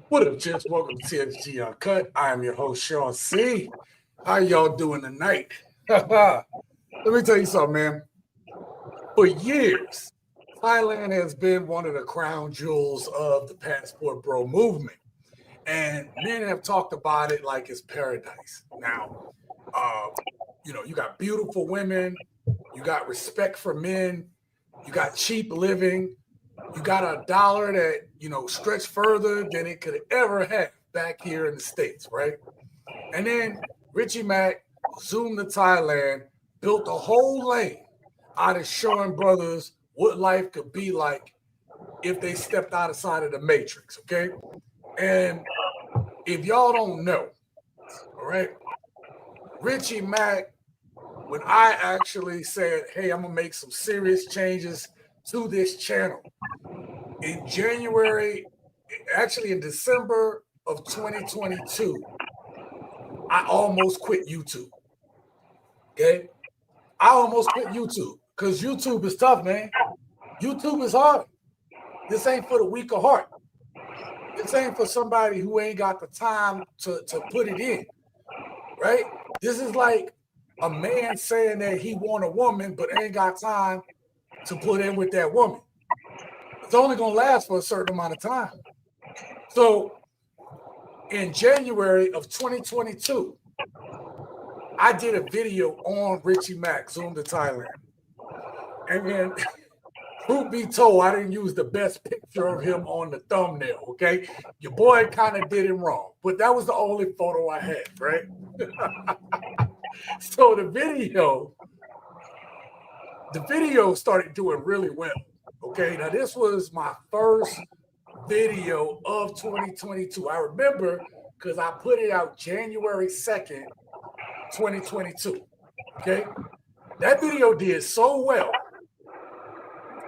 What up, gents? Welcome to TXG Uncut. I am your host, Sean C. How y'all doing tonight? Let me tell you something, man. For years, Thailand has been one of the crown jewels of the passport bro movement. And men have talked about it like it's paradise. Now, you got beautiful women, you got respect for men, you got cheap living, you got a dollar that, stretched further than it could ever have back here in the States, right? And then Richie Mac zoomed to Thailand, built a whole lane out of showing brothers what life could be like if they stepped outside of the matrix, okay? And if y'all don't know, all right, Richie Mac, when I actually said, hey, I'm going to make some serious changes to this channel, in December of 2022, I almost quit YouTube. Okay? I almost quit YouTube because YouTube is tough, man. YouTube is hard. This ain't for the weak of heart. This ain't for somebody who ain't got the time to put it in, right? This is like a man saying that he want a woman but ain't got time to put in with that woman. It's only going to last for a certain amount of time. So in January of 2022, I did a video on Richie Mac, Zoom to Thailand. And then, truth be told, I didn't use the best picture of him on the thumbnail, okay? Your boy kind of did him wrong, but that was the only photo I had, right? So the video started doing really well, okay? Now, this was my first video of 2022. I remember because I put it out January 2nd, 2022, okay? That video did so well,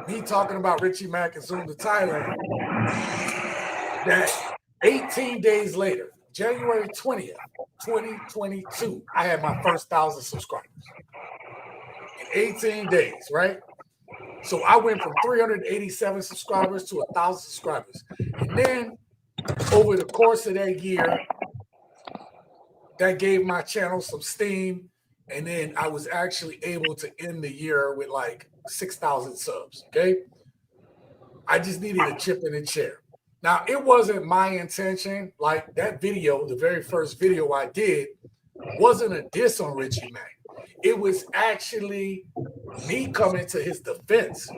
me talking about Richie Mac and Zoom to Thailand, that 18 days later, January 20th, 2022, I had my first 1,000 subscribers. In 18 days, right? So I went from 387 subscribers to 1,000 subscribers. And then over the course of that year, that gave my channel some steam. And then I was actually able to end the year with like 6,000 subs, okay? I just needed a chip in the chair. Now, it wasn't my intention. Like that video, the very first video I did, wasn't a diss on Richie Mac. It was actually me coming to his defense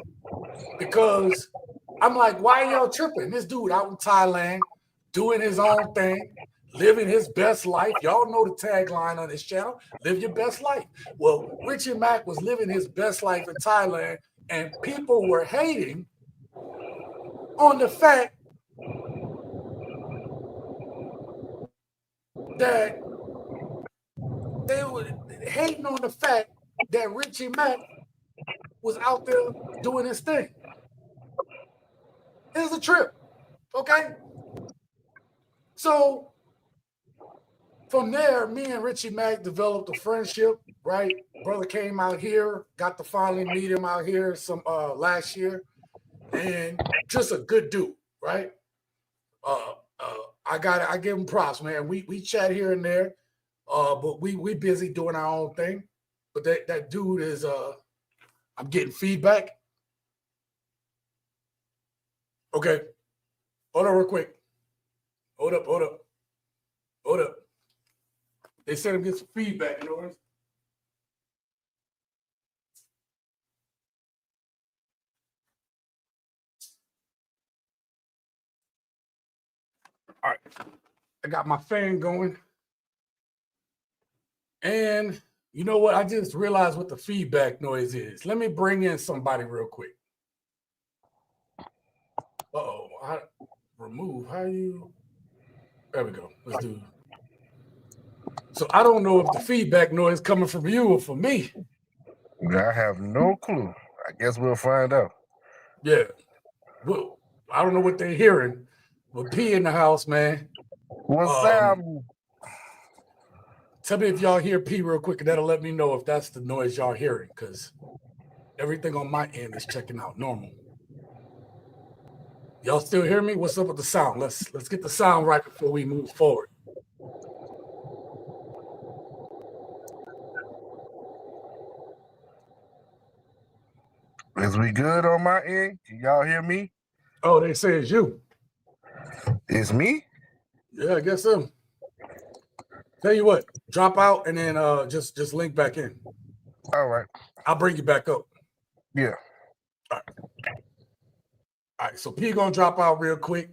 because I'm like, why y'all tripping? This dude out in Thailand doing his own thing, living his best life. Y'all know the tagline on this channel, live your best life. Well, Richie Mac was living his best life in Thailand, and people were hating on the fact that they were hating on the fact that Richie Mac was out there doing his thing. It was a trip, okay? So from there, me and Richie Mac developed a friendship, right? Brother came out here, got to finally meet him out here last year, and just a good dude, right? I give him props, man. We chat here and there, but we busy doing our own thing. But that dude is I'm getting feedback. Okay. Hold on real quick. Hold up. They said I'm getting some feedback, you know. All right. I got my fan going. And you know what? I just realized what the feedback noise is. Let me bring in somebody real quick. Uh-oh. There we go. Let's do it. So I don't know if the feedback noise coming from you or from me. I have no clue. I guess we'll find out. Yeah. Well, I don't know what they're hearing. But P in the house, man. What's up? Tell me if y'all hear P real quick, and that'll let me know if that's the noise y'all hearing, because everything on my end is checking out normal. Y'all still hear me? What's up with the sound? Let's get the sound right before we move forward. Is we good on my end? Can y'all hear me? Oh, they say it's you. It's me? Yeah, I guess so. Tell you what, drop out and then just link back in. All right. I'll bring you back up. Yeah. All right, so P gonna drop out real quick.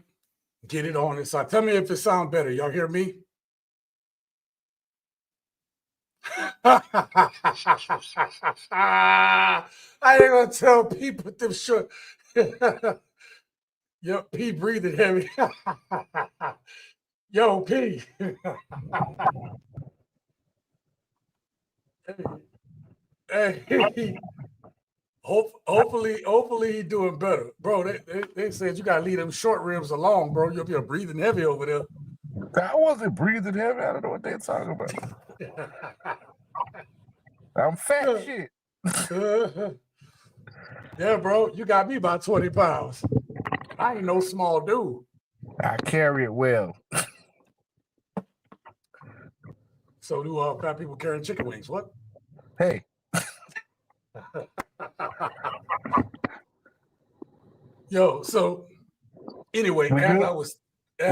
Get it on inside. Tell me if it sounds better. Y'all hear me? I ain't gonna tell P put them short. Yo, P breathing heavy. Yo, P. Hey. Hopefully he doing better. Bro, they said you gotta leave them short ribs alone, bro. You'll be breathing heavy over there. I wasn't breathing heavy. I don't know what they're talking about. I'm fat shit. Yeah, bro, you got me about 20 pounds. I ain't no small dude. I carry it well. So do fat people carrying chicken wings. What? Hey. Yo, so anyway, We good?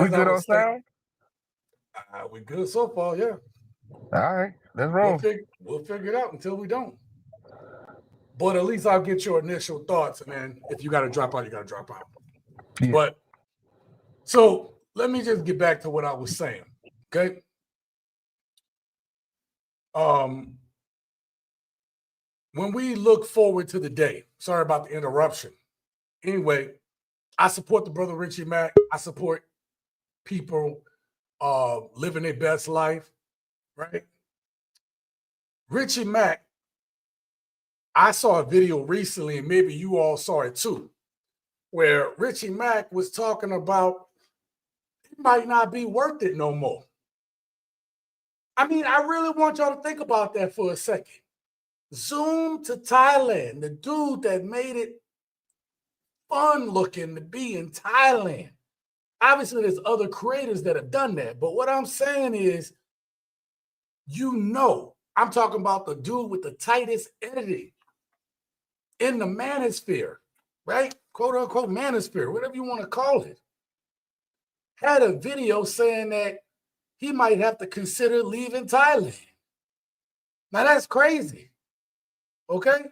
We good on sound? We good so far, yeah. All right, let's roll. We'll figure it out until we don't. But at least I'll get your initial thoughts, and then if you got to drop out, you got to drop out. Yeah. But so let me just get back to what I was saying, okay? When we look forward to the day, sorry about the interruption. Anyway, I support the brother Richie Mac. I support people living their best life, right? Richie Mac, I saw a video recently, and maybe you all saw it too, where Richie Mac was talking about it might not be worth it no more. I mean, I really want y'all to think about that for a second. Zoom to Thailand, the dude that made it fun looking to be in Thailand. Obviously, there's other creators that have done that, but what I'm saying is, I'm talking about the dude with the tightest editing in the manosphere, right? Quote unquote manosphere, whatever you want to call it, had a video saying that he might have to consider leaving Thailand. Now that's crazy. Okay?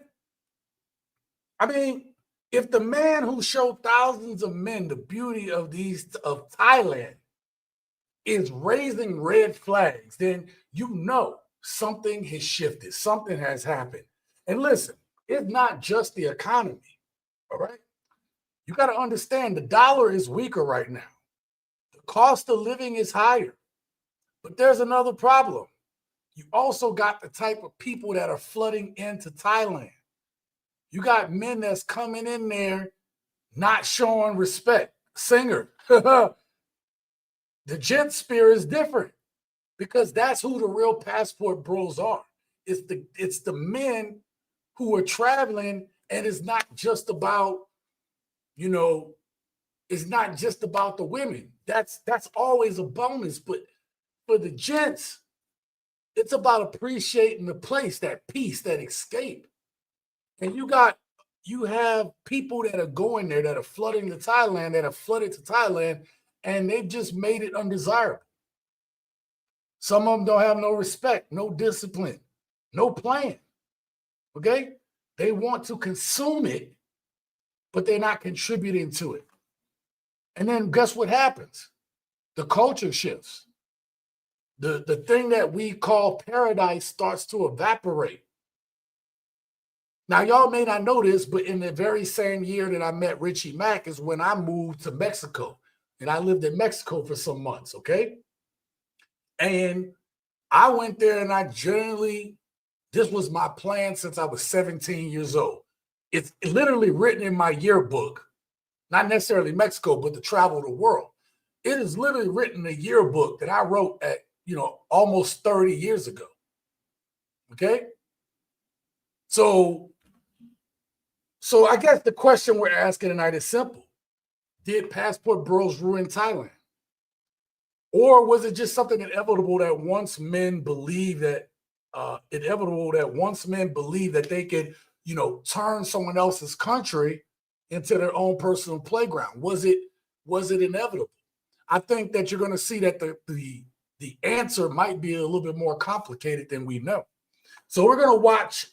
I mean, if the man who showed thousands of men the beauty of Thailand is raising red flags, then something has shifted, something has happened. And listen, it's not just the economy, all right? You got to understand the dollar is weaker right now. The cost of living is higher. But there's another problem. You also got the type of people that are flooding into Thailand. You got men that's coming in there not showing respect. Singer. The gent spear is different because that's who the real passport bros are. It's the men who are traveling, and it's not just about, it's not just about the women. That's always a bonus. But for the gents, it's about appreciating the place, that peace, that escape. And you have people that are going there that are flooding to Thailand, that have flooded to Thailand, and they've just made it undesirable. Some of them don't have no respect, no discipline, no plan. Okay? They want to consume it, but they're not contributing to it. And then guess what happens? The culture shifts. The thing that we call paradise starts to evaporate. Now, y'all may not know this, but in the very same year that I met Richie Mac is when I moved to Mexico. And I lived in Mexico for some months, okay? And I went there and this was my plan since I was 17 years old. It's literally written in my yearbook, not necessarily Mexico, but to travel the world. It is literally written in a yearbook that I wrote at, almost 30 years ago, okay? So I guess the question we're asking tonight is simple. Did passport bros ruin Thailand? Or was it just something inevitable that once men believe that they could, turn someone else's country into their own personal playground? Was it inevitable? I think that you're going to see that the answer might be a little bit more complicated than we know. So we're going to watch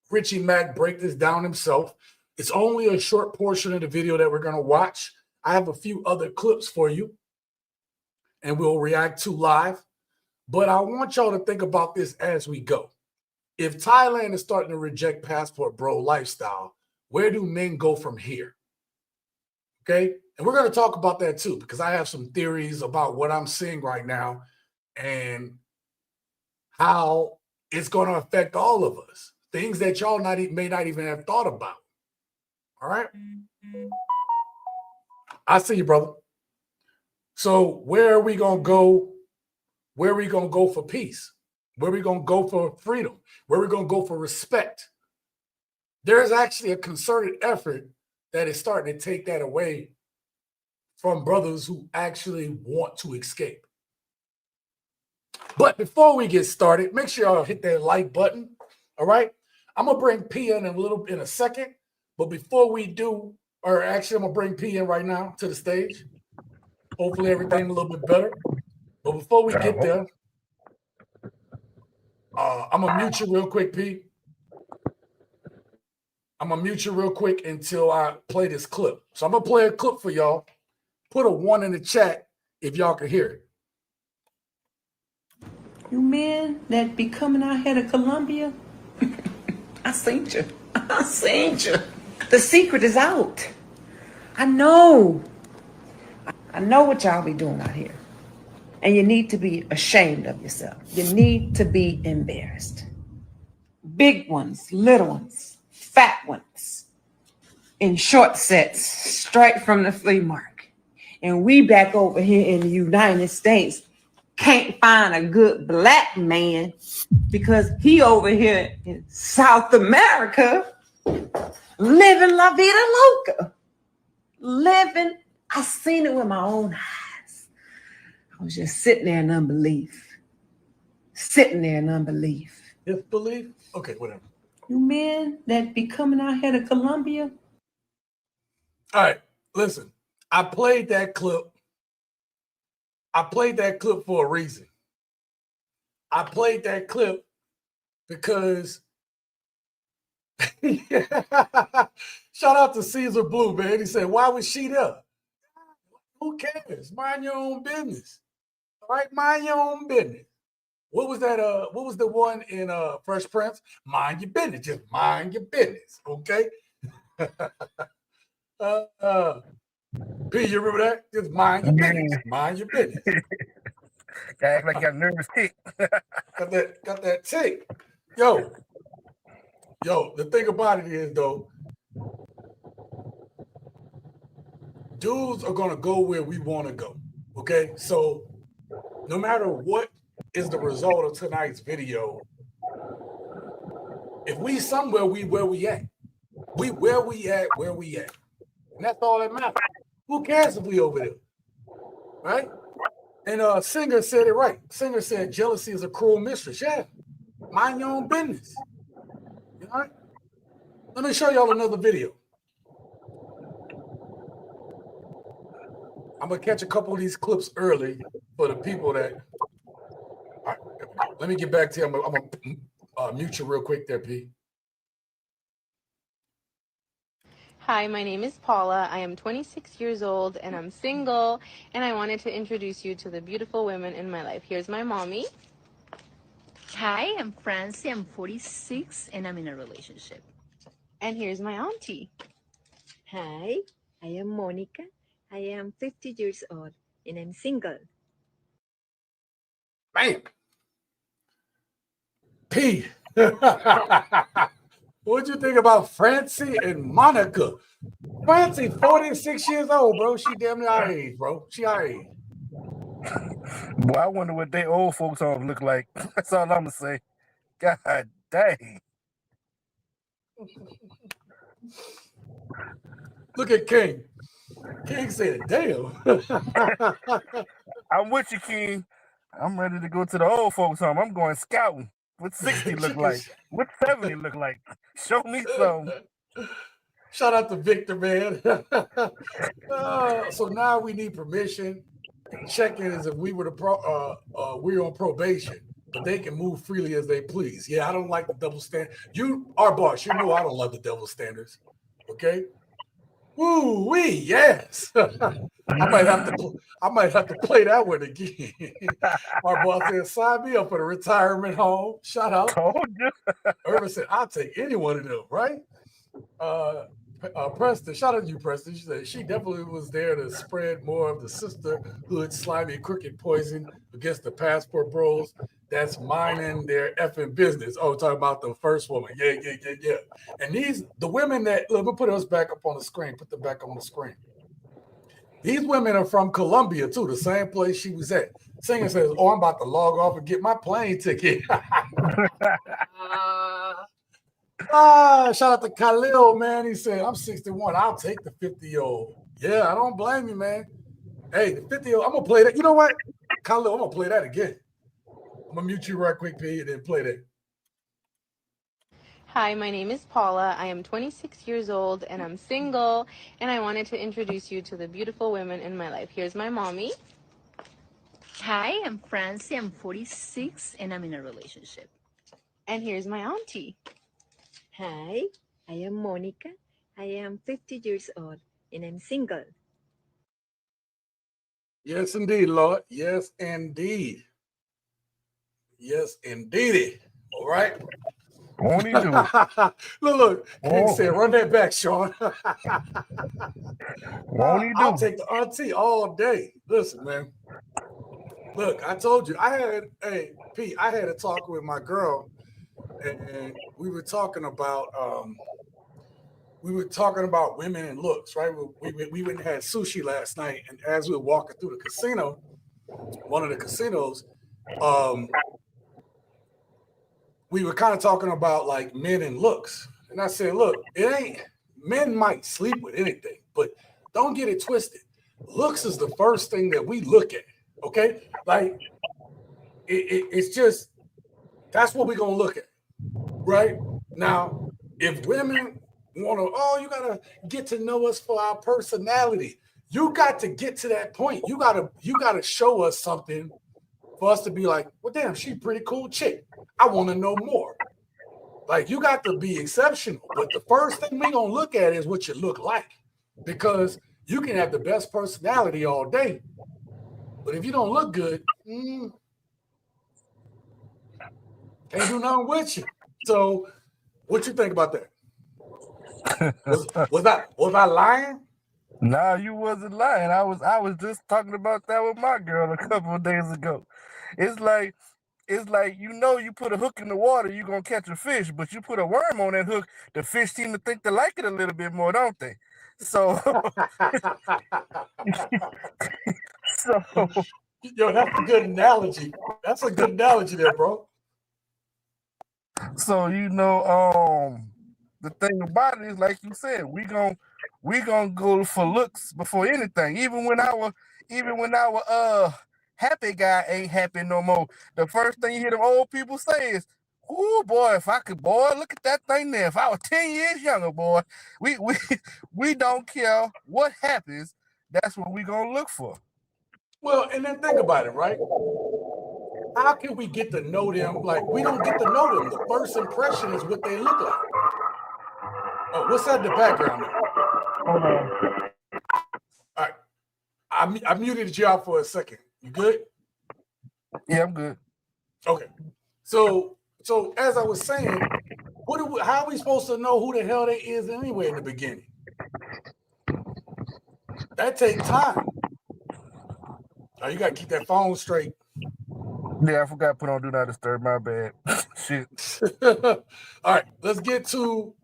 Richie Mac break this down himself. It's only a short portion of the video that we're going to watch. I have a few other clips for you, and we'll react to live. But I want y'all to think about this as we go. If Thailand is starting to reject passport bro lifestyle, where do men go from here? Okay? And we're going to talk about that too, because I have some theories about what I'm seeing right now and how it's going to affect all of us. Things that y'all may not even have thought about. All right? I see you, brother. So where are we going to go? Where are we going to go for peace? Where are we going to go for freedom? Where are we going to go for respect? There's actually a concerted effort that is starting to take that away from brothers who actually want to escape. But before we get started, make sure y'all hit that like button. All right? I'm going to bring P in a second. But before we do, or actually I'm going to bring P in right now to the stage. Hopefully everything a little bit better. But before we get there, I'm going to mute you real quick, P. I'm going to mute you real quick until I play this clip. So I'm going to play a clip for y'all. Put a 1 in the chat if y'all can hear it. You men that be coming out here to Colombia, I seen you. I seen you. The secret is out. I know what y'all be doing out here. And you need to be ashamed of yourself. You need to be embarrassed. Big ones, little ones, fat ones, in short sets, straight from the flea market. And we back over here in the United States can't find a good black man because he over here in South America living la vida loca. I seen it with my own eyes. I was just sitting there in unbelief. Disbelief? Okay, whatever. You men that be coming out here to Colombia. All right, listen. I played that clip for a reason. I played that clip because shout out to Caesar Blue, man. He said, why was she there? Who cares? Mind your own business. All right, mind your own business. What was that? What was the one in Fresh Prince? Mind your business. Just mind your business. Okay. P, you remember that? Just mind your business. Mind your business. Act like you got a nervous tick. got that tick. Yo, the thing about it is though, dudes are gonna go where we want to go. Okay, so no matter what is the result of tonight's video, if we somewhere, where we at. Where we at. And that's all that matters. Who cares if we over there? Right? And Singer said it right. Singer said jealousy is a cruel mistress. Yeah. Mind your own business. All right? Let me show y'all another video. I'm going to catch a couple of these clips early for the people that... All right, let me get back to you. I'm going to mute you real quick there, P. Hi, my name is Paula. I am 26 years old and I'm single, and I wanted to introduce you to the beautiful women in my life. Here's my mommy. Hi, I'm Francie. I'm 46 and I'm in a relationship. And here's my auntie. Hi, I am Monica. I am 50 years old and I'm single. Bam. P. What'd you think about Francie and Monica? Francie, 46 years old, bro. She damn near our age, bro. She our age. Boy, I wonder what they old folks home look like. That's all I'm gonna say. God dang. Look at King. King said, "Damn." I'm with you, King. I'm ready to go to the old folks' home. I'm going scouting. What 60 look Chicken like? What 70 look like? Show me some. Shout out to Victor, man. So now we need permission. Check-in is if we were we're on probation, but they can move freely as they please. Yeah, I don't like the double standard. You, our boss, you know I don't love the double standards. Okay. Woo wee, yes. I might have to play that one again. Our boss said, sign me up for the retirement home. Shout out. Told you. Irvin said, I'll take any one of them, right? Preston, shout out to you, Preston. She said she definitely was there to spread more of the sisterhood, slimy, crooked poison against the passport bros that's minding their effing business. Oh, talking about the first woman. Yeah. And the women that, let me put us back up on the screen. Put them back on the screen. These women are from Colombia, too, the same place she was at. Singer says, oh, I'm about to log off and get my plane ticket. Shout out to Khalil, man. He said, I'm 61. I'll take the 50-year-old. Yeah, I don't blame you, man. Hey, the 50-year-old, I'm going to play that. You know what? Khalil, I'm going to play that again. I'm going to mute you right quick, P, and then play that. Hi, my name is Paula. I am 26 years old and I'm single, and I wanted to introduce you to the beautiful women in my life. Here's my mommy. Hi, I'm Francie. I'm 46 and I'm in a relationship. And here's my auntie. Hi, I am Monica. I am 50 years old and I'm single. Yes, indeed, Lord. Yes, indeed. Yes, indeed. All right. Won't he do? Look. King said, run that back, Sean. Won't he do? I'll take the auntie all day. Listen, man. Look, I told you, I had a talk with my girl, and we were talking about women and looks, right? We went and had sushi last night, and as we were walking through the casino, one of the casinos, we were kind of talking about like men and looks. And I said, look, men might sleep with anything, but don't get it twisted. Looks is the first thing that we look at, okay? Like, it's just, that's what we're going to look at, right? Now, if women want to, you got to get to know us for our personality. You got to get to that point. You got to show us something for us to be like, well, damn, she's a pretty cool chick. I want to know more. Like, you got to be exceptional. But the first thing we're going to look at is what you look like. Because you can have the best personality all day, but if you don't look good, can't do nothing with you. So what you think about that? Was I lying? Nah, you wasn't lying. I was just talking about that with my girl a couple of days ago. It's like you put a hook in the water, you're gonna catch a fish, but you put a worm on that hook, the fish seem to think they like it a little bit more, don't they? So Yo, that's a good analogy. That's a good analogy there, bro. So the thing about it is, like you said, we gonna go for looks before anything. Even when our happy guy ain't happy no more, the first thing you hear them old people say is, "Oh boy, if I could, boy, look at that thing there. If I was 10 years younger, boy, we don't care what happens. That's what we gonna look for." Well, and then think about it, right? How can we get to know them? Like, we don't get to know them. The first impression is what they look like. Oh, what's that in the background there? Hold on. All right. I muted you out for a second. You good? Yeah, I'm good. Okay. So as I was saying, how are we supposed to know who the hell they is anyway in the beginning? That takes time. Oh, you gotta keep that phone straight. Yeah, I forgot to put on Do Not Disturb. My bad. Shit. All right, let's get to.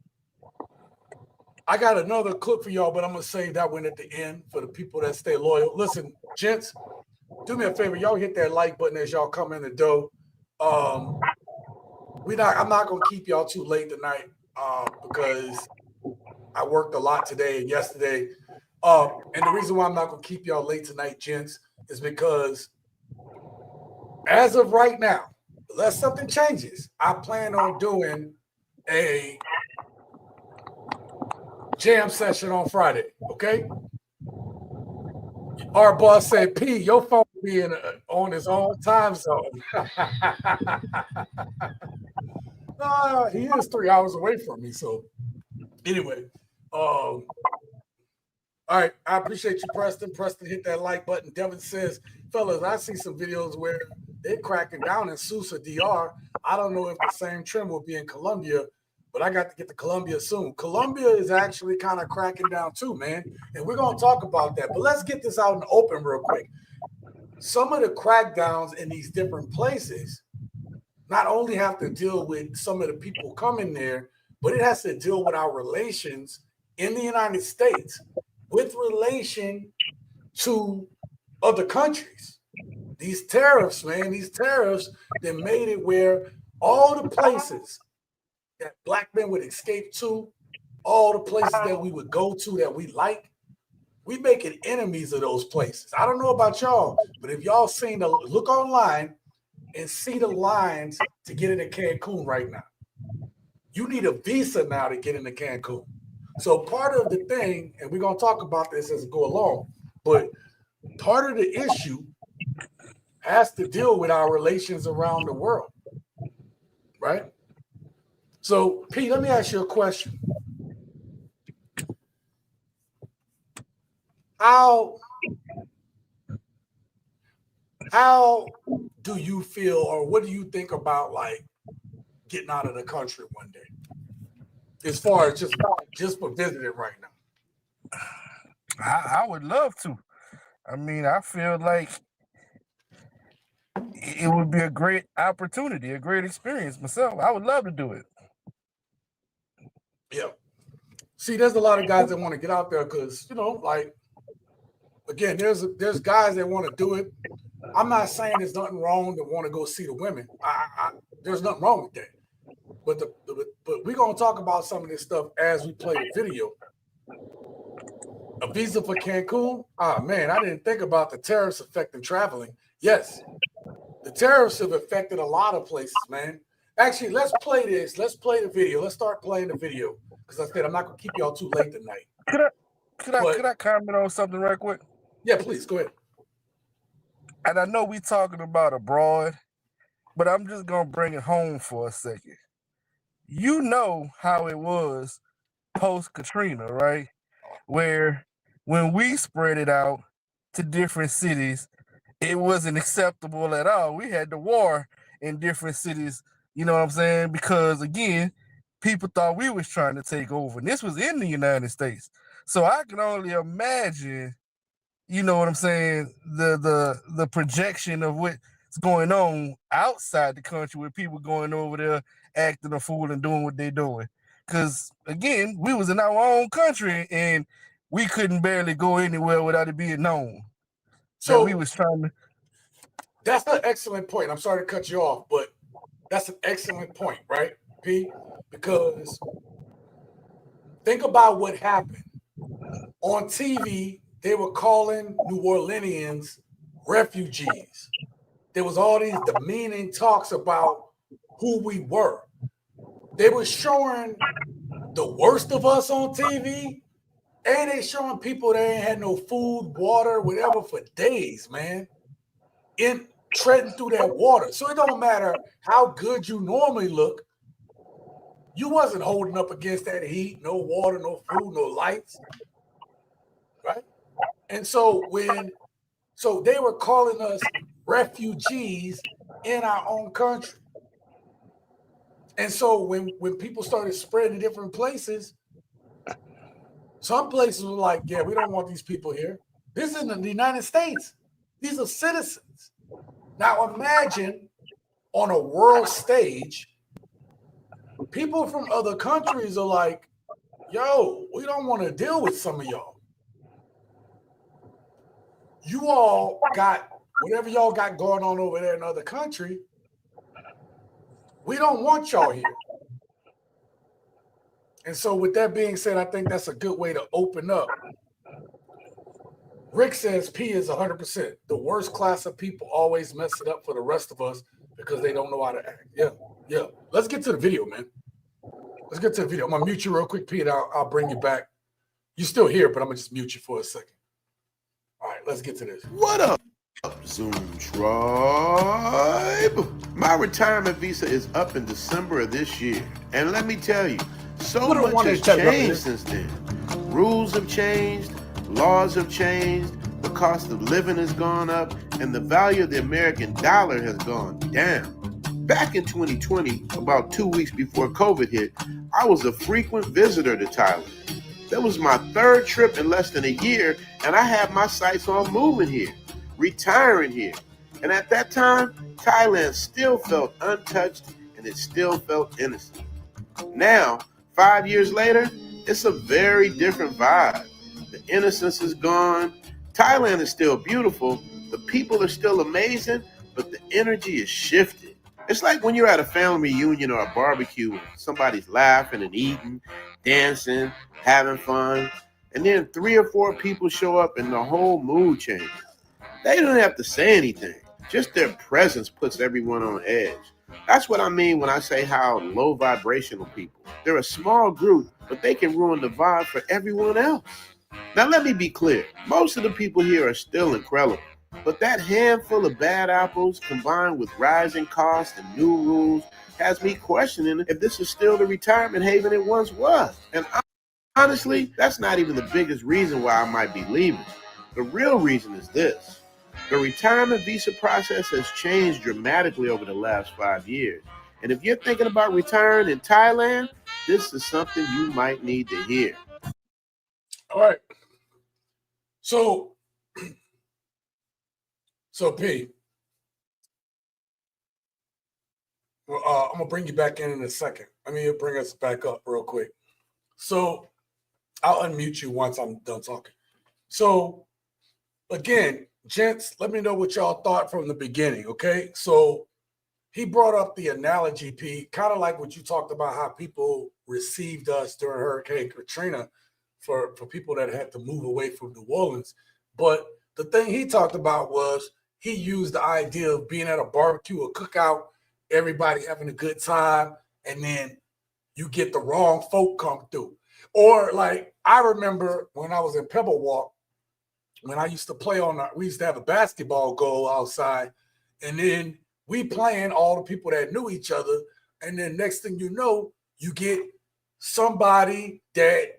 I got another clip for y'all, but I'm gonna save that one at the end for the people that stay loyal. Listen, gents, do me a favor. Y'all hit that like button as y'all come in the door. I'm not gonna keep y'all too late tonight because I worked a lot today and yesterday. And the reason why I'm not gonna keep y'all late tonight, gents, is because as of right now, unless something changes, I plan on doing a jam session on Friday. Okay. Our boss said, "P, your phone be on its own time zone." He is 3 hours away from me. So anyway, all right. I appreciate you, Preston. Preston, hit that like button. Devin says, fellas, I see some videos where they're cracking down in Susa, DR. I don't know if the same trend will be in Colombia, but I got to get to Colombia soon. Colombia is actually kind of cracking down too, man. And we're going to talk about that. But let's get this out in the open real quick. Some of the crackdowns in these different places not only have to deal with some of the people coming there, but it has to deal with our relations in the United States with relation to other countries. These tariffs, man, that made it where all the places that black men would escape to, all the places that we would go to that we like, we making enemies of those places. I don't know about y'all, but if y'all seen the look online and see the lines to get into Cancun right now, you need a visa now to get into Cancun. So part of the thing, and we're going to talk about this as we go along, but part of the issue has to deal with our relations around the world, right? So, Pete, let me ask you a question. How do you feel, or what do you think about like getting out of the country one day, as far as just for visiting right now? I would love to. I mean, I feel like it would be a great opportunity, a great experience myself. I would love to do it. Yeah. See, there's a lot of guys that want to get out there because, like, again, there's guys that want to do it. I'm not saying there's nothing wrong to want to go see the women. There's nothing wrong with that. But we're going to talk about some of this stuff as we play the video. A visa for Cancun? Ah, man, I didn't think about the tariffs affecting traveling. Yes, the tariffs have affected a lot of places, man. Actually, let's play this. Let's play the video. Let's start playing the video. Because I said I'm not going to keep y'all too late tonight. Could I comment on something right quick? Yeah, please, go ahead. And I know we talking about abroad, but I'm just going to bring it home for a second. You know how it was post-Katrina, right? Where when we spread it out to different cities, it wasn't acceptable at all. We had the war in different cities, you know what I'm saying? Because again, people thought we was trying to take over. And this was in the United States. So I can only imagine, you know what I'm saying, the projection of what's going on outside the country with people going over there acting a fool and doing what they're doing. Because again, we was in our own country and we couldn't barely go anywhere without it being known. So we was trying to. That's an excellent point. I'm sorry to cut you off, but that's an excellent point, right, P? Because think about what happened. On TV, they were calling New Orleanians refugees. There was all these demeaning talks about who we were. They were showing the worst of us on TV, and they showing people that ain't had no food, water, whatever for days, man. In treading through that water. So it don't matter how good you normally look. You wasn't holding up against that heat, no water, no food, no lights. Right? And so they were calling us refugees in our own country. And so when people started spreading to different places, some places were like, yeah, we don't want these people here. This isn't the United States. These are citizens. Now imagine on a world stage, people from other countries are like, yo, we don't want to deal with some of y'all. You all got whatever y'all got going on over there in another country. We don't want y'all here. And so with that being said, I think that's a good way to open up Rick says P is 100%. The worst class of people always mess it up for the rest of us because they don't know how to act. Yeah. Let's get to the video, man. Let's get to the video. I'm going to mute you real quick, P, and I'll bring you back. You're still here, but I'm going to just mute you for a second. All right, let's get to this. What up, Zoom tribe? My retirement visa is up in December of this year. And let me tell you, so much has changed since then. Rules have changed, laws have changed, the cost of living has gone up, and the value of the American dollar has gone down. Back in 2020, about 2 weeks before COVID hit, I was a frequent visitor to Thailand. That was my third trip in less than a year, and I had my sights on moving here, retiring here. And at that time, Thailand still felt untouched, and it still felt innocent. Now, 5 years later, it's a very different vibe. The innocence is gone. Thailand is still beautiful. The people are still amazing, but the energy is shifted. It's like when you're at a family reunion or a barbecue and somebody's laughing and eating, dancing, having fun, and then 3 or 4 people show up and the whole mood changes. They don't have to say anything. Just their presence puts everyone on edge. That's what I mean when I say how low vibrational people. They're a small group, but they can ruin the vibe for everyone else. Now let me be clear. Most of the people here are still incredible. But that handful of bad apples combined with rising costs and new rules has me questioning if this is still the retirement haven it once was. And honestly, that's not even the biggest reason why I might be leaving. The real reason is this. The retirement visa process has changed dramatically over the last 5 years. And if you're thinking about retiring in Thailand, this is something you might need to hear. All right. So P, I'm going to bring you back in a second. I mean, you'll bring us back up real quick. So I'll unmute you once I'm done talking. So again, gents, let me know what y'all thought from the beginning, okay? So he brought up the analogy, P, kind of like what you talked about, how people received us during Hurricane Katrina for people that had to move away from New Orleans. But the thing he talked about was he used the idea of being at a barbecue or cookout, everybody having a good time, and then you get the wrong folk come through. Or like I remember when I was in Pebble Walk, when I used to play we used to have a basketball goal outside, and then we playing all the people that knew each other, and then next thing you know, you get somebody that,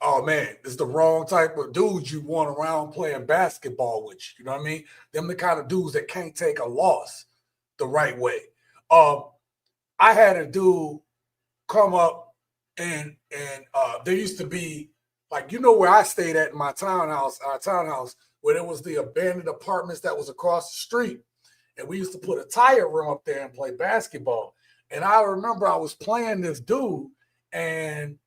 oh man, this is the wrong type of dudes you want around playing basketball with you. You know what I mean? Them the kind of dudes that can't take a loss the right way. I had a dude come up and there used to be, like, you know where I stayed at in my townhouse, our townhouse, where there was the abandoned apartments that was across the street. And we used to put a tire room up there and play basketball. And I remember I was playing this dude and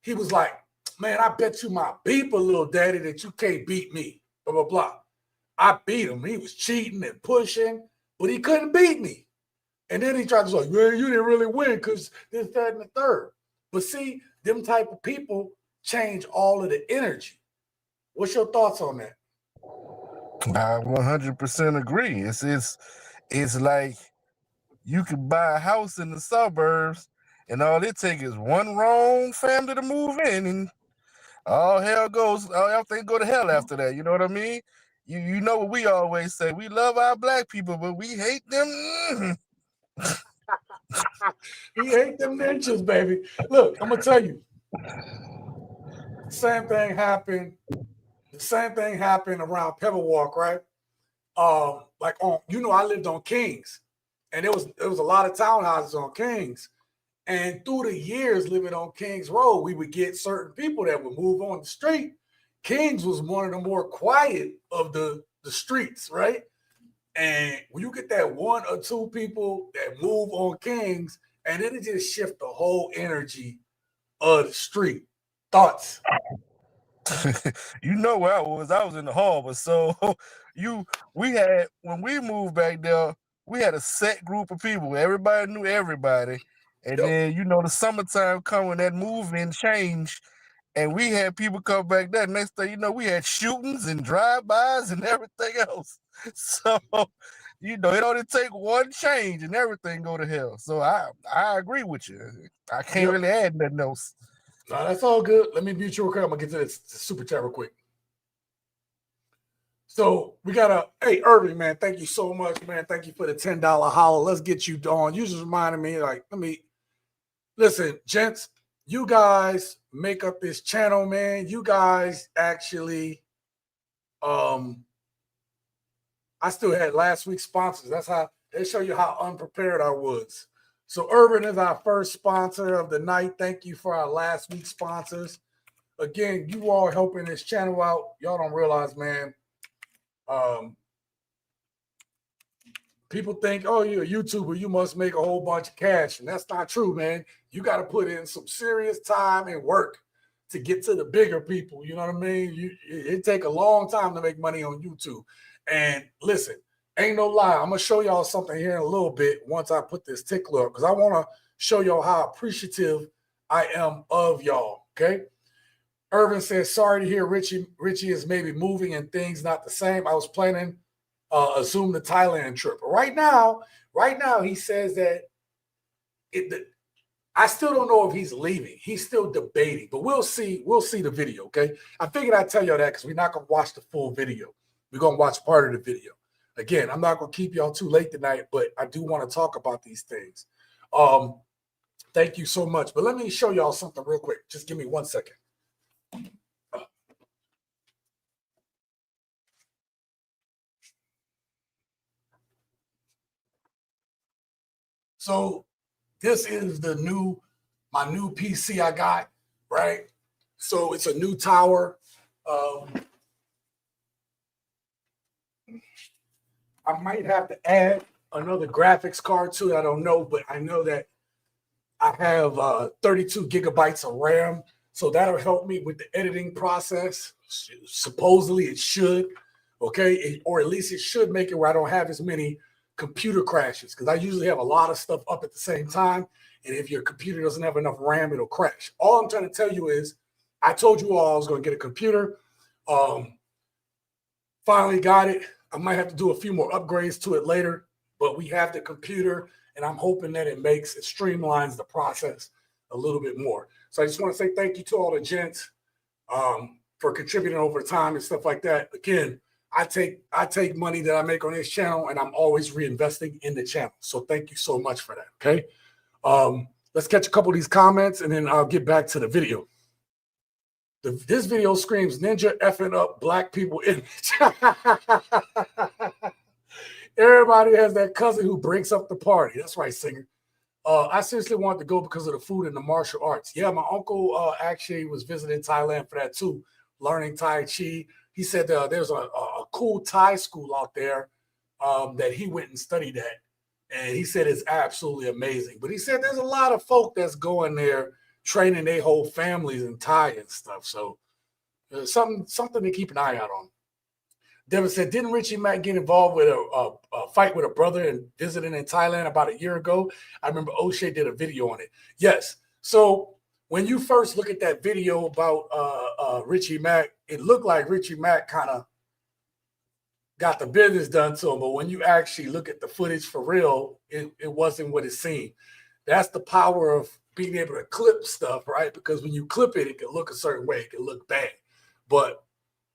he was like, man, I bet you my beeper, little daddy, that you can't beat me, blah, blah, blah. I beat him. He was cheating and pushing, but he couldn't beat me. And then he tried to say, well, you didn't really win because this, that, and the third. But see, them type of people change all of the energy. What's your thoughts on that? I 100% agree. It's like you could buy a house in the suburbs, and all it takes is one wrong family to move in, and all hell goes, everything go to hell after that. You know what I mean? You know what we always say: we love our black people, but we hate them. We hate them ninjas, baby. Look, I'm gonna tell you. The same thing happened around Pebble Walk, right? Like on, I lived on Kings, and there was a lot of townhouses on Kings. And through the years living on Kings Road, we would get certain people that would move on the street. Kings was one of the more quiet of the streets, right? And when you get that 1 or 2 people that move on Kings, and then it just shift the whole energy of the street. Thoughts? You know where I was in the harbor. So when we moved back there, we had a set group of people. Everybody knew everybody. And then, the summertime come when that move-in change, And we had people come back there. Next thing you know, we had shootings and drive-bys and everything else. So, it only take one change and everything go to hell. So I agree with you. I can't really add nothing else. No, that's all good. Let me mute you real quick. I'm gonna get to this super chat real quick. So we got hey Irving, man, thank you so much, man. Thank you for the $10 holler. Let's get you on. You just reminded me, listen, gents, you guys make up this channel, man. You guys actually, I still had last week's sponsors. That's how they show you how unprepared I was. So Irvin is our first sponsor of the night. Thank you for our last week's sponsors. Again, you all helping this channel out. Y'all don't realize, man. People think, oh, you're a YouTuber, you must make a whole bunch of cash. And that's not true, man. You got to put in some serious time and work to get to the bigger people. You know what I mean? It take a long time to make money on YouTube. And listen, ain't no lie. I'm going to show y'all something here in a little bit once I put this tickler up, because I want to show y'all how appreciative I am of y'all, okay? Irvin says, sorry to hear Richie is maybe moving and things not the same. I was planning assume the Thailand trip. Right now, he says that I still don't know if he's leaving. He's still debating, but we'll see. We'll see the video, okay? I figured I'd tell y'all that because we're not going to watch the full video. We're going to watch part of the video. Again, I'm not going to keep y'all too late tonight, but I do want to talk about these things. Thank you so much. But let me show y'all something real quick. Just give me 1 second. So this is my new PC I got, right? So it's a new tower. I might have to add another graphics card to it. I don't know, but I know that I have 32 gigabytes of RAM. So that'll help me with the editing process. Supposedly it should, okay? Or at least it should make it where I don't have as many computer crashes, because I usually have a lot of stuff up at the same time. And if your computer doesn't have enough RAM, it'll crash. All I'm trying to tell you is I told you all I was going to get a computer. Finally got it. I might have to do a few more upgrades to it later, but we have the computer, and I'm hoping that it streamlines the process a little bit more. So I just want to say thank you to all the gents for contributing over time and stuff like that. Again, I take money that I make on this channel, and I'm always reinvesting in the channel. So thank you so much for that, okay? Let's catch a couple of these comments, and then I'll get back to the video. This video screams ninja effing up black people image. Everybody has that cousin who breaks up the party. That's right, singer. I seriously wanted to go because of the food and the martial arts. Yeah, my uncle actually was visiting Thailand for that too, learning Tai Chi. He said there's a cool Thai school out there that he went and studied at. And he said it's absolutely amazing. But he said there's a lot of folk that's going there training their whole families in Thai and stuff. So something to keep an eye out on. Devin said, didn't Richie Mac get involved with a fight with a brother and visiting in Thailand about a year ago? I remember O'Shea did a video on it. Yes. So when you first look at that video about Richie Mac, it looked like Richie Mac kind of got the business done to him. But when you actually look at the footage for real, it wasn't what it seemed. That's the power of being able to clip stuff, right? Because when you clip it, it can look a certain way. It can look bad. But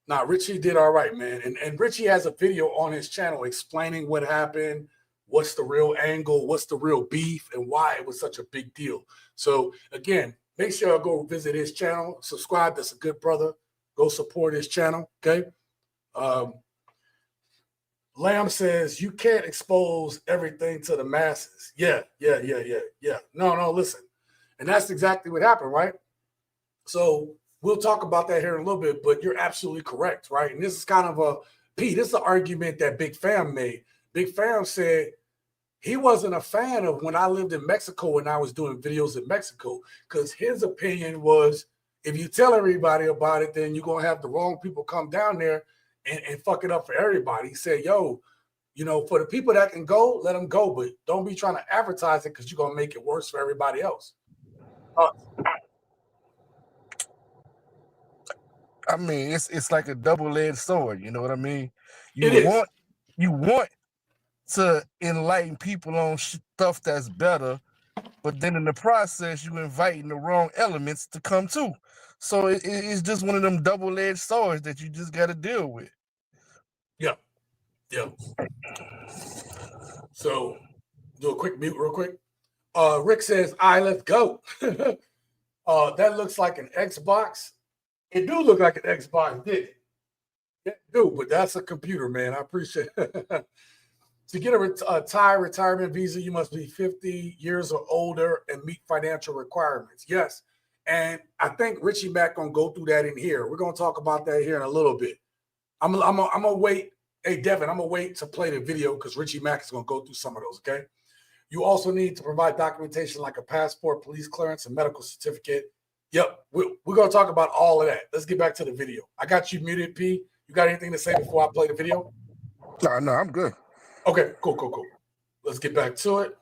nah, Richie did all right, man. And Richie has a video on his channel explaining what happened, what's the real angle, what's the real beef, and why it was such a big deal. So, again, make sure you go visit his channel. Subscribe. That's a good brother. Go support his channel, okay? Lamb says, you can't expose everything to the masses. Yeah. No, listen. And that's exactly what happened, right? So we'll talk about that here in a little bit, but you're absolutely correct, right? And this is kind of this is the argument that Big Fam made. Big Fam said he wasn't a fan of when I lived in Mexico and I was doing videos in Mexico, because his opinion was if you tell everybody about it, then you're going to have the wrong people come down there and fuck it up for everybody. He said, yo, for the people that can go, let them go, but don't be trying to advertise it because you're going to make it worse for everybody else. I mean, it's like a double-edged sword. You know what I mean? It is. You want to enlighten people on stuff that's better, but then in the process, you inviting the wrong elements to come too. So it's just one of them double-edged swords that you just got to deal with. Yeah. So do a quick mute real quick. Rick says, let's go. That looks like an Xbox. It do look like an Xbox, did it? Yeah, it do, but that's a computer, man. I appreciate it. To get a Thai retirement visa, you must be 50 years or older and meet financial requirements. Yes. And I think Richie Mac gonna go through that in here. We're gonna talk about that here in a little bit. I'm gonna wait. Hey, Devin, I'm gonna wait to play the video because Richie Mac is gonna go through some of those. Okay. You also need to provide documentation like a passport, police clearance, and medical certificate. Yep, we're gonna talk about all of that. Let's get back to the video. I got you muted, P. You got anything to say before I play the video? No, I'm good. Okay, cool. Let's get back to it.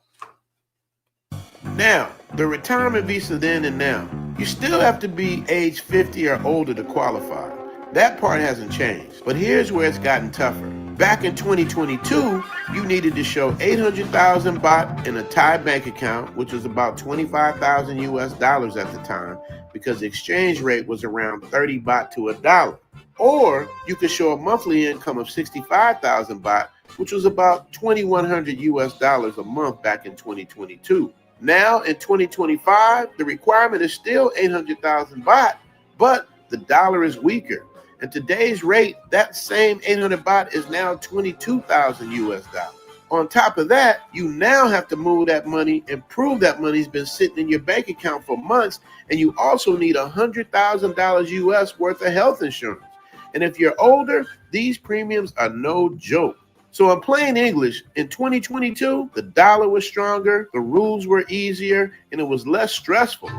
Now, the retirement visa then and now, you still have to be age 50 or older to qualify. That part hasn't changed, but here's where it's gotten tougher. Back in 2022, you needed to show 800,000 baht in a Thai bank account, which was about 25,000 US dollars at the time, because the exchange rate was around 30 baht to $1. Or you could show a monthly income of 65,000 baht, which was about 2,100 US dollars a month back in 2022. Now in 2025, the requirement is still 800,000 baht, but the dollar is weaker. At today's rate, that same 800 baht is now 22,000 US dollars. On top of that, you now have to move that money and prove that money's been sitting in your bank account for months, and you also need $100,000 US worth of health insurance. And if you're older, these premiums are no joke. So in plain English, in 2022, the dollar was stronger, the rules were easier, and it was less stressful.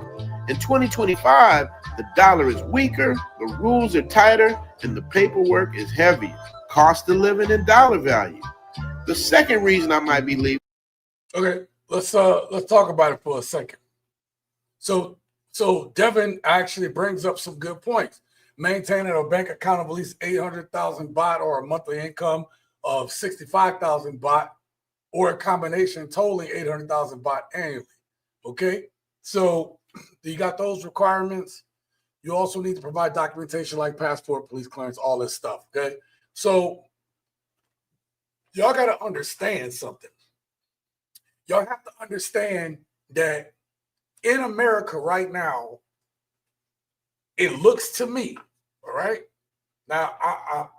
In 2025, the dollar is weaker, the rules are tighter, and the paperwork is heavier. Cost of living and dollar value. The second reason I might be leaving. Okay, let's talk about it for a second. So Devin actually brings up some good points. Maintaining a bank account of at least 800,000 baht or a monthly income of 65,000 baht, or a combination totaling 800,000 baht annually. Okay, so you got those requirements. You also need to provide documentation like passport, police clearance, all this stuff. Okay, so y'all got to understand something. Y'all have to understand that in America right now, it looks to me, all right? Now,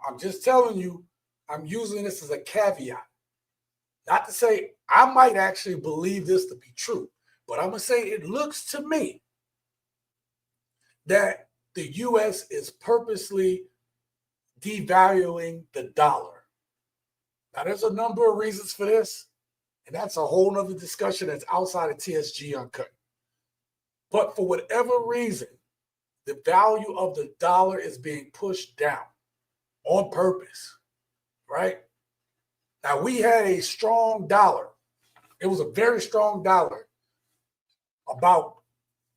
I'm just telling you, I'm using this as a caveat. Not to say I might actually believe this to be true, but I'm going to say it looks to me that the U.S. is purposely devaluing the dollar. Now, there's a number of reasons for this, and that's a whole nother discussion that's outside of TSG Uncut. But for whatever reason, the value of the dollar is being pushed down on purpose, right? Now, we had a strong dollar. It was a very strong dollar about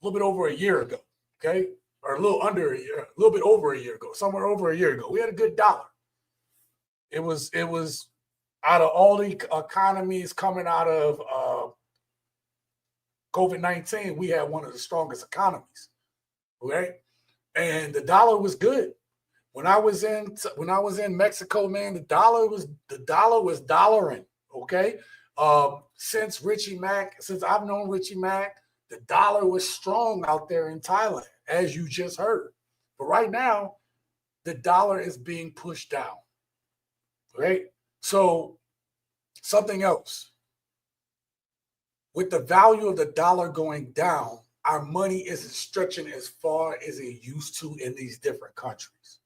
a little bit over a year ago, okay? Or a little under a year, a little bit over a year ago, somewhere over a year ago. We had a good dollar. It was out of all the economies coming out of COVID-19, we had one of the strongest economies, okay? And the dollar was good. When I was in Mexico, man, the dollar was dollaring, okay? Since I've known Richie Mac, the dollar was strong out there in Thailand, as you just heard. But right now, the dollar is being pushed down, right? So something else. With the value of the dollar going down, our money isn't stretching as far as it used to in these different countries.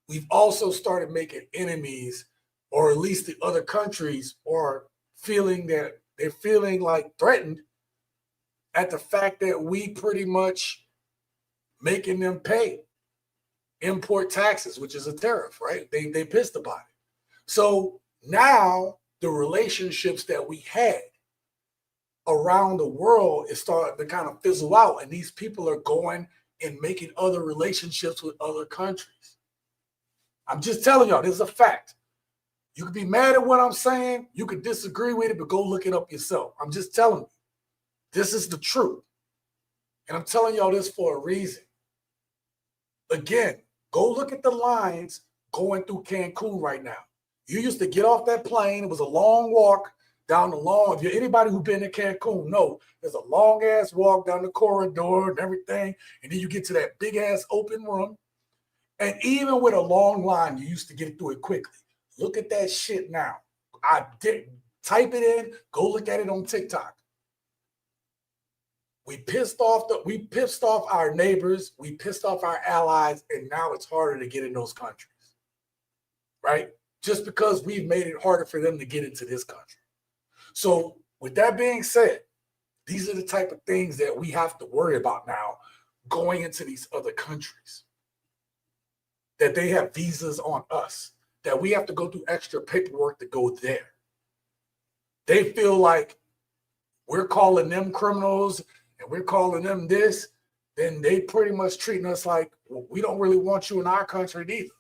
We've also started making enemies, or at least the other countries are feeling like threatened at the fact that we pretty much making them pay import taxes, which is a tariff, right? They pissed about it. So now the relationships that we had around the world is starting to kind of fizzle out, and these people are going in making other relationships with other countries. I'm just telling y'all, this is a fact. You can be mad at what I'm saying. You can disagree with it, but go look it up yourself. I'm just telling you. This is the truth. And I'm telling y'all this for a reason. Again, go look at the lines going through Cancun right now. You used to get off that plane. It was a long walk down the long. If you're anybody who's been to Cancun, no, there's a long ass walk down the corridor and everything. And then you get to that big ass open room. And even with a long line, you used to get through it quickly. Look at that shit now. I did type it in, go look at it on TikTok. We pissed off our neighbors, we pissed off our allies, and now it's harder to get in those countries. Right? Just because we've made it harder for them to get into this country. So with that being said, these are the type of things that we have to worry about now going into these other countries. That they have visas on us, that we have to go through extra paperwork to go there. They feel like we're calling them criminals and we're calling them this, then they pretty much treating us like, well, we don't really want you in our country either.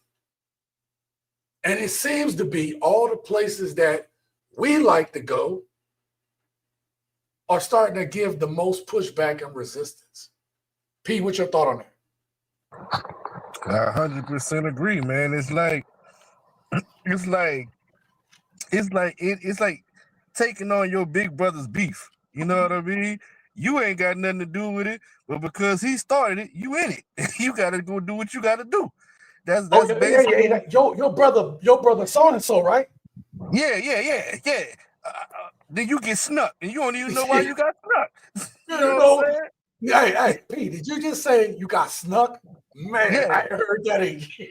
And it seems to be all the places that we like to go are starting to give the most pushback and resistance. P, what's your thought on that? I 100% agree, man. It's like taking on your big brother's beef. You know what I mean? You ain't got nothing to do with it, but because he started it, you in it. You gotta go do what you gotta do. That's basically. Yeah. Your brother so and so, right? Yeah. Then you get snuck, and you don't even know why you got snuck. You know what I'm saying? Hey, P, did you just say you got snuck? Man, yeah. I heard that again.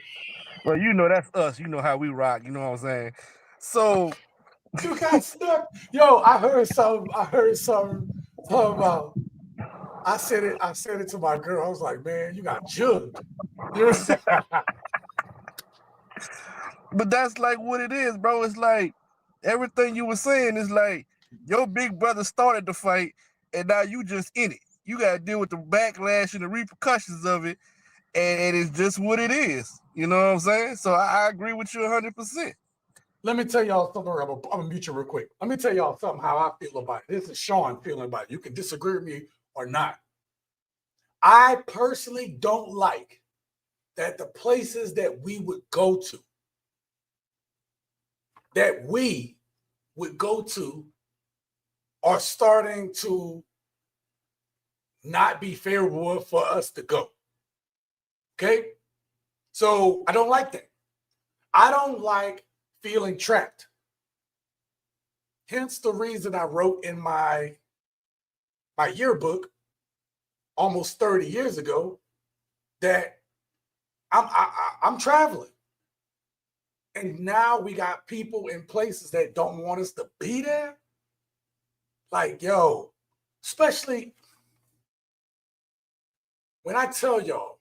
Well, you know that's us. You know how we rock. You know what I'm saying? So you got snuck. Yo, I heard something about. I said it to my girl. I was like, man, you got jugged. You know what I'm saying? But that's like what it is, bro. It's like everything you were saying is like your big brother started the fight, and now you just in it. You got to deal with the backlash and the repercussions of it, and it's just what it is. You know what I'm saying? So I agree with you 100%. Let me tell y'all something. I'm going to mute you real quick. Let me tell y'all something how I feel about it. This is Sean feeling about it. You can disagree with me or not. I personally don't like that the places that we would go to, are starting to not be favorable for us to go. Okay? So I don't like that. I don't like feeling trapped. Hence the reason I wrote in my yearbook almost 30 years ago that I'm traveling. And now we got people in places that don't want us to be there. Like, yo, especially when I tell y'all,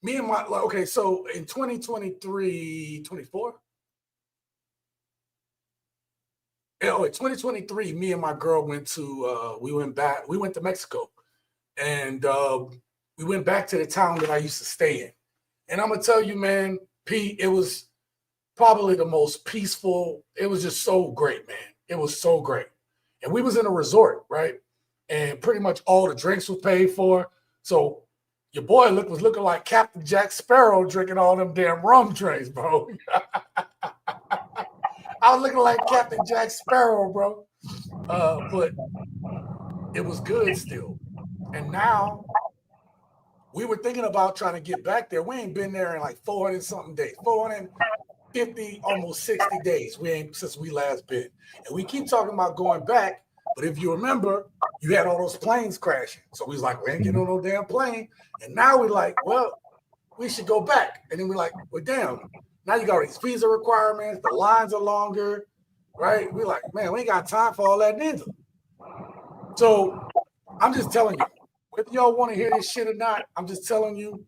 me and my, okay, so in 2023, 24? In 2023, me and my girl went to, we went to Mexico. And we went back to the town that I used to stay in. And I'm going to tell you, man, Pete, it was probably the most peaceful. It was just so great, man. It was so great. And we was in a resort, right? And pretty much all the drinks was paid for. So your boy was looking like Captain Jack Sparrow drinking all them damn rum drinks, bro. I was looking like Captain Jack Sparrow, bro. But it was good still. And now we were thinking about trying to get back there. We ain't been there in like 400 something days, 450, almost 60 days. Since we last been. And we keep talking about going back. But if you remember, you had all those planes crashing. So we was like, we ain't getting on no damn plane. And now we're like, well, we should go back. And then we're like, well, damn, now you got these visa requirements. The lines are longer, right? We're like, man, we ain't got time for all that neither. So I'm just telling you, whether y'all want to hear this shit or not, I'm just telling you,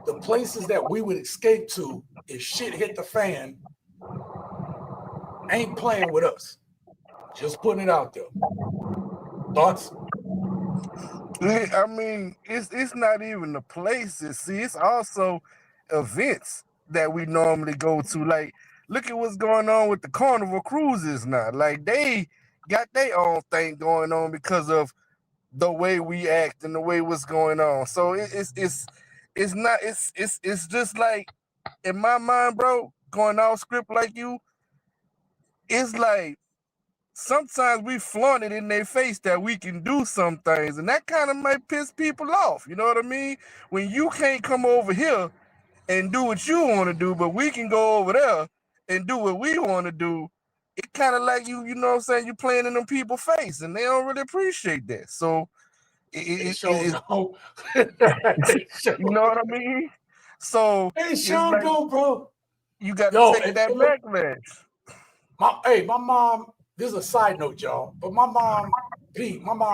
the places that we would escape to if shit hit the fan ain't playing with us. Just putting it out there. Thoughts? I mean, it's not even the places. See, it's also events that we normally go to. Like, look at what's going on with the Carnival cruises now. Like, they got their own thing going on because of the way we act and the way what's going on. So it's not it's just like, in my mind, bro, going off script like you, it's like sometimes we flaunt it in their face that we can do some things, and that kind of might piss people off. You know what I mean? When you can't come over here and do what you want to do, but we can go over there and do what we want to do, it kind of like you know what I'm saying, you playing in them people's face, and they don't really appreciate that. So you know what I mean? So it's like, bro. You got to take that backlash. My mom, this is a side note, y'all, but my mom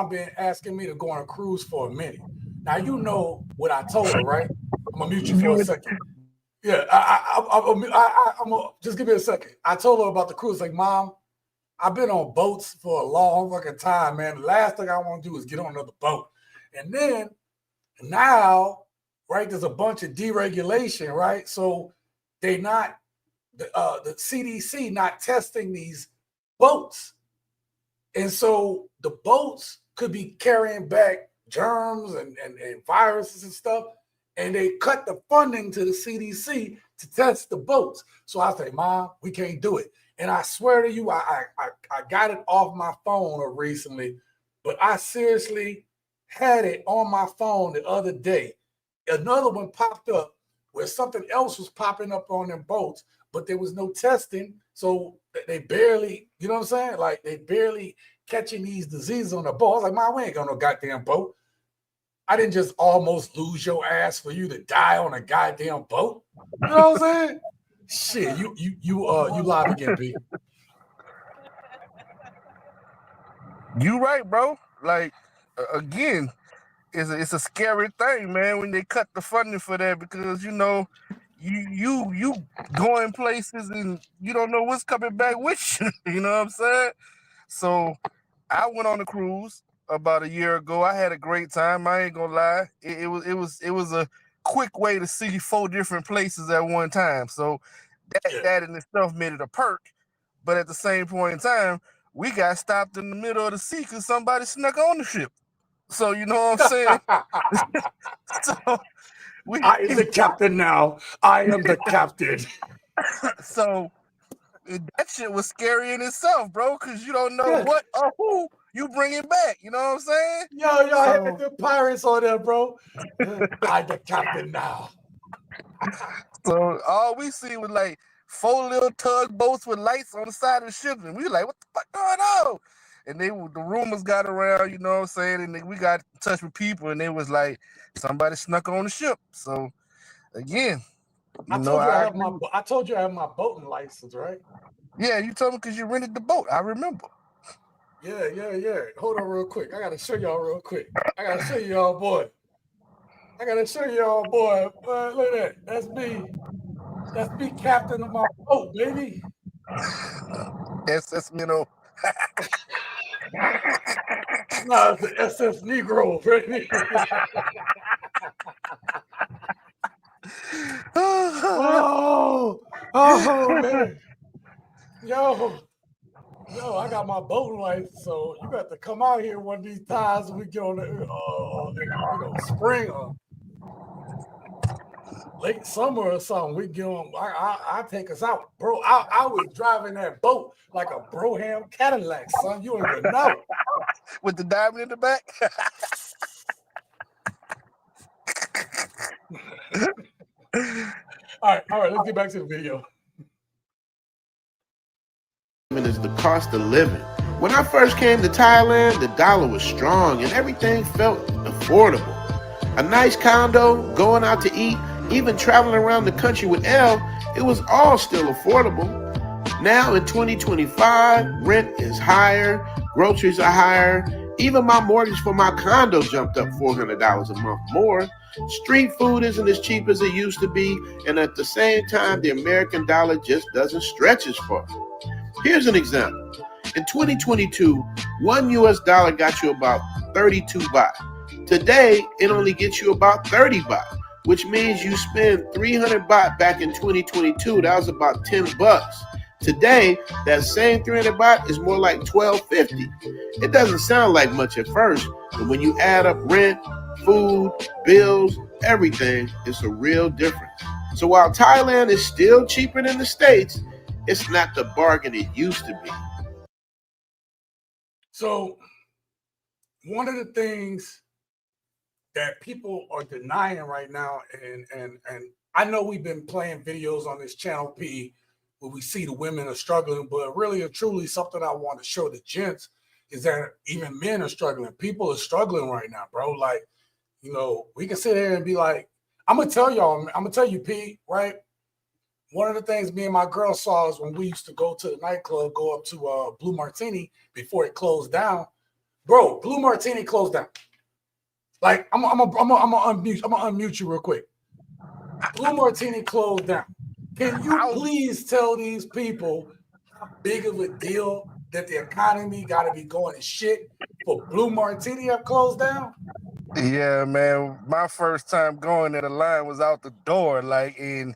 been asking me to go on a cruise for a minute. Now, you know what I told her, right? I'm gonna mute you for a second. Yeah, I'm gonna just give me a second. I told her about the cruise. Like, Mom, I've been on boats for a long fucking time, man. The last thing I want to do is get on another boat. And then now, right, there's a bunch of deregulation, right? So they not the CDC not testing these boats. And so the boats could be carrying back germs and viruses and stuff. And they cut the funding to the CDC to test the boats. So I say, Mom, we can't do it. And I swear to you, I got it off my phone recently, but I seriously had it on my phone the other day. Another one popped up where something else was popping up on them boats, but there was no testing. So they barely, you know what I'm saying? Like, they barely catching these diseases on the boat. I was like, Mom, we ain't got no goddamn boat. I didn't just almost lose your ass for you to die on a goddamn boat. You know what I'm saying? Shit, you live again, B. You right, bro. Like, again, it's a scary thing, man, when they cut the funding for that, because you know you going places and you don't know what's coming back with you. You know what I'm saying? So I went on a cruise about a year ago. I had a great time. I ain't gonna lie. It was a quick way to see 4 different places at one time. So that in itself made it a perk. But at the same point in time, we got stopped in the middle of the sea because somebody snuck on the ship. So you know what I'm saying? So I am the captain now. I am the captain. So that shit was scary in itself, bro, because you don't know what or who you bringing back. You know what I'm saying? Yo, had the pirates on there, bro. I'm the captain now. So all we see was like 4 little tugboats with lights on the side of the ship, and we were like, what the fuck going on? And the rumors got around, you know what I'm saying? And we got in touch with people, and it was like somebody snuck on the ship. So again, I told you I have my boating license, right? Yeah, you told me because you rented the boat. I remember. Yeah. Hold on real quick. I gotta show y'all real quick. I gotta show y'all, boy. Look at that. That's me. That's me, captain of my boat, baby. SS Minnow. No, it's the SS Negro, baby. Oh, man. Yo, I got my boating license, so you got to come out here one of these times when we get on the spring or late summer or something. We get on. I take us out, bro. I was driving that boat like a Broham Cadillac, son. You don't even know. With the diamond in the back. All right. Let's get back to the video. Is the cost of living. When I first came to Thailand, the dollar was strong and everything felt affordable. A nice condo, going out to eat, even traveling around the country with Elle, it was all still affordable. Now in 2025, rent is higher, groceries are higher, even my mortgage for my condo jumped up $400 a month more. Street food isn't as cheap as it used to be, and at the same time, the American dollar just doesn't stretch as far. Here's an example. In 2022, $1 US got you about 32 baht. Today, it only gets you about 30 baht, which means you spend 300 baht back in 2022. That was about 10 bucks. Today, that same 300 baht is more like 12.50. It doesn't sound like much at first, but when you add up rent, food, bills, everything, it's a real difference. So while Thailand is still cheaper than the States, it's not the bargain it used to be. So one of the things that people are denying right now, and I know we've been playing videos on this channel, P, where we see the women are struggling, but really and truly something I want to show the gents is that even men are struggling. People are struggling right now, bro. Like, you know, we can sit here and be like, I'm going to tell you, P, right? One of the things me and my girl saw is when we used to go to the nightclub, go up to Blue Martini before it closed down. Bro, Blue Martini closed down. Like, I'm gonna unmute you real quick. Blue Martini closed down. Can you please tell these people how big of a deal that the economy got to be going to shit for Blue Martini have closed down? Yeah, man. My first time going there, the line was out the door. Like, and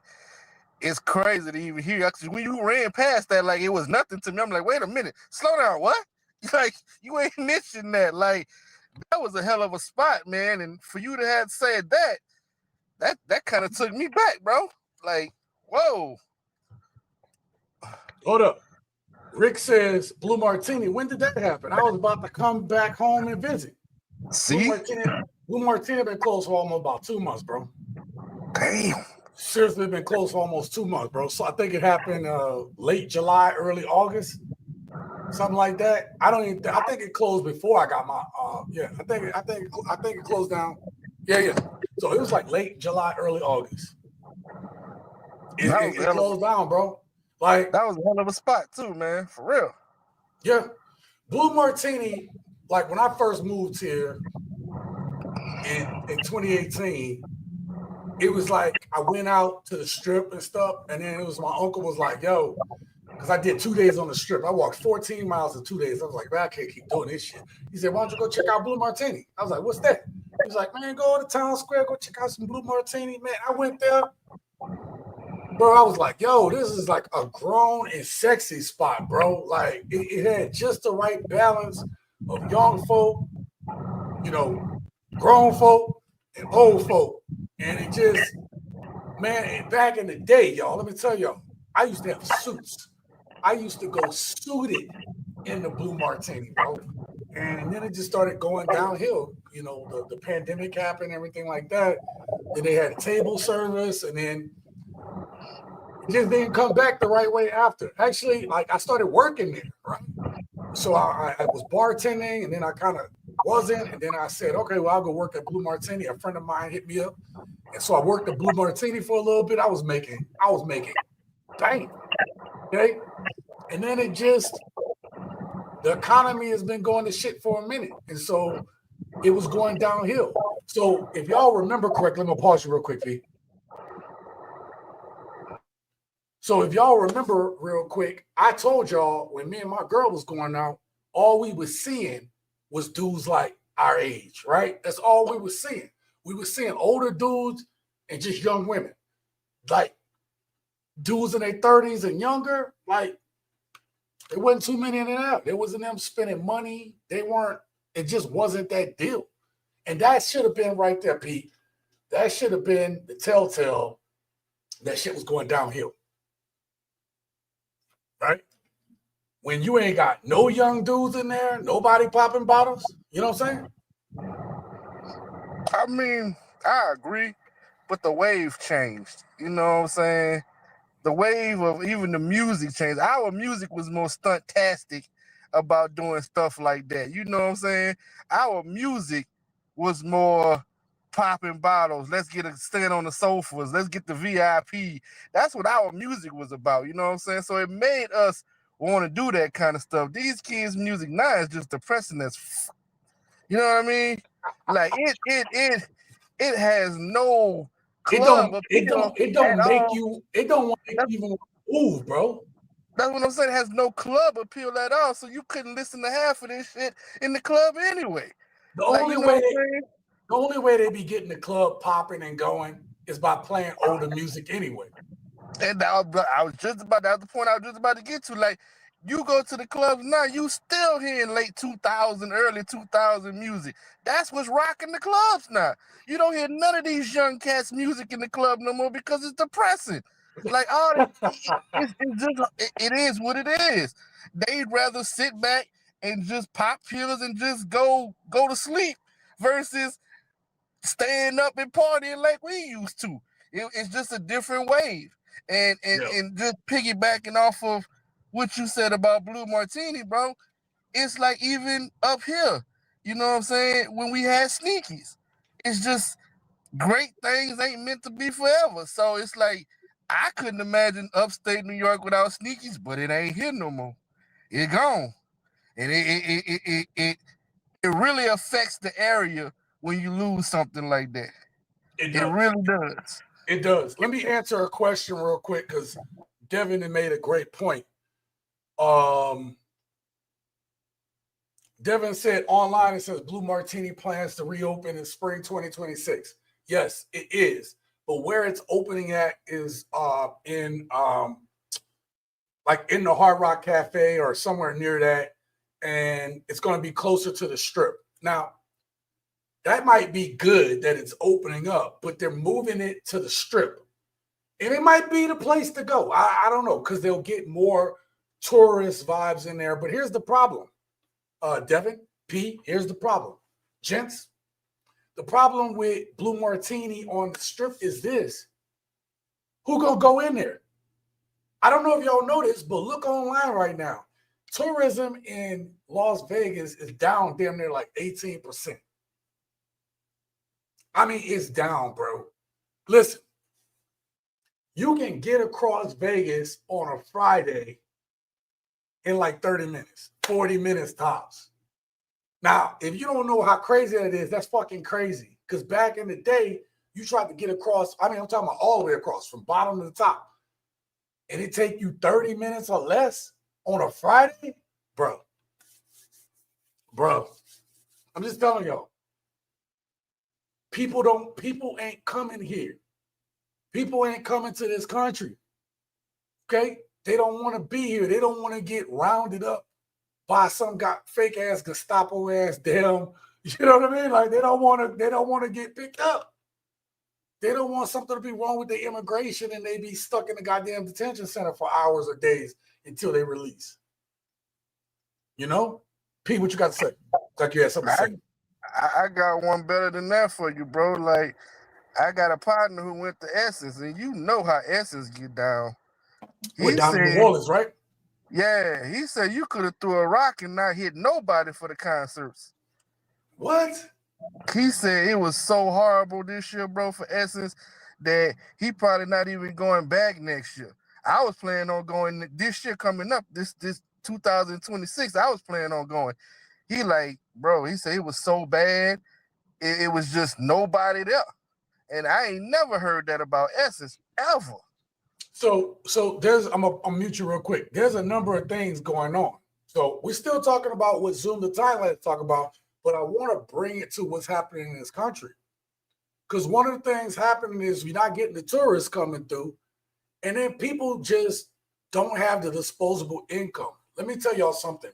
it's crazy to even hear. Actually, when you ran past that, like, it was nothing to me. I'm like, wait a minute, slow down. What? Like, you ain't mentioned that. Like, that was a hell of a spot, man. And for you to have said that kind of took me back, bro. Like, whoa. Hold up. Rick says Blue Martini. When did that happen? I was about to come back home and visit. See? Blue Martini been closed for almost about 2 months, bro. Damn. Seriously, been closed for almost 2 months, bro. So I think it happened late July, early August, something like that. I think it closed before I got my I think it closed down. Yeah. So it was like late July, early August. It closed down, bro. Like, that was a hell of a spot too, man. For real. Yeah. Blue Martini, like when I first moved here in 2018, it was like I went out to the strip and stuff, and then it was my uncle was like, yo, because I did 2 days on the strip. I walked 14 miles in 2 days. I was like, man, I can't keep doing this shit. He said, why don't you go check out Blue Martini? I was like, what's that? He was like, man, go to Town Square, go check out some Blue Martini. Man, I went there. Bro, I was like, yo, this is like a grown and sexy spot, bro. Like, it had just the right balance of young folk, you know, grown folk and old folk. And it just, man, back in the day, y'all, let me tell y'all, I used to have suits. I used to go suited in the Blue Martini, bro. And then it just started going downhill. You know, the pandemic happened, everything like that. Then they had table service, and then it just didn't come back the right way after. Actually, like I started working there, right? So I was bartending, and then I kind of wasn't, and then I said, okay, well, I'll go work at Blue Martini. A friend of mine hit me up, and so I worked at Blue Martini for a little bit. I was making, dang, okay? And then it just, the economy has been going to shit for a minute, and so it was going downhill. So if y'all remember correctly, I'm gonna pause you real quick, V. So if y'all remember real quick, I told y'all when me and my girl was going out, all we was seeing was dudes like our age, right? That's all we was seeing. We were seeing older dudes and just young women. Like dudes in their 30s and younger, like there wasn't too many in and out. There wasn't them spending money. It just wasn't that deal. And that should have been right there, Pete. That should have been the telltale that shit was going downhill. Right? When you ain't got no young dudes in there, nobody popping bottles, you know what I'm saying? I mean, I agree, but the wave changed. You know what I'm saying? The wave of even the music changed. Our music was more stuntastic about doing stuff like that. You know what I'm saying? Our music was more popping bottles. Let's stand on the sofas. Let's get the VIP. That's what our music was about. You know what I'm saying? So it made us want to do that kind of stuff. These kids' music now is just depressing as you know what I mean? Like it has no club. It don't make you even move, bro. That's what I'm saying. It has no club appeal at all. So you couldn't listen to half of this shit in the club anyway. The Like, only you know what way I'm saying? the only way they be getting the club popping and going is by playing older music anyway. And I was just about, that's the point I was just about to get to. Like, you go to the clubs now, you still hearing late 2000, early 2000 music. That's what's rocking the clubs now. You don't hear none of these young cats' music in the club no more because it's depressing. Like, all it is what it is. They'd rather sit back and just pop pills and just go to sleep versus staying up and partying like we used to. It's just a different wave. And just piggybacking off of what you said about Blue Martini, bro, it's like even up here, you know what I'm saying? When we had sneakies, it's just great things ain't meant to be forever. So it's like I couldn't imagine upstate New York without sneakies, but it ain't here no more. It gone, and it really affects the area when you lose something like that. It really does. It does. Let me answer a question real quick because Devin had made a great point. Devin said online, it says Blue Martini plans to reopen in spring 2026. Yes, it is. But where it's opening at is in like in the Hard Rock Cafe or somewhere near that. And it's going to be closer to the Strip. Now, that might be good that it's opening up, but they're moving it to the Strip. And it might be the place to go. I don't know, because they'll get more tourist vibes in there. But here's the problem. Devin, P, here's the problem. Gents, the problem with Blue Martini on the Strip is this. Who gonna go in there? I don't know if y'all know this, but look online right now. Tourism in Las Vegas is down damn near like 18%. I mean, it's down, bro. Listen, you can get across Vegas on a Friday in like 30 minutes, 40 minutes tops. Now, if you don't know how crazy that is, that's fucking crazy. Because back in the day, you tried to get across, I mean, I'm talking about all the way across, from bottom to the top. And it take you 30 minutes or less on a Friday? Bro, I'm just telling y'all. People ain't coming here. People ain't coming to this country. Okay? They don't want to be here. They don't want to get rounded up by some fake ass Gestapo ass damn. You know what I mean? Like they don't want to get picked up. They don't want something to be wrong with their immigration and they be stuck in the goddamn detention center for hours or days until they release. You know? Pete, what you got to say? Like you had something to say. I got one better than that for you, bro. Like, I got a partner who went to Essence, and you know how Essence get down. He down in New Orleans, right? Yeah, he said you could have threw a rock and not hit nobody for the concerts. What? He said it was so horrible this year, bro, for Essence, that he probably not even going back next year. I was planning on going this year coming up, this 2026. I was planning on going. He like, bro, he said it was so bad, it was just nobody there. And I ain't never heard that about Essence ever. So there's, I'm mute you real quick. There's a number of things going on. So we're still talking about what Zoom to Thailand talk about, but I want to bring it to what's happening in this country. Because one of the things happening is we're not getting the tourists coming through, and then people just don't have the disposable income. Let me tell y'all something.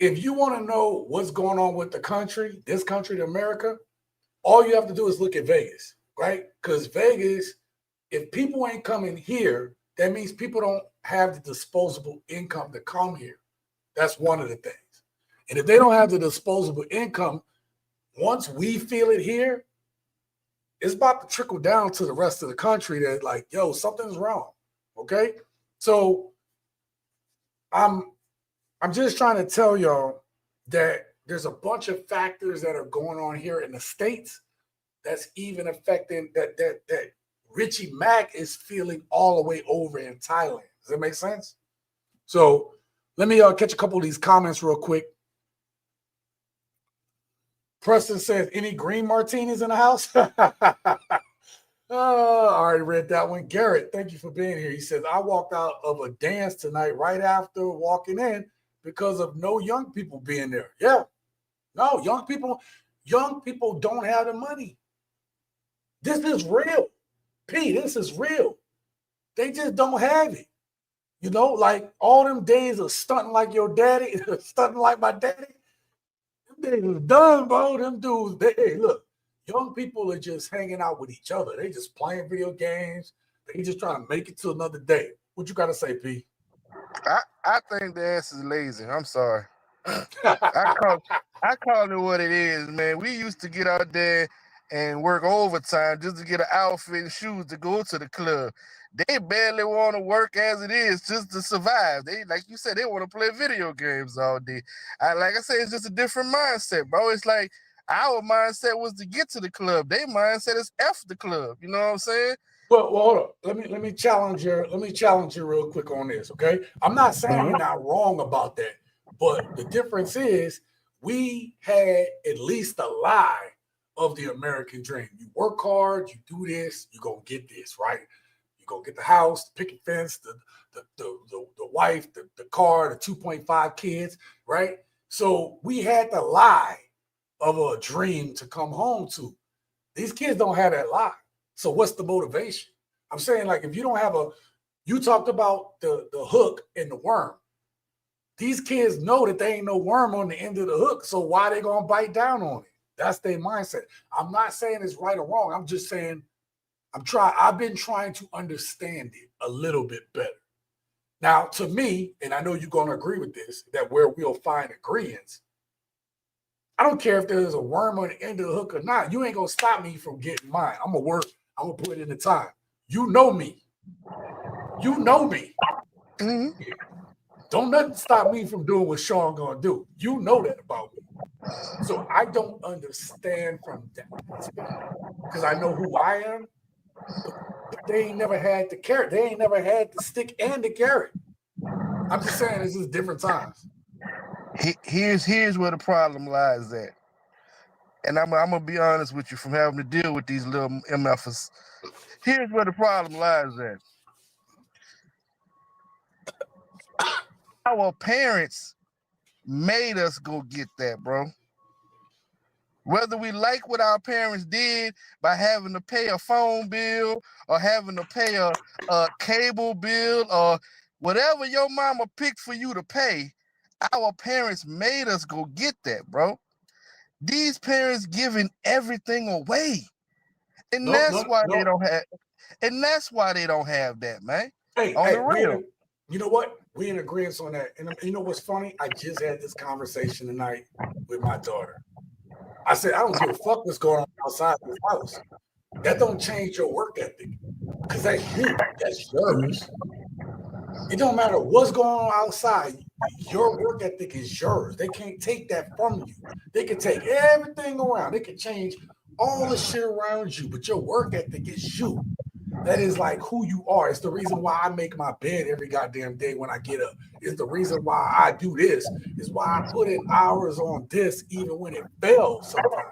If you want to know what's going on with the country, this country, America, all you have to do is look at Vegas, right? Because Vegas, if people ain't coming here, that means people don't have the disposable income to come here. That's one of the things. And if they don't have the disposable income, once we feel it here, it's about to trickle down to the rest of the country that like, yo, something's wrong, okay? So I'm just trying to tell y'all that there's a bunch of factors that are going on here in the States that's even affecting that Richie Mac is feeling all the way over in Thailand. Does that make sense? So let me catch a couple of these comments real quick. Preston says, any green martinis in the house? I already read that one. Garrett, thank you for being here. He says, I walked out of a dance tonight right after walking in because of no young people being there. Yeah. No, young people don't have the money. This is real. P, this is real. They just don't have it. You know, like all them days of stunting like your daddy, stunting like my daddy. Them days are done, bro. Them dudes, hey, look, young people are just hanging out with each other. They just playing video games. They just trying to make it to another day. What you got to say, P? I think the answer is lazy. I'm sorry. I call it what it is, man. We used to get out there and work overtime just to get an outfit and shoes to go to the club. They barely want to work as it is just to survive. They, like you said, they want to play video games all day. Like I said, it's just a different mindset, bro. It's like our mindset was to get to the club. Their mindset is F the club. You know what I'm saying? Well, hold up. Let me challenge you real quick on this, okay? I'm not saying you're not wrong about that, but the difference is we had at least a lie of the American dream. You work hard, you do this, you're gonna get this, right? You go get the house, the picket fence, the wife, the car, the 2.5 kids, right? So we had the lie of a dream to come home to. These kids don't have that lie. So what's the motivation? I'm saying, like, if you don't have you talked about the hook and the worm. These kids know that there ain't no worm on the end of the hook, so why they gonna bite down on it? That's their mindset. I'm not saying it's right or wrong. I'm just saying I've been trying to understand it a little bit better. Now, to me, and I know you're gonna agree with this, that where we'll find agreements. I don't care if there's a worm on the end of the hook or not. You ain't gonna stop me from getting mine. I'm gonna work. I'm gonna put in the time. You know me. You know me. Mm-hmm. Don't nothing stop me from doing what Sean gonna do. You know that about me. So I don't understand from that because I know who I am. But they ain't never had the carrot. They ain't never had the stick and the carrot. I'm just saying it's just different times. Here's where the problem lies at. And I'm gonna be honest with you, from having to deal with these little MFers. Here's where the problem lies at. Our parents made us go get that, bro. Whether we like what our parents did by having to pay a phone bill or having to pay a cable bill or whatever your mama picked for you to pay, our parents made us go get that, bro. These parents giving everything away. And that's why they don't have, and that's why they don't have that, man. On the real. You know what? We in agreement on that. And you know what's funny? I just had this conversation tonight with my daughter. I said, I don't give a fuck what's going on outside this house. That don't change your work ethic. Because that's you. That's yours. It don't matter what's going on outside. Your work ethic is yours. They can't take that from you. They can take everything around. They can change all the shit around you, but your work ethic is you. That is like who you are. It's the reason why I make my bed every goddamn day when I get up. It's the reason why I do this. It's why I put in hours on this even when it fails sometimes.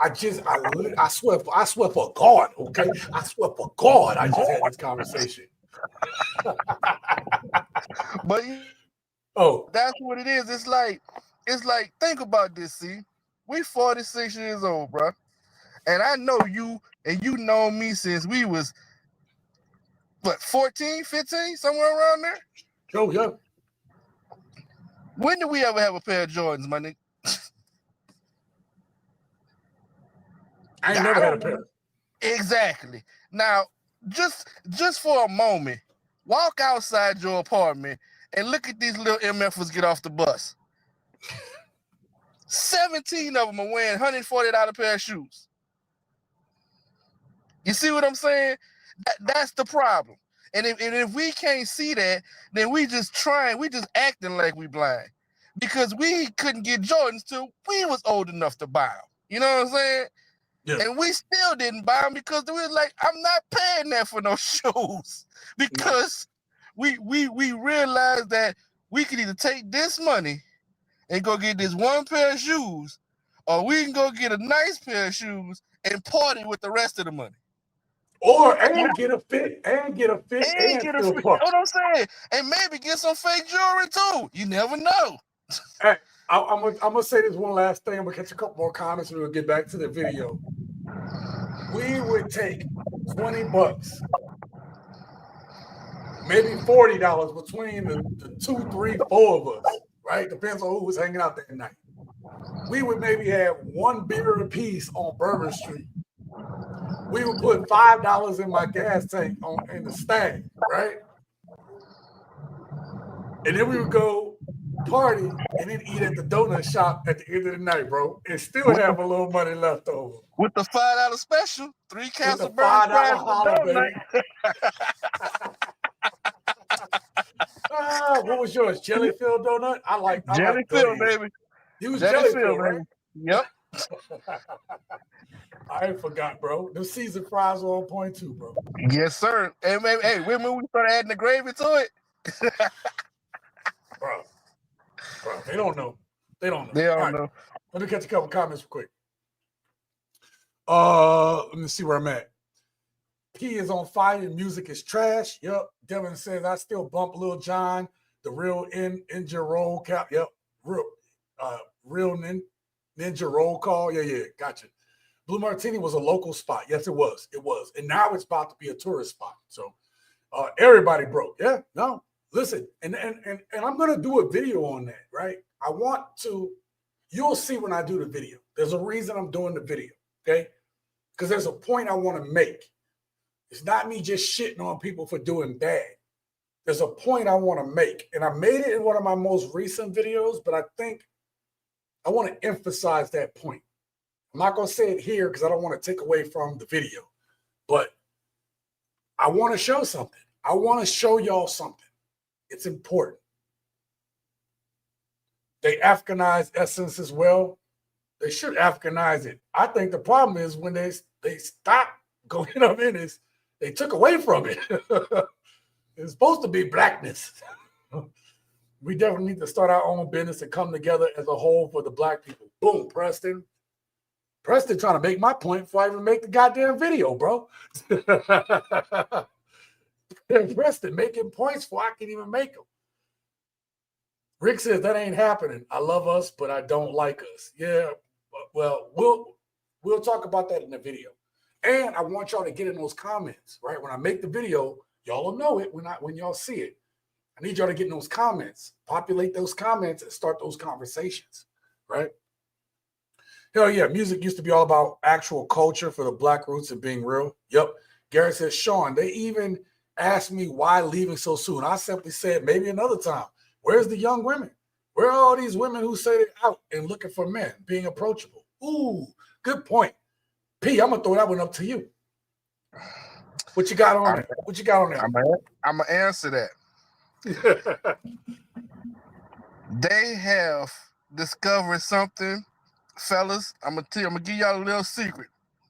I swear for God, okay? I swear for God, I just had this conversation. But that's what it is. It's like, think about this, see. We 46 years old, bro. And I know you, and you know me since we was, what, 14, 15, somewhere around there? Oh, yeah. When did we ever have a pair of Jordans, my nigga? I ain't never had a pair. Exactly. Now, just for a moment, walk outside your apartment and look at these little MFers get off the bus. 17 of them are wearing $140 pair of shoes. You see what I'm saying? That's the problem. And if we can't see that, then we just acting like we blind. Because we couldn't get Jordans till we was old enough to buy them. You know what I'm saying? Yeah. And we still didn't buy them because we was like, I'm not paying that for no shoes. Because we realized that we could either take this money and go get this one pair of shoes, or we can go get a nice pair of shoes and party with the rest of the money. and get a fit and get a still free. park. What I'm saying, and maybe get some fake jewelry too. You never know. Hey, I'm gonna say this one last thing. I'm gonna catch a couple more comments and we'll get back to the video. We would take $20, maybe $40 between the 2, 3, 4 of us, right? Depends on who was hanging out that night. We would maybe have one beer apiece on Bourbon Street. We would put $5 in my gas tank in the Stag, right? And then we would go party and then eat at the donut shop at the end of the night, bro, and still have a little money left over. With the $5 special, 3 cans of $5 fries holler, baby. What was yours? Jelly-filled donut? I like Jelly-filled, baby. You was jelly-filled, baby. right? Yep. I ain't forgot, bro. The seasoned fries are on point too, bro. Yes, sir. And maybe, hey, when we start adding the gravy to it, bro, they don't know. They don't know. They don't know. Let me catch a couple comments real quick. Let me see where I'm at. P is on fire. Music is trash. Yep. Devin says I still bump Lil Jon. The real ninja roll cap. Yep. Real ninja roll call. Yeah. Gotcha. Blue Martini was a local spot. Yes, it was. It was. And now it's about to be a tourist spot. So everybody broke. Yeah. No. Listen. And I'm gonna do a video on that, right? I want to. You'll see when I do the video. There's a reason I'm doing the video. Okay. Because there's a point I want to make. It's not me just shitting on people for doing bad. There's a point I want to make. And I made it in one of my most recent videos, but I think I want to emphasize that point. I'm not going to say it here because I don't want to take away from the video, but I want to show something. I want to show y'all something. It's important. They Africanize essence as well. They should Africanize it. I think the problem is when they stop going up in this, they took away from it. It's supposed to be blackness. We definitely need to start our own business and come together as a whole for the black people. Boom, Preston. Preston trying to make my point before I even make the goddamn video, bro. Preston making points before I can even make them. Rick says that ain't happening. I love us, but I don't like us. Yeah, well, we'll talk about that in the video. And I want y'all to get in those comments, right? When I make the video, y'all will know it when y'all see it. I need y'all to get in those comments, populate those comments, and start those conversations, right? Hell yeah, music used to be all about actual culture for the black roots and being real. Yep. Garrett says, Sean, they even asked me why leaving so soon. I simply said, maybe another time. Where's the young women? Where are all these women who say they're out and looking for men, being approachable? Ooh, good point. P, I'm going to throw that one up to you. What you got on there? What you got on there? I'm going to answer that. They have discovered something, fellas. I'm going to give y'all a little secret.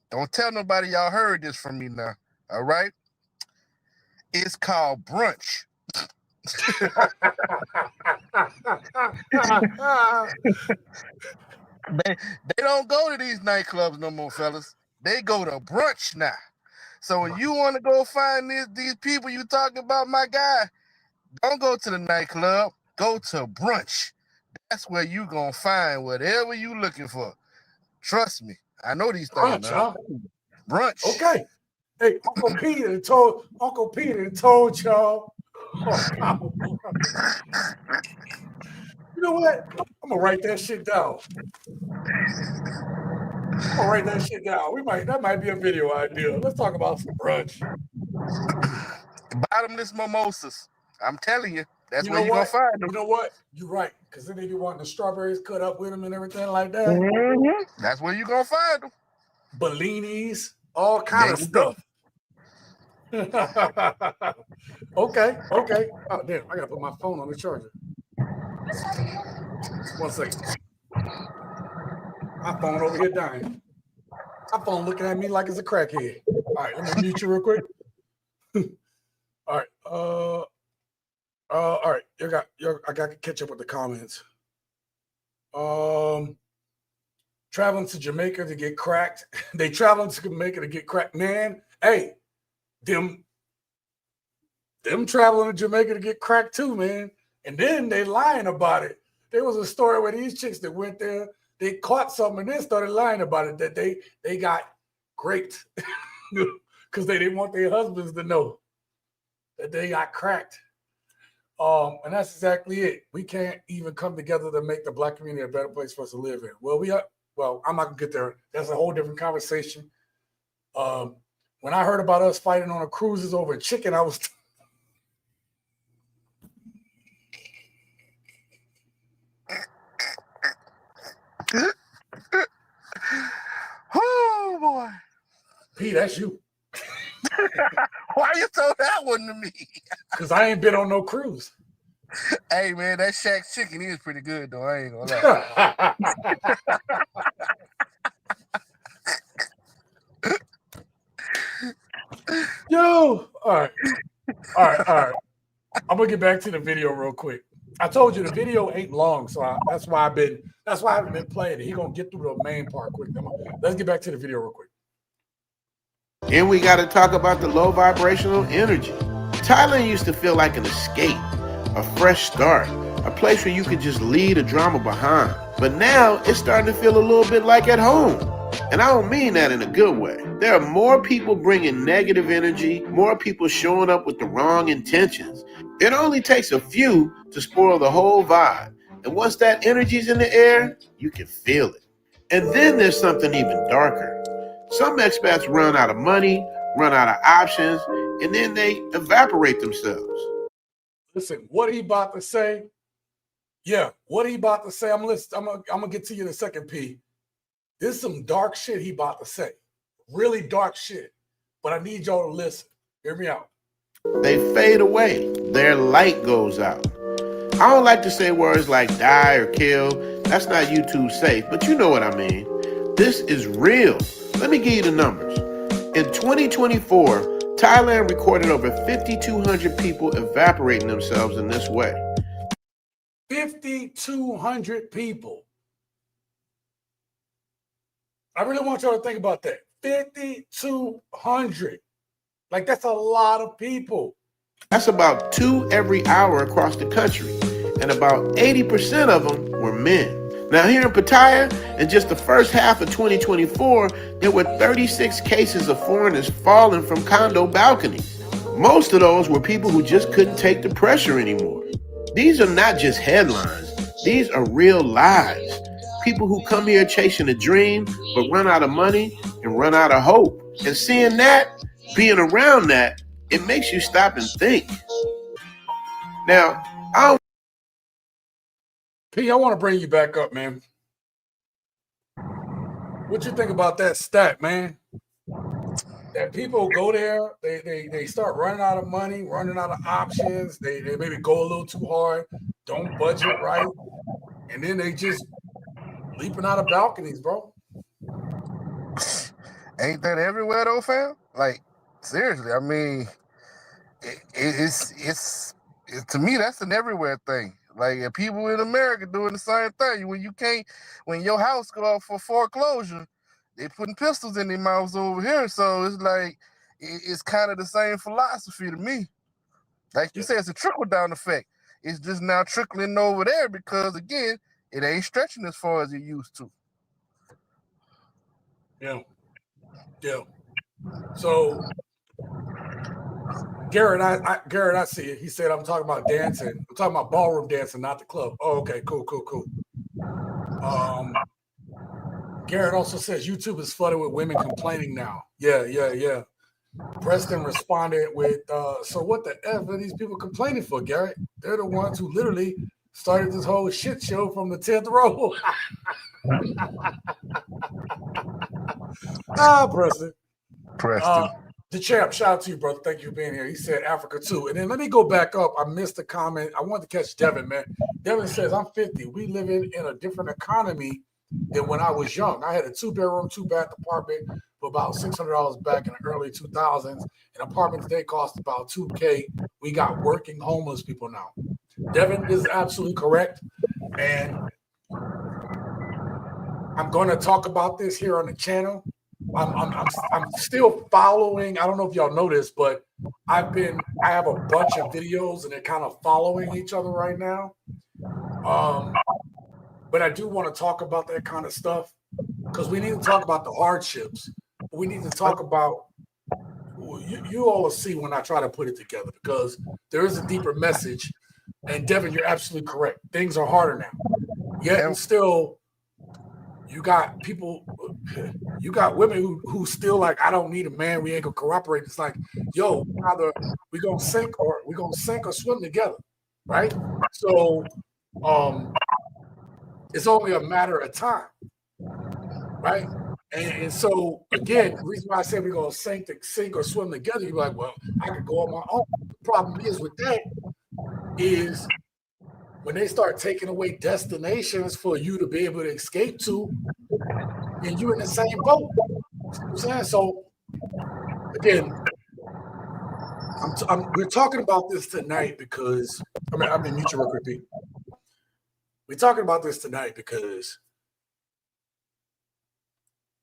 Don't tell nobody y'all heard this from me now. All right? It's called brunch. They don't go to these nightclubs no more, fellas. They go to brunch now. So when you want to go find these people you talking about, my guy, don't go to the nightclub. Go to brunch. That's where you gonna find whatever you looking for. Trust me, I know these things. Brunch, huh? Brunch. Okay. Hey, Uncle Peter told y'all. You know what? I'm gonna write that shit down. That might be a video idea. Let's talk about some brunch. Bottomless mimosas. I'm telling you, that's where you're gonna find them. You know what? You're right. Because then they be wanting the strawberries cut up with them and everything like that. Mm-hmm. That's where you're gonna find them. Bellinis, all kind of stuff. Okay. Oh damn, I gotta put my phone on the charger. 1 second. My phone over here dying. My phone looking at me like it's a crackhead. All right, let me mute you real quick. All right. All right. I got to catch up with the comments. Traveling to Jamaica to get cracked. They traveling to Jamaica to get cracked. Man, hey, them traveling to Jamaica to get crack too, man. And then they lying about it. There was a story where these chicks that went there, they caught something and then started lying about it, that they got raped because they didn't want their husbands to know that they got cracked. And that's exactly it. We can't even come together to make the Black community a better place for us to live in. Well, I'm not gonna get there. That's a whole different conversation. When I heard about us fighting on the cruises over chicken, I was Oh boy. P, that's you. Why you throw that one to me? Because I ain't been on no cruise. Hey man, that Shaq's chicken is pretty good though. I ain't gonna lie. Yo, all right. I'm gonna get back to the video real quick. I told you the video ain't long, so that's why I haven't been playing it. He gonna get through the main part quick. Let's get back to the video real quick. And we got to talk about the low vibrational energy. Thailand used to feel like an escape, a fresh start, a place where you could just leave the drama behind. But now it's starting to feel a little bit like at home. And I don't mean that in a good way. There are more people bringing negative energy, more people showing up with the wrong intentions. It only takes a few to spoil the whole vibe. And once that energy's in the air, you can feel it. And then there's something even darker. Some expats run out of money, run out of options, and then they evaporate themselves. Listen, what he about to say? Yeah, what he about to say? I'm gonna get to you in a second, P. This is some dark shit he about to say. Really dark shit. But I need y'all to listen. Hear me out. They fade away. Their light goes out. I don't like to say words like die or kill. That's not YouTube safe, but you know what I mean. This is real. Let me give you the numbers. In 2024, Thailand recorded over 5,200 people evaporating themselves in this way. 5,200 people. I really want y'all to think about that. 5,200. Like, that's a lot of people. That's about 2 every hour across the country. And about 80% of them were men. Now here in Pattaya, in just the first half of 2024, there were 36 cases of foreigners falling from condo balconies. Most of those were people who just couldn't take the pressure anymore. These are not just headlines. These are real lives. People who come here chasing a dream, but run out of money and run out of hope. And seeing that, being around that, it makes you stop and think. Now, P, I want to bring you back up, man. What you think about that stat, man? That people go there, they start running out of money, running out of options. They maybe go a little too hard, don't budget right, and then they just leaping out of balconies, bro. Ain't that everywhere though, fam? Like, seriously, I mean, it's to me that's an everywhere thing. Like, if people in America doing the same thing, when your house go up for foreclosure, they putting pistols in their mouths over here. So it's like it's kind of the same philosophy to me. Like you said, it's a trickle down effect. It's just now trickling over there because again, it ain't stretching as far as it used to. Yeah. So Garrett, I see it. He said I'm talking about dancing. I'm talking about ballroom dancing, not the club. Oh, okay, cool. Garrett also says YouTube is flooded with women complaining now. Yeah. Preston responded with, so what the F are these people complaining for, Garrett? They're the ones who literally started this whole shit show from the 10th row. Preston. The champ, shout out to you, brother. Thank you for being here. He said Africa too. And then let me go back up. I missed a comment. I wanted to catch Devin, man. Devin says, I'm 50. We live in a different economy than when I was young. I had a 2-bedroom, 2-bath apartment for about $600 back in the early 2000s. An apartment today costs about $2K. We got working homeless people now. Devin is absolutely correct. And I'm going to talk about this here on the channel. I'm still following. I don't know if y'all know this, but I have a bunch of videos and they're kind of following each other right now. But I do want to talk about that kind of stuff because we need to talk about the hardships. We need to talk about you all will see when I try to put it together because there is a deeper message. And Devin, you're absolutely correct. Things are harder now. Yet and still, you got people, you got women who still like, I don't need a man. We ain't gonna cooperate. It's like, yo, either we gonna sink or swim together, right? So, it's only a matter of time, right? And so again, the reason why I say we're gonna sink or swim together, you're like, well, I could go on my own. The problem is with that is when they start taking away destinations for you to be able to escape to, and you're in the same boat. You know what I'm saying? So again, we're talking about this tonight because I'm in mutual repeat. We're talking about this tonight because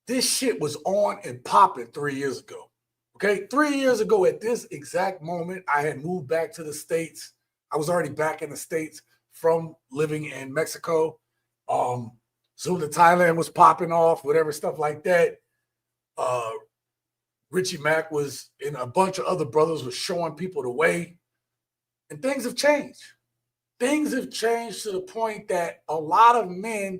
this shit was on and popping 3 years ago. Okay, 3 years ago at this exact moment, I had moved back to the States. I was already back in the States from living in Mexico. So the Thailand was popping off, whatever stuff like that. Richie Mac was, and a bunch of other brothers were showing people the way. And things have changed. Things have changed to the point that a lot of men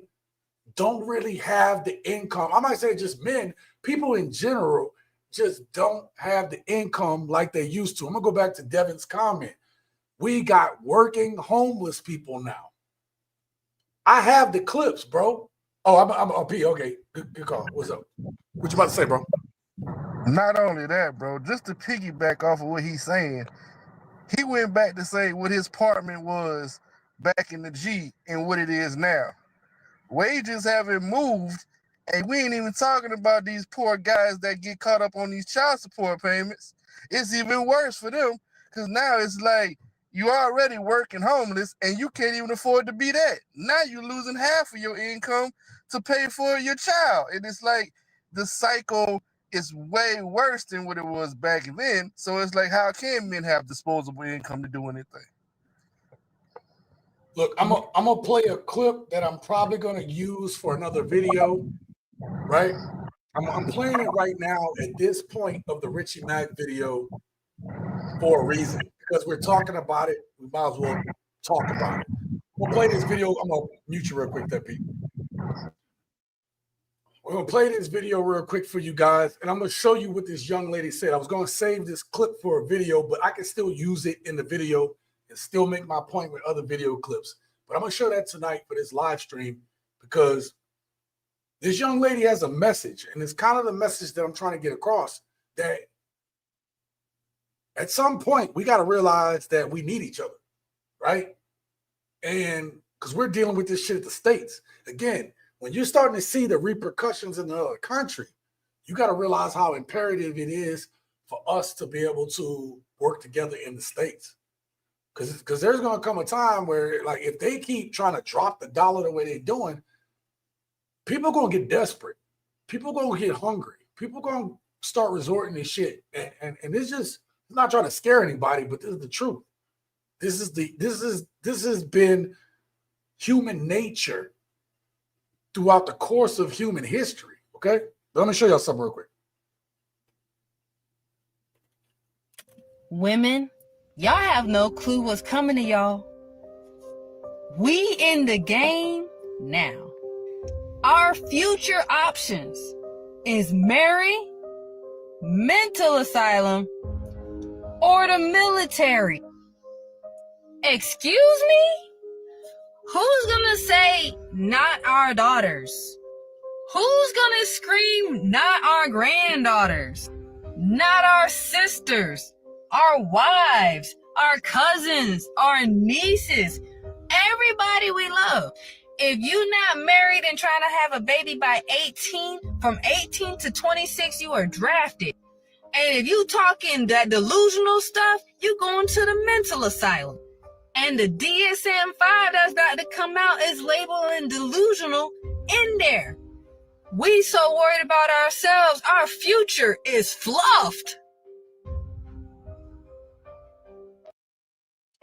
don't really have the income. I might say just men, people in general just don't have the income like they used to. I'm going to go back to Devin's comment. We got working homeless people now. I have the clips, bro. Oh, I'm OP. Okay, good call. What's up? What you about to say, bro? Not only that, bro, just to piggyback off of what he's saying, he went back to say what his apartment was back in the G and what it is now. Wages haven't moved, and we ain't even talking about these poor guys that get caught up on these child support payments. It's even worse for them because now it's like you already working homeless and you can't even afford to be that. Now you're losing half of your income to pay for your child. And it's like the cycle is way worse than what it was back then. So it's like, how can men have disposable income to do anything? Look, I'm gonna play a clip that I'm probably gonna use for another video, right? I'm playing it right now at this point of the Richie Mac video for a reason. Because we're talking about it, we might as well talk about it. We'll play this video. I'm gonna mute you real quick, that beat. We're gonna play this video real quick for you guys, and I'm gonna show you what this young lady said. I was gonna save this clip for a video, but I can still use it in the video and still make my point with other video clips. But I'm gonna show that tonight for this live stream because this young lady has a message, and it's kind of the message that I'm trying to get across, that at some point we got to realize that we need each other, right? And because we're dealing with this shit at the States. Again, when you're starting to see the repercussions in another country, you got to realize how imperative it is for us to be able to work together in the States. Because there's going to come a time where, like, if they keep trying to drop the dollar the way they're doing, people are going to get desperate. People are going to get hungry. People are going to start resorting to shit. And it's just, I'm not trying to scare anybody, but this is the truth. This has been human nature throughout the course of human history. Okay? Let me show y'all something real quick. Women, y'all have no clue what's coming to y'all. We in the game now. Our future options is marry, mental asylum, or the military. Excuse me? Who's gonna say not our daughters? Who's gonna scream not our granddaughters? Not our sisters, our wives, our cousins, our nieces, everybody we love. If you not married and trying to have a baby by 18, from 18 to 26, you are drafted. And if you talking that delusional stuff, you going to the mental asylum. And the DSM-5 that's about to come out is labeling delusional in there. We so worried about ourselves, our future is fluffed.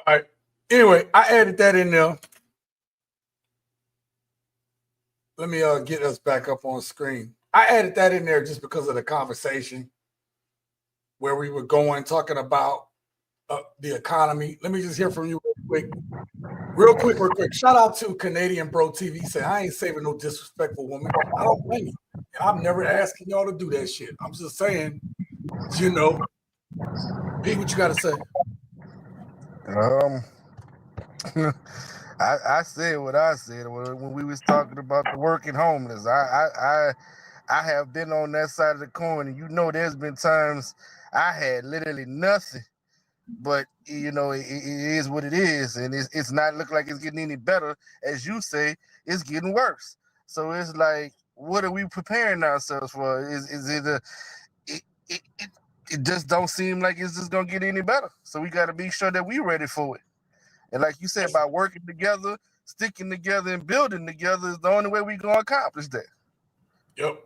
All right. Anyway, I added that in there. Let me get us back up on screen. I added that in there just because of the conversation where we were going, talking about the economy. Let me just hear from you real quick. Shout out to Canadian Bro TV. Say, I ain't saving no disrespectful woman. I don't blame you. And I'm never asking y'all to do that shit. I'm just saying, you know, Pete, what you got to say? I said what I said when we was talking about the working homeless. I have been on that side of the coin, and you know, there's been times I had literally nothing, but you know, it is what it is, and it's not looking like it's getting any better. As you say, it's getting worse. So it's like, what are we preparing ourselves for? Is it a it just don't seem like it's just gonna get any better. So we got to be sure that we're ready for it. And like you said, by working together, sticking together, and building together is the only way we're going to accomplish that. Yep.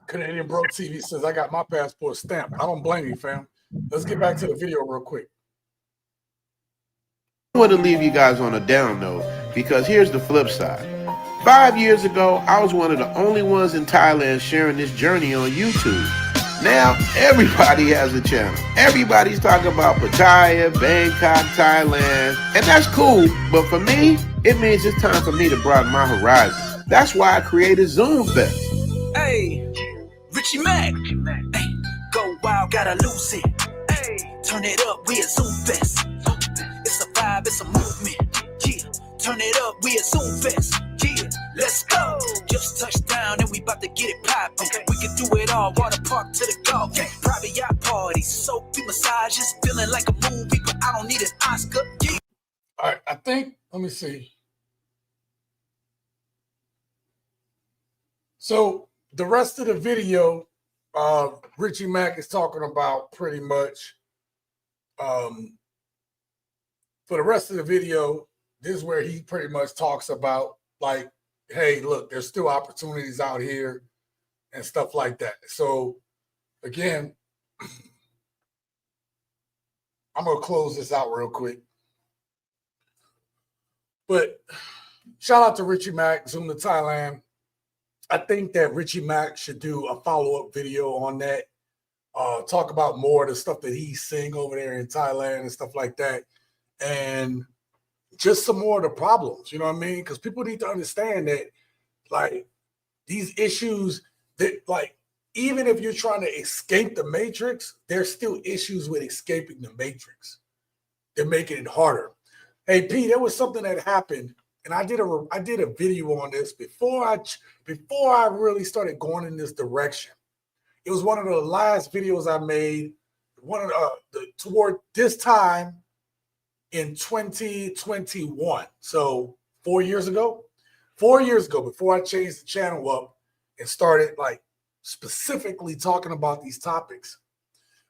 Canadian Bro TV says, I got my passport stamped. I don't blame you, fam. Let's get back to the video real quick. I want to leave you guys on a down note because here's the flip side. 5 years ago, I was one of the only ones in Thailand sharing this journey on YouTube. Now, everybody has a channel. Everybody's talking about Pattaya, Bangkok, Thailand, and that's cool. But for me, it means it's time for me to broaden my horizon. That's why I created Zoom Fest. Hey, Richie Mac. Hey, go wild, gotta lose it. Hey, turn it up, we at Zoom Fest. It's a vibe, it's a movement. Yeah, turn it up, we at Zoom Fest. Yeah, let's go. Just touched down and we about to get it poppin'. Okay. We can do it all, water park to the golf. Okay. Private yacht parties, soapy massages, feeling like a movie, but I don't need an Oscar. Yeah. All right, I think, let me see. So the rest of the video, Richie Mac is talking about pretty much, for the rest of the video, this is where he pretty much talks about, like, hey, look, there's still opportunities out here and stuff like that. So again, I'm going to close this out real quick. But shout out to Richie Mac, Zoom to Thailand. I think that Richie Mac should do a follow-up video on that. Talk about more of the stuff that he's seeing over there in Thailand and stuff like that. And just some more of the problems, you know what I mean? Because people need to understand that, like, these issues that, like, even if you're trying to escape the matrix, there's still issues with escaping the matrix. They're making it harder. Hey, Pete, there was something that happened, and I did a video on this before I really started going in this direction. It was one of the last videos I made, toward this time in 2021. So 4 years ago, before I changed the channel up and started, like, specifically talking about these topics.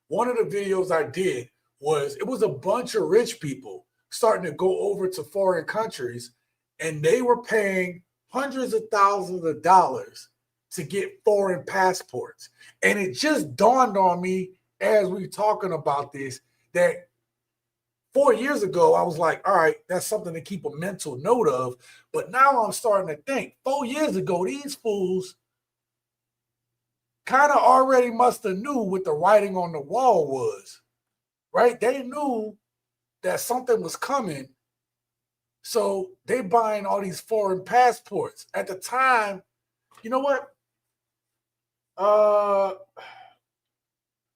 One of the videos I did was, it was a bunch of rich people starting to go over to foreign countries, and they were paying hundreds of thousands of dollars to get foreign passports. And it just dawned on me as we were talking about this that 4 years ago, I was like, all right, that's something to keep a mental note of. But now I'm starting to think, 4 years ago, these fools kind of already must have knew what the writing on the wall was, right? They knew that something was coming. So they buying all these foreign passports. At the time, you know what?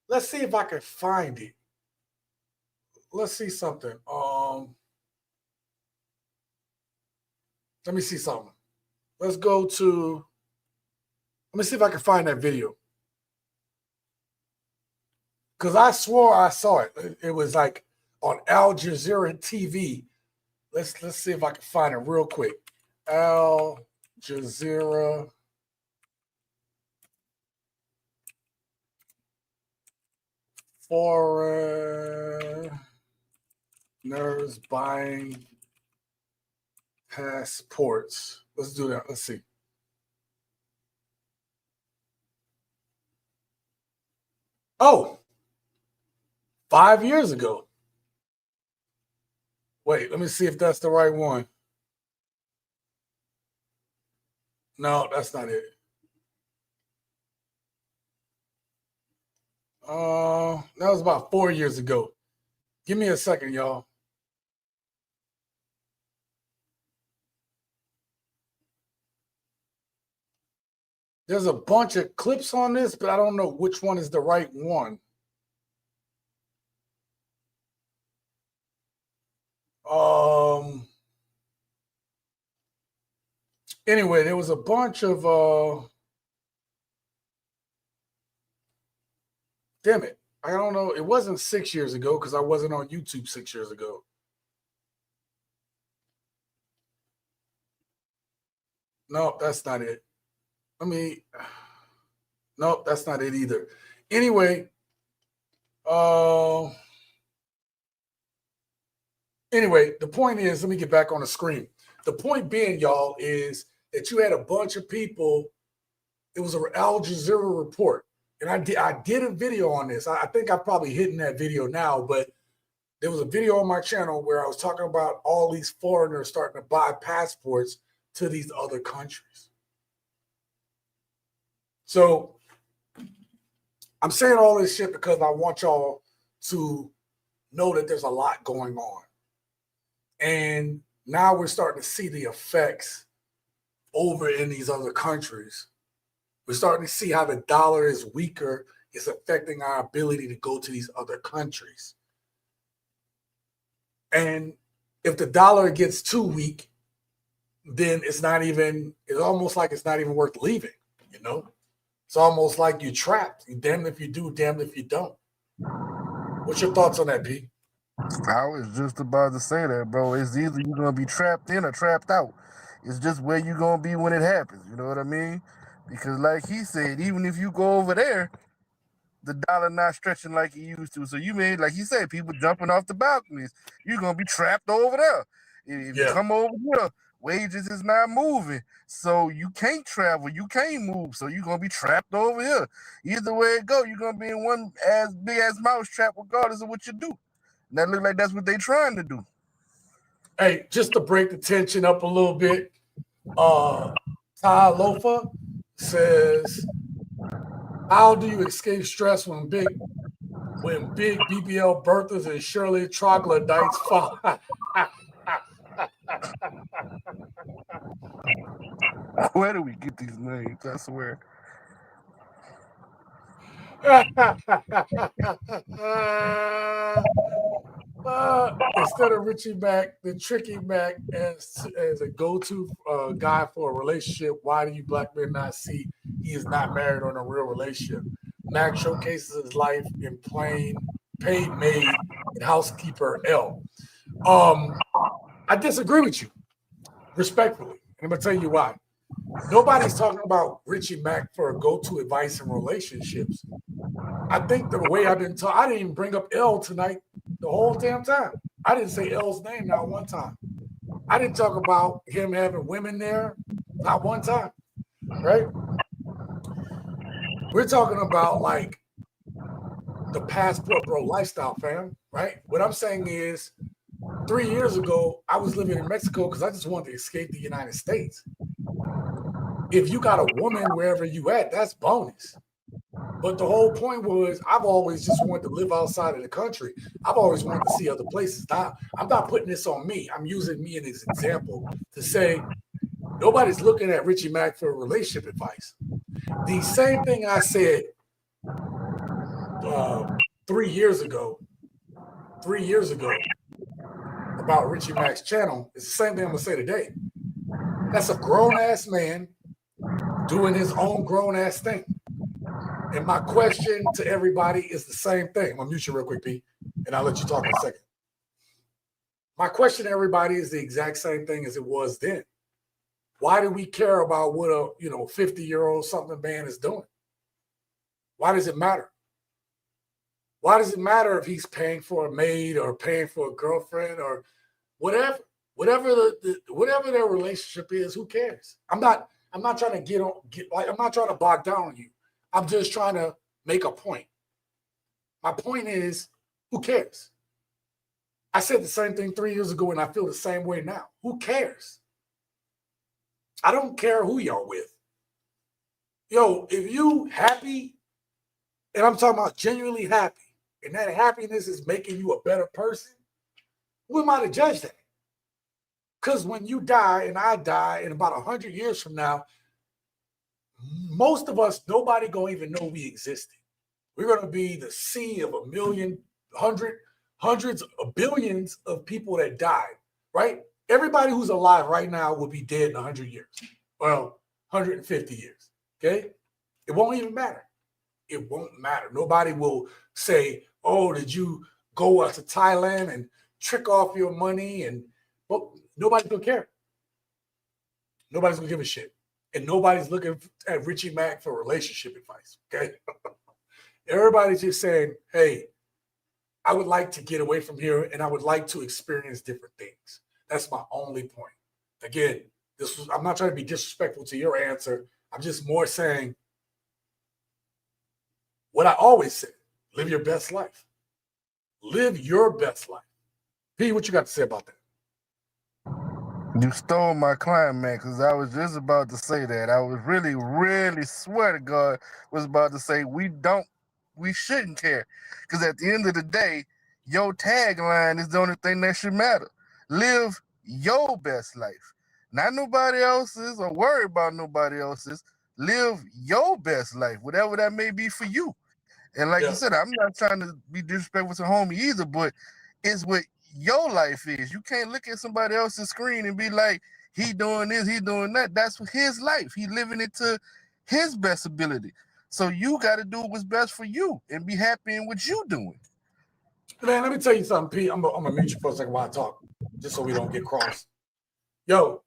Let's see if I can find it. Let's see something. Let me see something. Let's go to, let me see if I can find that video. Because I swore I saw it. It was like on Al Jazeera TV. Let's see if I can find it real quick. Al Jazeera. Foreigners buying passports. Let's do that. Let's see. Oh, 5 years ago. Wait, let me see if that's the right one. No, that's not it. That was about 4 years ago. Give me a second, y'all. There's a bunch of clips on this, but I don't know which one is the right one. Anyway, there was a bunch of damn it. I don't know. It wasn't 6 years ago because I wasn't on YouTube 6 years ago. No, that's not it. No, that's not it either. Anyway, the point is, let me get back on the screen. The point being, y'all, is that you had a bunch of people. It was an Al Jazeera report. And I did a video on this. I think I'm probably hitting that video now, but there was a video on my channel where I was talking about all these foreigners starting to buy passports to these other countries. So I'm saying all this shit because I want y'all to know that there's a lot going on. And now we're starting to see the effects over in these other countries. We're starting to see how the dollar is weaker. It's affecting our ability to go to these other countries. And if the dollar gets too weak, then it's almost like it's not even worth leaving, you know? It's almost like you're trapped. You're damned if you do, damned if you don't. What's your thoughts on that, P? I was just about to say that, bro. It's either you're going to be trapped in or trapped out. It's just where you're going to be when it happens. You know what I mean? Because like he said, even if you go over there, the dollar not stretching like it used to. So you made, like he said, people jumping off the balconies. You're going to be trapped over there. If you come over here, wages is not moving. So you can't travel. You can't move. So you're going to be trapped over here. Either way it go, you're going to be in one big ass mouse trap regardless of what you do. And that look like that's what they trying to do. Hey, just to break the tension up a little bit, Ty Lofa says, how do you escape stress when big BBL birthers and Shirley troglodytes fall? Where do we get these names? I swear. Instead of Richie Mac, the tricky Mac as a go-to guy for a relationship, why do you black men not see he is not married or in a real relationship? Mac showcases his life in plain, paid maid, and housekeeper L. I disagree with you, respectfully. And I'm going to tell you why. Nobody's talking about Richie Mac for a go-to advice in relationships. I think the way I've been taught, I didn't even bring up L tonight the whole damn time. I didn't say L's name not one time. I didn't talk about him having women there not one time, right? We're talking about like the passport bro lifestyle, fam, right? What I'm saying is 3 years ago, I was living in Mexico because I just wanted to escape the United States. If you got a woman wherever you at, that's bonus. But the whole point was I've always just wanted to live outside of the country. I've always wanted to see other places. Now, I'm not putting this on me. I'm using me as an example to say nobody's looking at Richie Mac for relationship advice. The same thing I said 3 years ago about Richie Mac's channel is the same thing I'm going to say today. That's a grown-ass man doing his own grown-ass thing. And my question to everybody is the same thing. I'm going to mute you real quick, P, and I'll let you talk in a second. My question to everybody is the exact same thing as it was then. Why do we care about what a 50-year-old something man is doing? Why does it matter? Why does it matter if he's paying for a maid or paying for a girlfriend or whatever? Whatever their relationship is, who cares? I'm not trying to I'm not trying to bog down on you. I'm just trying to make a point. My point is, who cares? I said the same thing 3 years ago, and I feel the same way now. Who cares? I don't care who y'all with. Yo, if you happy, and I'm talking about genuinely happy, and that happiness is making you a better person, who am I to judge that? Because when you die and I die in about 100 years from now, most of us, nobody gonna even know we existed. We're gonna be the sea of a million, hundreds of billions of people that died, right? Everybody who's alive right now will be dead in 100 years. Well, 150 years, okay? It won't even matter. It won't matter. Nobody will say, oh, did you go to Thailand and trick off your money? And well, nobody's gonna care. Nobody's gonna give a shit. And nobody's looking at Richie Mac for relationship advice, okay? Everybody's just saying, hey, I would like to get away from here and I would like to experience different things. That's my only point. Again, I'm not trying to be disrespectful to your answer. I'm just more saying what I always say, live your best life. Live your best life. P, what you got to say about that? You stole my climax because I was just about to say that. I was really, swear to God, was about to say we shouldn't care. Because at the end of the day, your tagline is the only thing that should matter. Live your best life. Not nobody else's or worry about nobody else's. Live your best life, whatever that may be for you. And like you said, I'm not trying to be disrespectful to homie either, but it's what your life is. You can't look at somebody else's screen and be like, he doing this, he doing that. That's his life. He living it to his best ability. So you got to do what's best for you and be happy in what you doing. Man, let me tell you something, Pete. I'm gonna mute you for a second while I talk, just so we don't get crossed. Yo,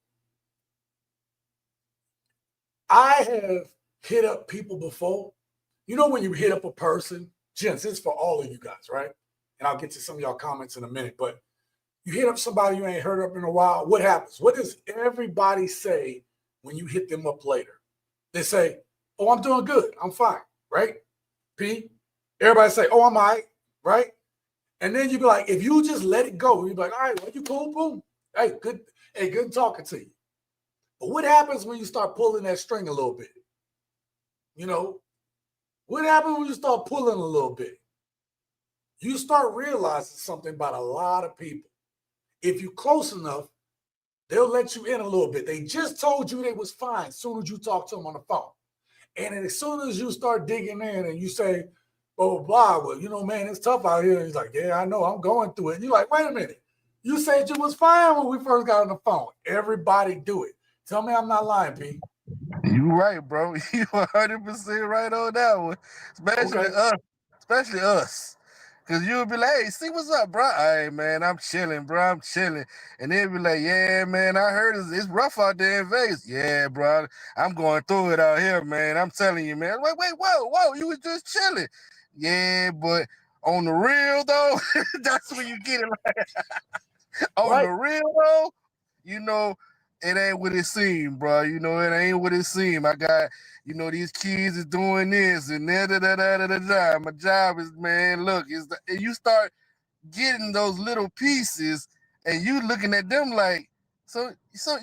I have hit up people before. You know when you hit up a person, gents, it's for all of you guys, right? And I'll get to some of y'all comments in a minute, but you hit up somebody you ain't heard of in a while, what happens? What does everybody say when you hit them up later? They say, oh, I'm doing good. I'm fine, right? P, everybody say, oh, I'm all right, right? And then you be like, if you just let it go, you be like, all right, well, you cool, boom. Hey, good talking to you. But what happens when you start pulling that string a little bit? You know, what happens when you start pulling a little bit? You start realizing something about a lot of people. If you're close enough, they'll let you in a little bit. They just told you they was fine as soon as you talk to them on the phone. And then as soon as you start digging in and you say, oh, blah, well, you know, man, it's tough out here. And he's like, yeah, I know, I'm going through it. And you're like, wait a minute. You said you was fine when we first got on the phone. Everybody do it. Tell me I'm not lying, P. You right, bro. You 100% right on that one. Especially us. Because you'll be like, hey, see what's up, bro? Hey, man, I'm chilling, bro. I'm chilling. And they'll be like, yeah, man, I heard it's rough out there in Vegas. Yeah, bro, I'm going through it out here, man. I'm telling you, man. Wait, whoa, you was just chilling. Yeah, but on the real, though, that's when you get it. Like, on the real, though, you know, it ain't what it seemed, bro. You know, it ain't what it seemed. I got, you know, these kids is doing this and da. My job is, man, look, and you start getting those little pieces and you looking at them like, so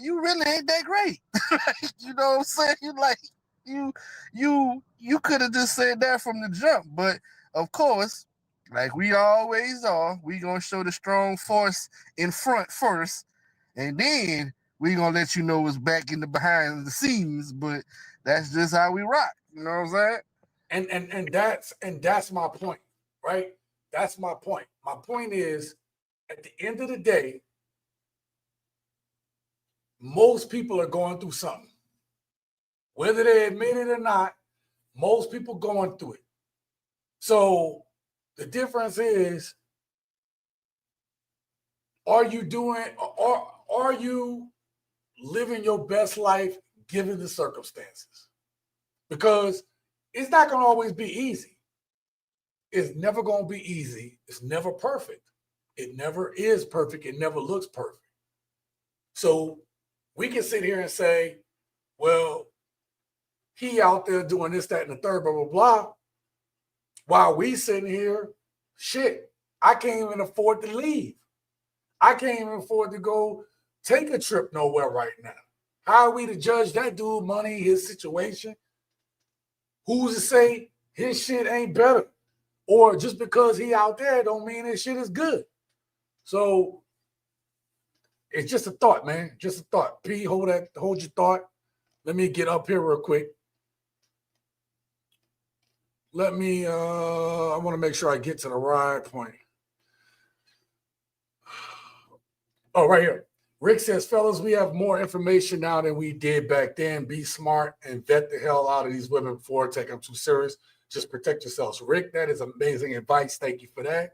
you really ain't that great. You know what I'm saying? You like, you could have just said that from the jump. But of course, like we always are, we gonna show the strong force in front first, and then we gonna let you know what's back in the behind the scenes, but that's just how we rock. You know what I'm saying? And that's my point, right? That's my point. My point is, at the end of the day, most people are going through something. Whether they admit it or not, most people going through it. So the difference is, are you living your best life given the circumstances? Because it's not going to always be easy. It's never going to be easy. It's never perfect. It never is perfect. It never looks perfect. So we can sit here and say, well, he out there doing this, that, and the third, blah, blah, blah, while we sitting here shit, I can't even afford to leave. I can't even afford to go take a trip nowhere right now. How are we to judge that dude money, his situation? Who's to say his shit ain't better? Or just because he out there don't mean his shit is good. So it's just a thought, man. Just a thought. P, hold your thought. Let me get up here real quick. I want to make sure I get to the right point. Oh, right here. Rick says, fellas, we have more information now than we did back then. Be smart and vet the hell out of these women before taking them too serious. Just protect yourselves. Rick, that is amazing advice. Thank you for that.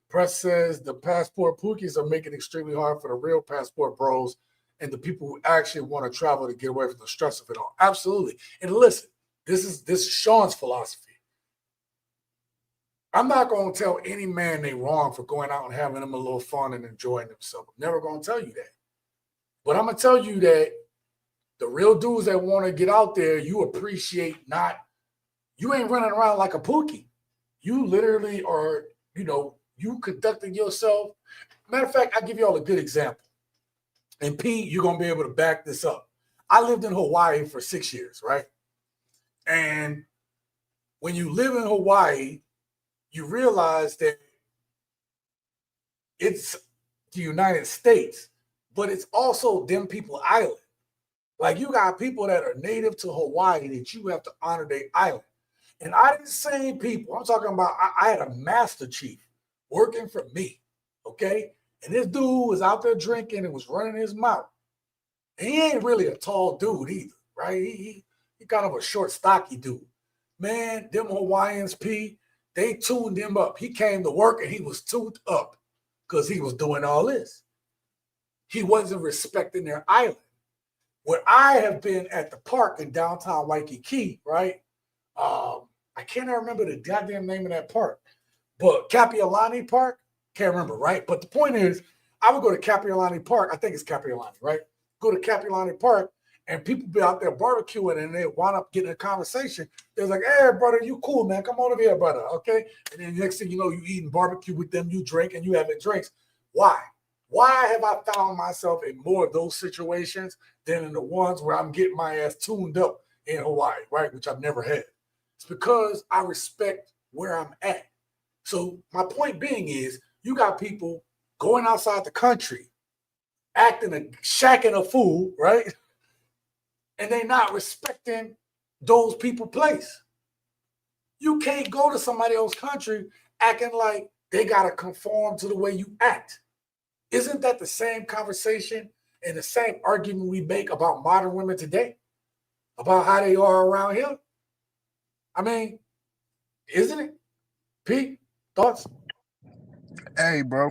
Press says the passport pookies are making it extremely hard for the real passport bros and the people who actually want to travel to get away from the stress of it all. Absolutely. And listen, this is Sean's philosophy. I'm not going to tell any man they wrong for going out and having them a little fun and enjoying themselves. I'm never going to tell you that. But I'm going to tell you that the real dudes that want to get out there, you appreciate you ain't running around like a pookie. You literally are, you conducting yourself. Matter of fact, I'll give you all a good example. And Pete, you're going to be able to back this up. I lived in Hawaii for 6 years, right? And when you live in Hawaii, you realize that it's the United States, but it's also them people island. Like you got people that are native to Hawaii that you have to honor their island. And I didn't same people. I'm talking about I had a master chief working for me, okay? And this dude was out there drinking and was running his mouth. And he ain't really a tall dude either, right? He kind of a short, stocky dude. Man, them Hawaiians, P, they tuned him up. He came to work and he was tuned up because he was doing all this. He wasn't respecting their island. When I have been at the park in downtown Waikiki, right? I cannot remember the goddamn name of that park, but Kapiolani Park, can't remember, right? But the point is, I would go to Kapiolani Park. I think it's Kapiolani, right? Go to Kapiolani Park, and people be out there barbecuing, and they wind up getting a conversation. They're like, "Hey, brother, you cool, man? Come on over here, brother." Okay, and then next thing you know, you eating barbecue with them, you drink, and you having drinks. Why? Why have I found myself in more of those situations than in the ones where I'm getting my ass tuned up in Hawaii, right? Which I've never had. It's because I respect where I'm at. So my point being is, you got people going outside the country, shacking a fool, right? And they not respecting those people place. You can't go to somebody else's country acting like they got to conform to the way you act. Isn't that the same conversation and the same argument we make about modern women today? About how they are around here? I mean, isn't it? Pete, thoughts? Hey, bro,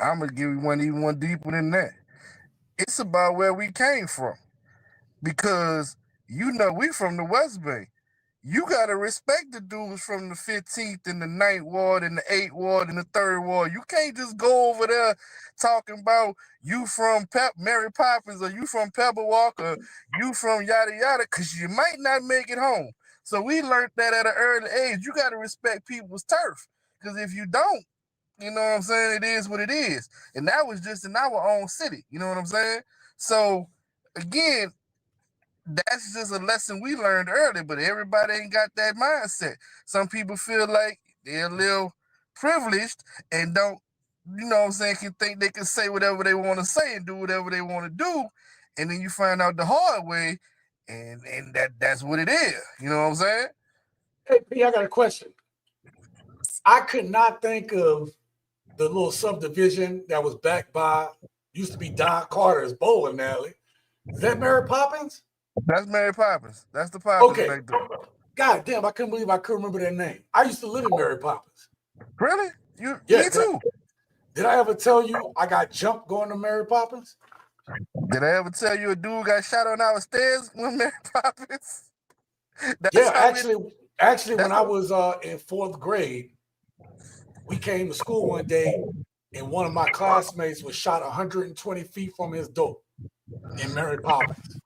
I'm going to give you one even one deeper than that. It's about where we came from. Because, we from the West Bay. You got to respect the dudes from the 15th and the 9th Ward and the 8th Ward and the 3rd Ward. You can't just go over there talking about you from Mary Poppins or you from Pebblewalk or you from yada yada, because you might not make it home. So we learned that at an early age. You got to respect people's turf. Because if you don't, you know what I'm saying, it is what it is. And that was just in our own city. You know what I'm saying? So, again, that's just a lesson we learned early, but everybody ain't got that mindset. Some people feel like they're a little privileged and don't, can think they can say whatever they want to say and do whatever they want to do. And then you find out the hard way, and that's what it is. You know what I'm saying? Hey, P, I got a question. I could not think of the little subdivision that was backed by, used to be Don Carter's bowling alley. Is that Mary Poppins? That's Mary Poppins. That's the Poppins. Okay. Back there. God damn, I couldn't believe I couldn't remember their name. I used to live in Mary Poppins. Really? Me too. Did I ever tell you I got jumped going to Mary Poppins? Did I ever tell you a dude got shot on our stairs with Mary Poppins? Actually, when I was in 4th grade, we came to school one day and one of my classmates was shot 120 feet from his door in Mary Poppins.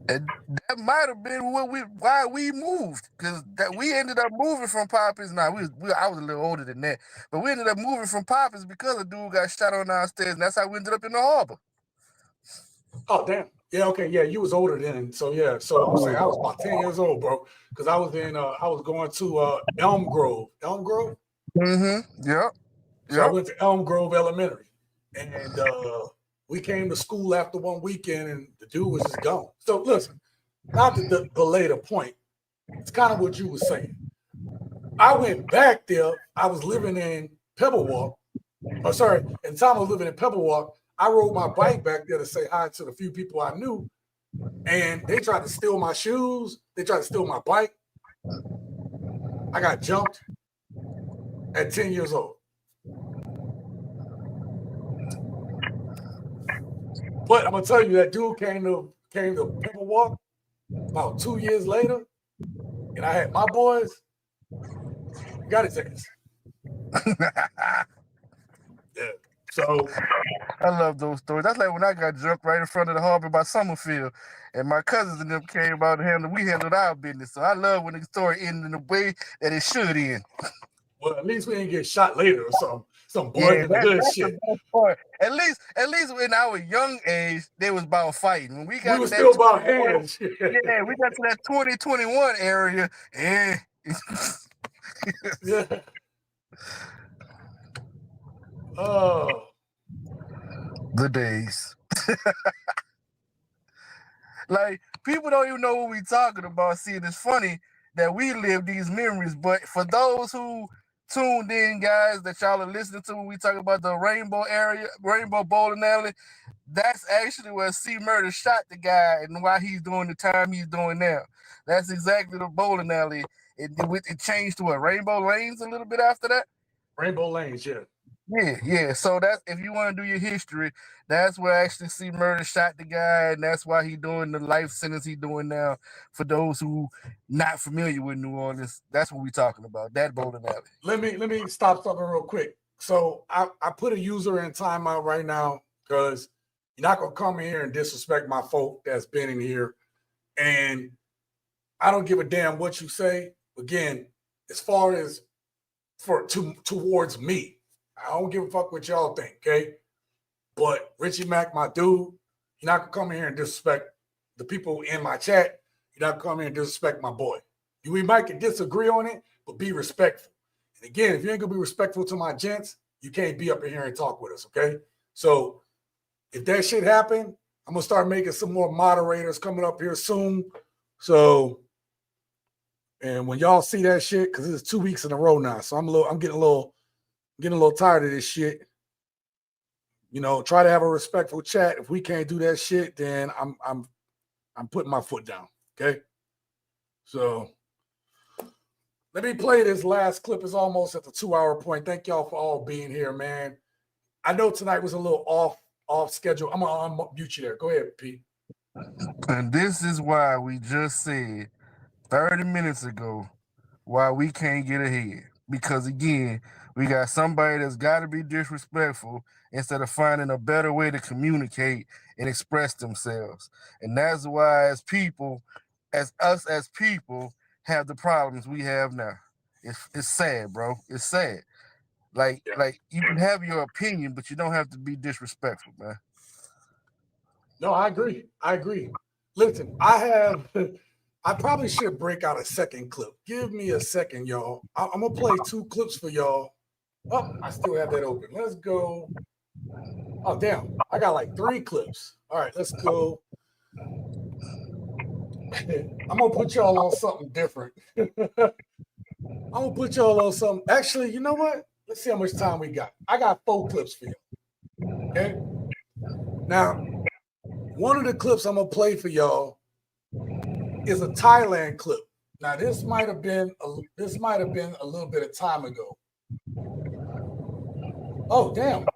And that might have been why we moved, because that we ended up moving from Poppins. Now I was a little older than that, but we ended up moving from Poppins because a dude got shot on downstairs, and that's how we ended up in the harbor. Oh damn. Yeah, okay, yeah, you was older then. So yeah, so I'm saying I was about 10 years old, bro. Because I was going to Elm Grove. Elm Grove? Mm-hmm. Yep. So I went to Elm Grove Elementary. And we came to school after one weekend and the dude was just gone. So listen, not to belay the point, it's kind of what you were saying. I went back there. I was living in Pebblewalk. Oh, sorry. At the time I was living in Pebblewalk, I rode my bike back there to say hi to the few people I knew. And they tried to steal my shoes. They tried to steal my bike. I got jumped at 10 years old. But I'm gonna tell you, that dude came to Pebblewalk about 2 years later, and I had my boys. Got his ass. Yeah. So I love those stories. That's like when I got jumped right in front of the harbor by Summerfield, and my cousins and them came out and we handled our business. So I love when the story ended in the way that it should end. Well, at least we didn't get shot later or something. Some boy in the hood shit. At least in our young age, they was about fighting. When we were still about hands. Yeah, we got to that 2021 area. Yeah. Yeah. Oh. The days. Like, people don't even know what we're talking about. See, it's funny that we live these memories, but for those who tuned in, guys, that y'all are listening to when we talk about the Rainbow Bowling Alley, that's actually where C Murder shot the guy and why he's doing the time he's doing now. That's exactly the bowling alley. It changed to Rainbow Lanes a little bit after that. Rainbow Lanes, yeah. Yeah. So that's, if you want to do your history, that's where actually C Murder shot the guy, and that's why he's doing the life sentence he's doing now. For those who not familiar with New Orleans, that's what we're talking about. That bowling alley. Let me stop something real quick. So I put a user in timeout right now because you're not gonna come in here and disrespect my folk that's been in here, and I don't give a damn what you say. Again, as far as towards me, I don't give a fuck what y'all think, okay? But Richie Mac, my dude, you're not gonna come in here and disrespect the people in my chat. You're not gonna come here and disrespect my boy. We might can disagree on it, but be respectful. And again, if you ain't gonna be respectful to my gents, you can't be up in here and talk with us, okay? So if that shit happen, I'm gonna start making some more moderators coming up here soon. So, and when y'all see that shit, because it's 2 weeks in a row now, so I'm getting a little tired of this shit. You know, try to have a respectful chat. If we can't do that shit, then I'm putting my foot down. Okay. So let me play this last clip. It's almost at the 2-hour point. Thank y'all for all being here, man. I know tonight was a little off schedule. I'm gonna unmute you there. Go ahead, Pete. And this is why we just said 30 minutes ago why we can't get ahead. Because again, we got somebody that's got to be disrespectful instead of finding a better way to communicate and express themselves. And that's why as people have the problems we have now. It's sad, bro. It's sad. Like you can have your opinion, but you don't have to be disrespectful, man. No, I agree. Listen, I probably should break out a second clip. Give me a second, y'all. I'm going to play 2 clips for y'all. Oh, I still have that open. Let's go. Oh, damn. I got like 3 clips. All right, let's go. I'm going to put y'all on something different. Actually, you know what? Let's see how much time we got. I got 4 clips for you. Okay? Now, one of the clips I'm going to play for y'all is a Thailand clip. Now, this might have been a little bit of time ago. Oh, damn.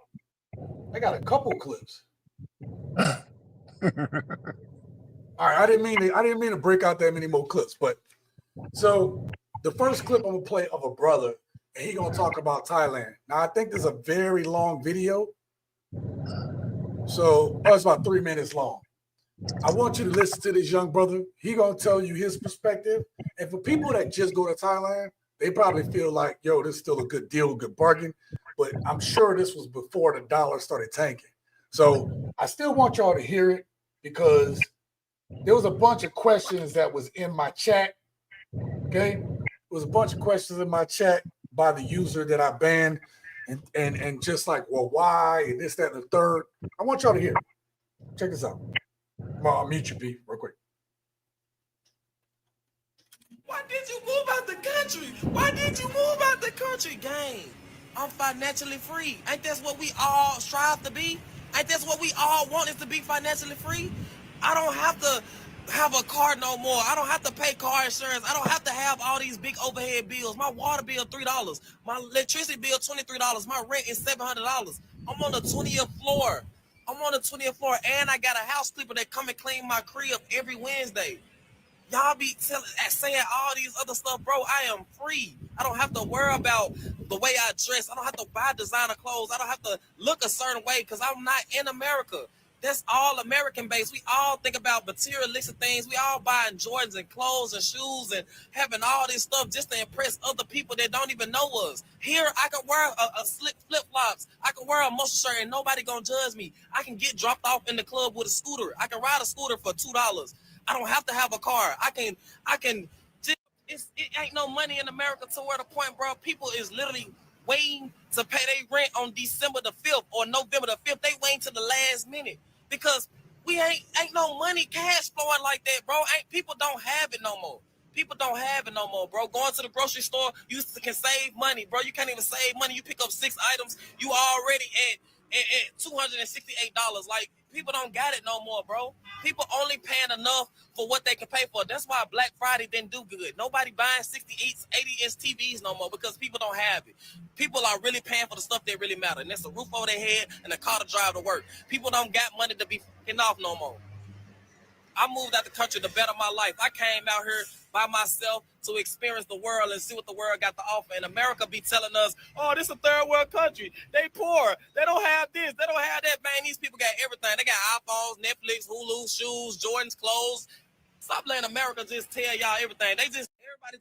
I got a couple clips. All right, I didn't mean to break out that many more clips, but so the first clip I'm gonna play of a brother, and he's gonna talk about Thailand. Now, I think this is a very long video. So it's about 3 minutes long. I want you to listen to this young brother. He gonna tell you his perspective. And for people that just go to Thailand, they probably feel like, yo, this is still a good deal, a good bargain. But I'm sure this was before the dollar started tanking. So I still want y'all to hear it because there was a bunch of questions that was in my chat. Okay, there was a bunch of questions in my chat by the user that I banned, and just like, well, why, and this, that, and the third. I want y'all to hear it. Check this out. I'll mute you, P, real quick. Why did you move out the country? Why did you move out the country, gang? I'm financially free. Ain't that what we all strive to be? Ain't that what we all want is to be financially free? I don't have to have a car no more. I don't have to pay car insurance. I don't have to have all these big overhead bills. My water bill, $3. My electricity bill, $23. My rent is $700. I'm on the 20th floor. And I got a house clipper that come and clean my crib every Wednesday. Y'all be saying all these other stuff, bro. I am free. I don't have to worry about the way I dress. I don't have to buy designer clothes. I don't have to look a certain way because I'm not in America. That's all American based. We all think about materialistic things. We all buying Jordans and clothes and shoes and having all this stuff just to impress other people that don't even know us. Here, I can wear a flip flops. I can wear a muscle shirt and nobody gonna judge me. I can get dropped off in the club with a scooter. I can ride a scooter for $2. I don't have to have a car. I can just, it ain't no money in America to where the point, bro, people is literally waiting to pay their rent on December the 5th or November the 5th. They waiting to the last minute because we ain't no money cash flowing like that, bro. People don't have it no more. People don't have it no more, bro. Going to the grocery store, you can save money, bro. You can't even save money. You pick up 6 items, you already at $268. Like, people don't got it no more, bro. People only paying enough for what they can pay for. That's why Black Friday didn't do good. Nobody buying 80-inch TVs no more because people don't have it. People are really paying for the stuff that really matter, and that's a roof over their head and a car to drive to work. People don't got money to be fucking off no more. I moved out the country to better my life. I came out here by myself to experience the world and see what the world got to offer. And America be telling us, oh, this is a third world country. They poor. They don't have this. They don't have that. Man, these people got everything. They got iPhones, Netflix, Hulu, shoes, Jordan's clothes. Stop letting America just tell y'all everything. Everybody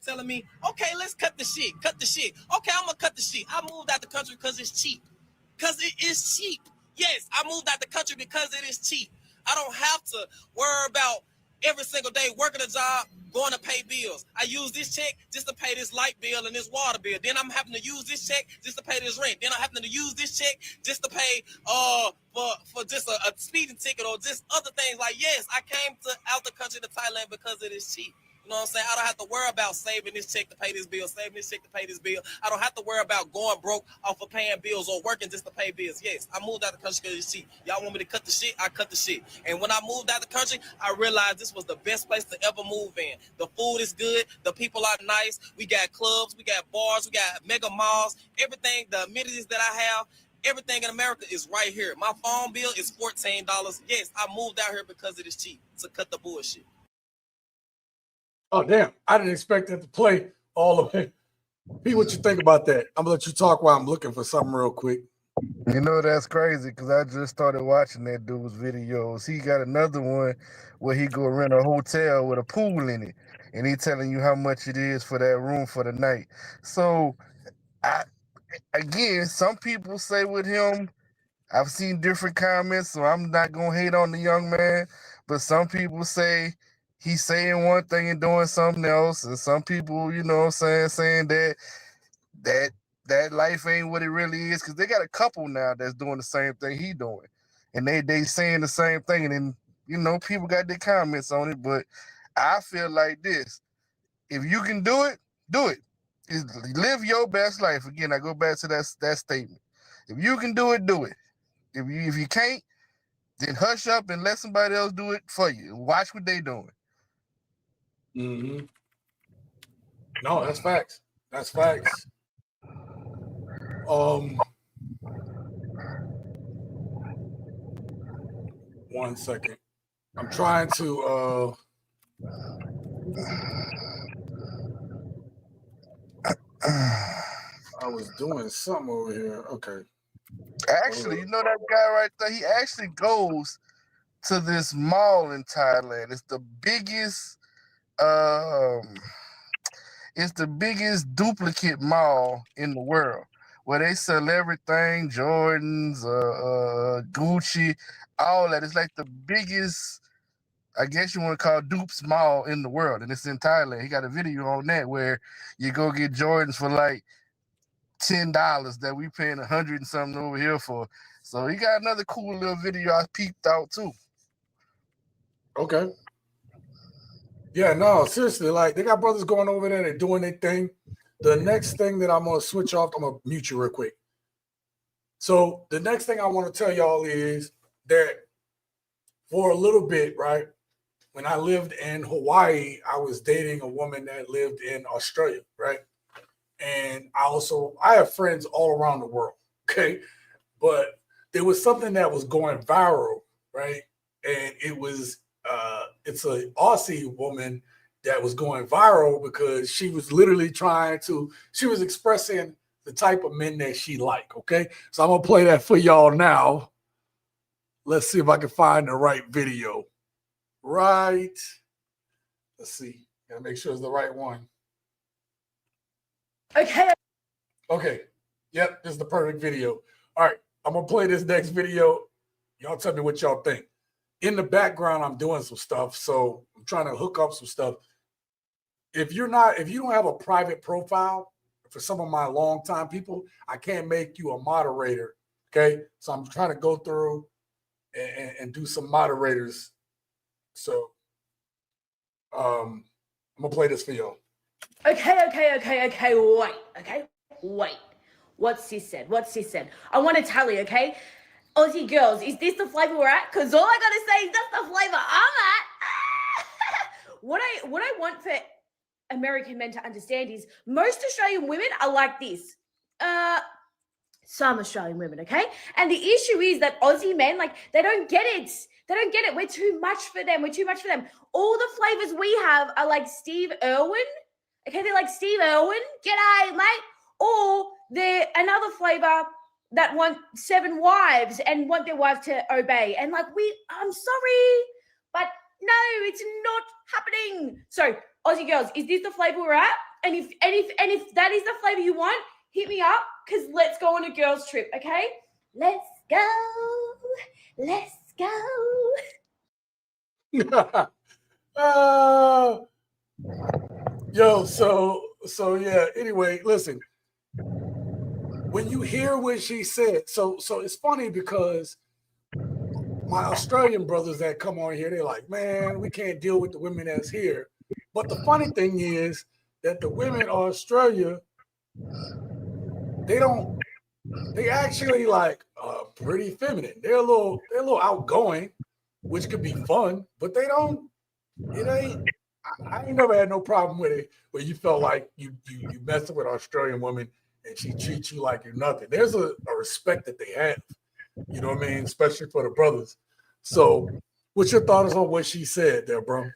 telling me, okay, let's cut the shit. Okay, I'm going to cut the shit. I moved out the country because it's cheap. Because it is cheap. Yes, I moved out the country because it is cheap. I don't have to worry about every single day working a job, going to pay bills. I use this check just to pay this light bill and this water bill. Then I'm having to use this check just to pay this rent. Then I'm having to use this check just to pay for just a speeding ticket or just other things. Like, yes, I came out the country to Thailand because it is cheap. You know what I'm saying? I don't have to worry about saving this check to pay this bill, saving this check to pay this bill. I don't have to worry about going broke off of paying bills or working just to pay bills. Yes, I moved out the country because it's cheap. Y'all want me to cut the shit? I cut the shit. And when I moved out the country, I realized this was the best place to ever move in. The food is good. The people are nice. We got clubs. We got bars. We got mega malls. Everything, the amenities that I have, everything in America is right here. My phone bill is $14. Yes, I moved out here because it is cheap, to cut the bullshit. Oh, damn. I didn't expect that to play all of it. P, what you think about that? I'm going to let you talk while I'm looking for something real quick. You know, that's crazy because I just started watching that dude's videos. He got another one where he go rent a hotel with a pool in it, and he telling you how much it is for that room for the night. So, again, some people say with him, I've seen different comments, so I'm not going to hate on the young man, but some people say he's saying one thing and doing something else, and some people, you know what I'm saying that life ain't what it really is, because they got a couple now that's doing the same thing he doing, and they saying the same thing, and then, you know, people got their comments on it, but I feel like this: if you can do it, do it. Live your best life. Again, I go back to that statement. If you can do it, do it. If you can't, then hush up and let somebody else do it for you. Watch what they doing. Mm-hmm. No, that's facts. That's facts. 1 second. I'm trying to I was doing something over here. Okay. Actually, you know that guy right there, he actually goes to this mall in Thailand. It's the biggest duplicate mall in the world where they sell everything, Jordans, Gucci, all that. It's like the biggest, I guess you want to call dupes mall in the world, and it's in Thailand. He got a video on that where you go get Jordans for like $10 that we paying $100 and something over here for. So he got another cool little video I peeped out too. Okay. Yeah, no, seriously, like they got brothers going over there, they're doing their thing. The next thing that I'm gonna switch off, I'm gonna mute you real quick. So the next thing I want to tell y'all is that for a little bit, right? When I lived in Hawaii, I was dating a woman that lived in Australia, right? And I have friends all around the world, okay? But there was something that was going viral, right? And it was it's an Aussie woman that was going viral because she was literally she was expressing the type of men that she like, okay? So I'm gonna play that for y'all now. Let's see if I can find the right video. Right. Let's see. Gotta make sure it's the right one. Okay. Okay. Yep, this is the perfect video. All right, I'm gonna play this next video. Y'all tell me what y'all think. In the background, I'm doing some stuff, so I'm trying to hook up some stuff. If you don't have a private profile, for some of my longtime people, I can't make you a moderator. Okay, so I'm trying to go through and do some moderators. So I'm gonna play this for y'all. Okay, wait. What's he said? I want to tell you, okay? Aussie girls, is this the flavor we're at? Because all I gotta say is that's the flavor I'm at. What I want for American men to understand is most Australian women are like this. Some Australian women, okay? And the issue is that Aussie men, like, they don't get it. We're too much for them. All the flavors we have are like Steve Irwin. Okay, they're like Steve Irwin. G'day, mate. Or they're another flavor that want 7 wives and want their wives to obey. And like, I'm sorry, but no, it's not happening. So, Aussie girls, is this the flavor we're at? And if that is the flavor you want, hit me up, because let's go on a girls trip, okay? Let's go. Yo, so yeah, anyway, listen. When you hear what she said, so it's funny because my Australian brothers that come on here, they're like, man, we can't deal with the women that's here. But the funny thing is that the women in Australia, they actually like pretty feminine. They're a little outgoing, which could be fun, but I ain't never had no problem with it where you felt like you messing with an Australian woman and she treats you like you're nothing. There's a respect that they have, you know what I mean? Especially for the brothers. So what's your thoughts on what she said there, bro?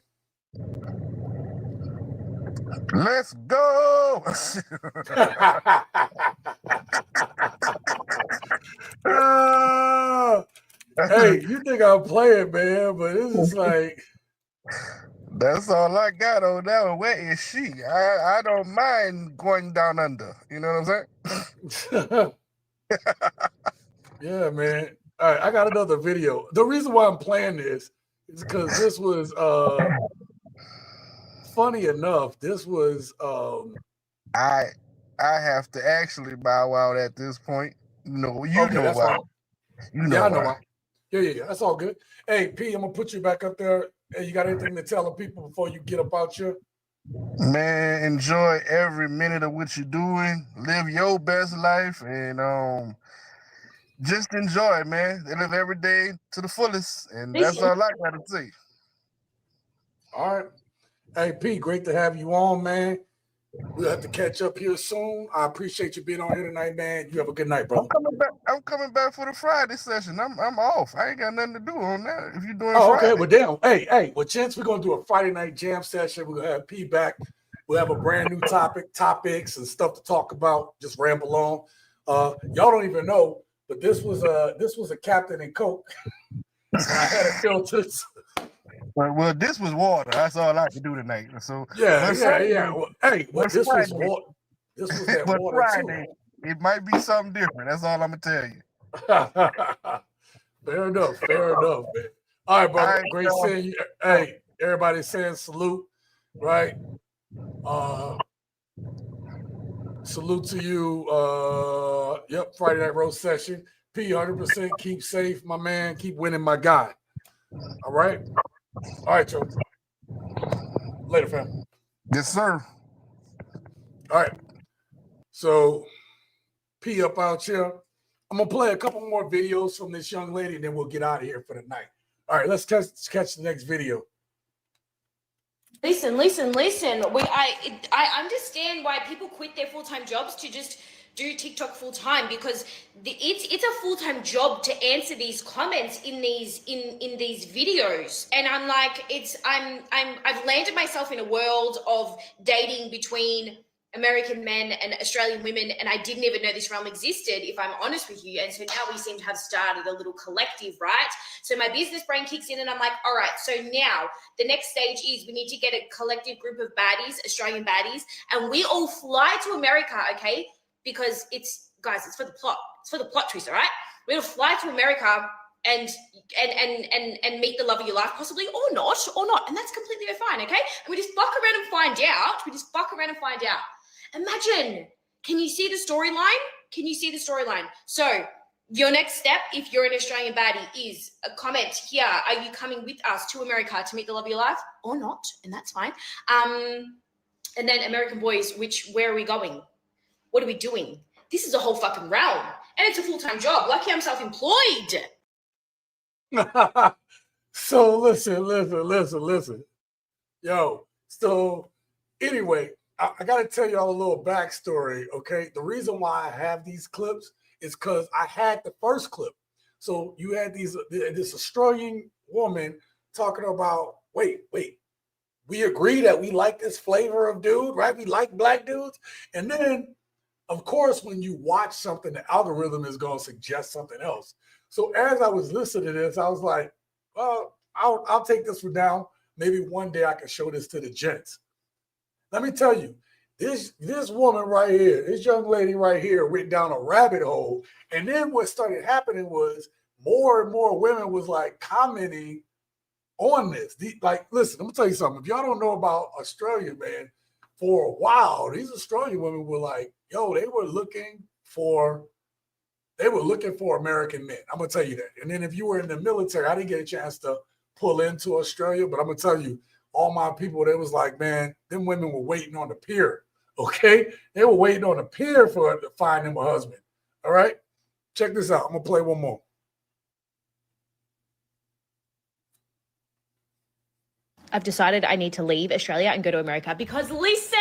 Let's go. Hey, you think I'm playing, man, but it's just like, that's all I got on that one. Where is she? I don't mind going down under. You know what I'm saying? Yeah, man. All right, I got another video. The reason why I'm playing this is because this was funny enough. This was I have to actually bow out at this point. No, okay, know why. You know I know why. why. Yeah. That's all good. Hey, P, I'm gonna put you back up there. Hey, you got anything to tell the people before you get up out here? Man, enjoy every minute of what you're doing. Live your best life and just enjoy, man. They live every day to the fullest, and that's all I got to say. All right. Hey, P, great to have you on, man. We'll have to catch up here soon. I appreciate you being on here tonight, man. You have a good night, brother. I'm coming back for the Friday session. I'm off. I ain't got nothing to do on that. If you're doing Friday. Okay. Well, damn. Hey. Well, gents, we're gonna do a Friday night jam session. We're gonna have P back. We'll have a brand new topics and stuff to talk about. Just ramble on. Y'all don't even know, but this was a Captain and Coke. I had it filtered. Well, this was water. That's all I could do tonight. So Yeah. Well, hey, this Friday, was water. This was that but water Friday, it might be something different. That's all I'm gonna tell you. Fair enough, man. All right, brother. All right, Great seeing you. Hey, everybody saying salute, right? Salute to you. Yep, Friday Night Roast session. P 100%. Keep safe, my man. Keep winning, my guy. All right. All right, Joe. Later, fam. Yes, sir. All right. So, P up out here. I'm gonna play a couple more videos from this young lady, and then we'll get out of here for the night. All right, let's catch the next video. Listen. I understand why people quit their full-time jobs to just do TikTok full-time, because it's a full-time job to answer these comments in these videos. And I'm like, I've landed myself in a world of dating between American men and Australian women, and I didn't even know this realm existed, if I'm honest with you. And so now we seem to have started a little collective, right? So my business brain kicks in and I'm like, all right, so now the next stage is we need to get a collective group of baddies, Australian baddies, and we all fly to America, okay? Because it's for the plot. It's for the plot twist, all right? We're gonna fly to America and meet the love of your life, possibly, or not, and that's completely fine, okay? And we just fuck around and find out. Imagine, can you see the storyline? So your next step, if you're an Australian baddie, is a comment here. Are you coming with us to America to meet the love of your life or not? And that's fine. And then American boys, where are we going? What are we doing? This is a whole fucking realm. And it's a full-time job. Lucky I'm self-employed. So listen. Yo, so anyway, I got to tell y'all a little backstory, okay? The reason why I have these clips is because I had the first clip. So you had this Australian woman talking about, wait, we agree that we like this flavor of dude, right? We like black dudes. And then, of course, when you watch something, the algorithm is going to suggest something else. So as I was listening to this, I was like, well, I'll take this one down. Maybe one day I can show this to the gents. Let me tell you, this woman right here, this young lady right here went down a rabbit hole. And then what started happening was more and more women was like commenting on this. Listen, I'm gonna tell you something. If y'all don't know about Australia, man, for a while, these Australian women were like, yo, they were looking for American men. I'm gonna tell you that. And then if you were in the military, I didn't get a chance to pull into Australia, but I'm gonna tell you, all my people, they was like, man, them women were waiting on the pier. Okay, they were waiting on the pier to find them a husband. All right, check this out. I'm gonna play one more. I've decided I need to leave Australia and go to America because listen,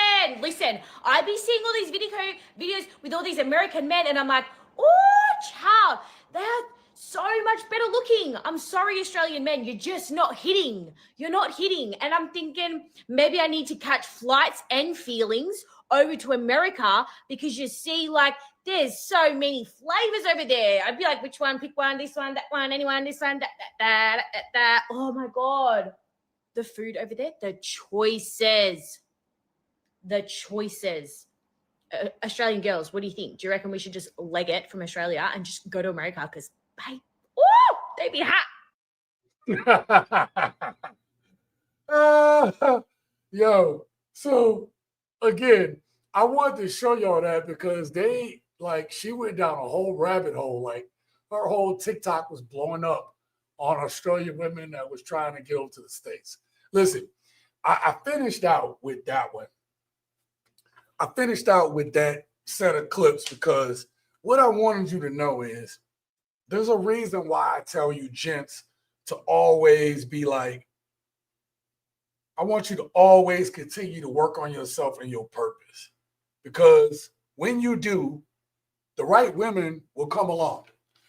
I be seeing all these videos with all these American men and I'm like, oh, child, they're so much better looking. I'm sorry, Australian men, you're just not hitting. You're not hitting. And I'm thinking maybe I need to catch flights and feelings over to America because you see, like, there's so many flavors over there. I'd be like, which one? Pick one, this one, that one, anyone, this one, that. Oh my God. The food over there, the choices. Australian girls, what do you think? Do you reckon we should just leg it from Australia and just go to America? Because, babe, they be hot. Yo, so again, I wanted to show y'all that because she went down a whole rabbit hole. Like her whole TikTok was blowing up on Australian women that was trying to get over to the States. Listen, I finished out with that one. I finished out with that set of clips because what I wanted you to know is there's a reason why I tell you gents to always be like, I want you to always continue to work on yourself and your purpose. Because when you do, the right women will come along.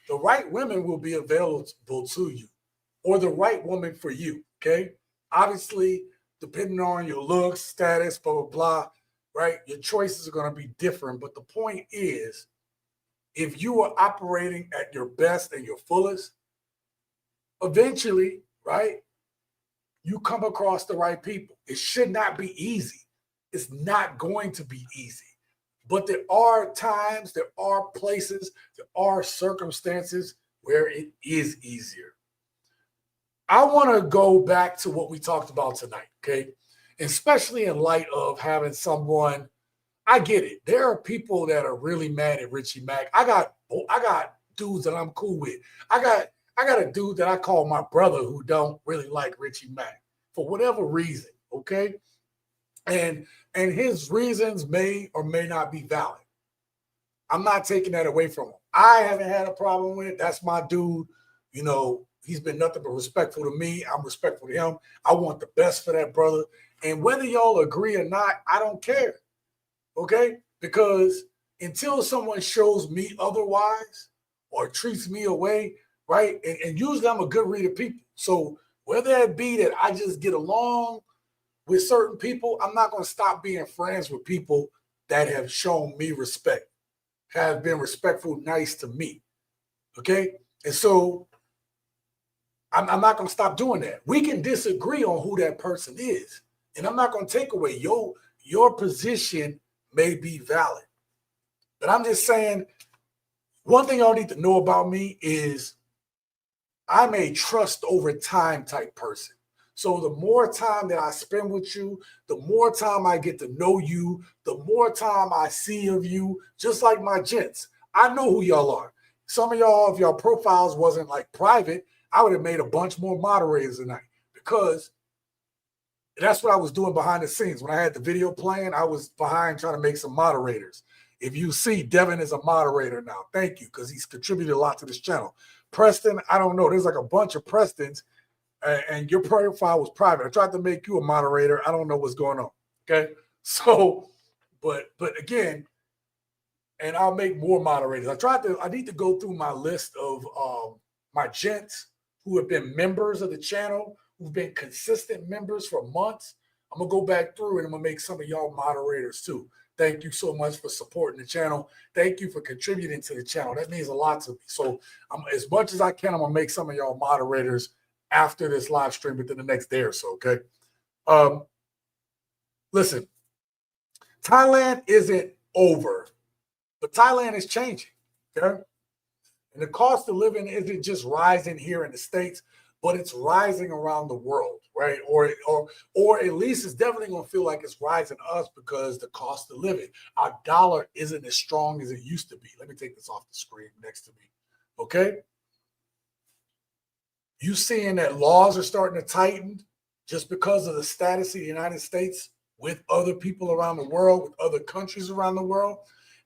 The right women will be available to you, or the right woman for you, okay? Obviously, depending on your looks, status, blah, blah, blah, right? Your choices are going to be different. But the point is, if you are operating at your best and your fullest, eventually, right, you come across the right people. It should not be easy. It's not going to be easy. But there are times, there are places, there are circumstances where it is easier. I want to go back to what we talked about tonight, okay? Especially in light of having someone, I get it. There are people that are really mad at Richie Mac. I got dudes that I'm cool with. I got a dude that I call my brother who don't really like Richie Mac for whatever reason, okay? And his reasons may or may not be valid. I'm not taking that away from him. I haven't had a problem with it. That's my dude. You know, he's been nothing but respectful to me. I'm respectful to him. I want the best for that brother. And whether y'all agree or not, I don't care. Okay? Because until someone shows me otherwise or treats me away, right? And usually I'm a good reader of people. So whether it be that I just get along with certain people, I'm not going to stop being friends with people that have shown me respect, have been respectful, nice to me. Okay? And so I'm not going to stop doing that. We can disagree on who that person is. And I'm not going to take away your position may be valid. But I'm just saying, one thing y'all need to know about me is I'm a trust over time type person. So the more time that I spend with you, the more time I get to know you, the more time I see of you, just like my gents. I know who y'all are. Some of y'all, if y'all profiles wasn't like private, I would have made a bunch more moderators tonight because that's what I was doing behind the scenes. When I had the video playing, I was behind trying to make some moderators. If you see, Devin is a moderator now. Thank you, because he's contributed a lot to this channel. Preston, I don't know. There's like a bunch of Prestons, and your profile was private. I tried to make you a moderator. I don't know what's going on. Okay, so, but again, and I'll make more moderators. I need to go through my list of my gents who have been members of the channel, who've been consistent members for months. I'm going to go back through and I'm going to make some of y'all moderators too. Thank you so much for supporting the channel. Thank you for contributing to the channel. That means a lot to me. So as much as I can, I'm going to make some of y'all moderators after this live stream within the next day or so, okay? Listen, Thailand isn't over, but Thailand is changing, okay? And the cost of living isn't just rising here in the States, but it's rising around the world, right? Or at least it's definitely going to feel like it's rising us because the cost of living. Our dollar isn't as strong as it used to be. Let me take this off the screen next to me, okay? You seeing that laws are starting to tighten just because of the status of the United States with other people around the world, with other countries around the world.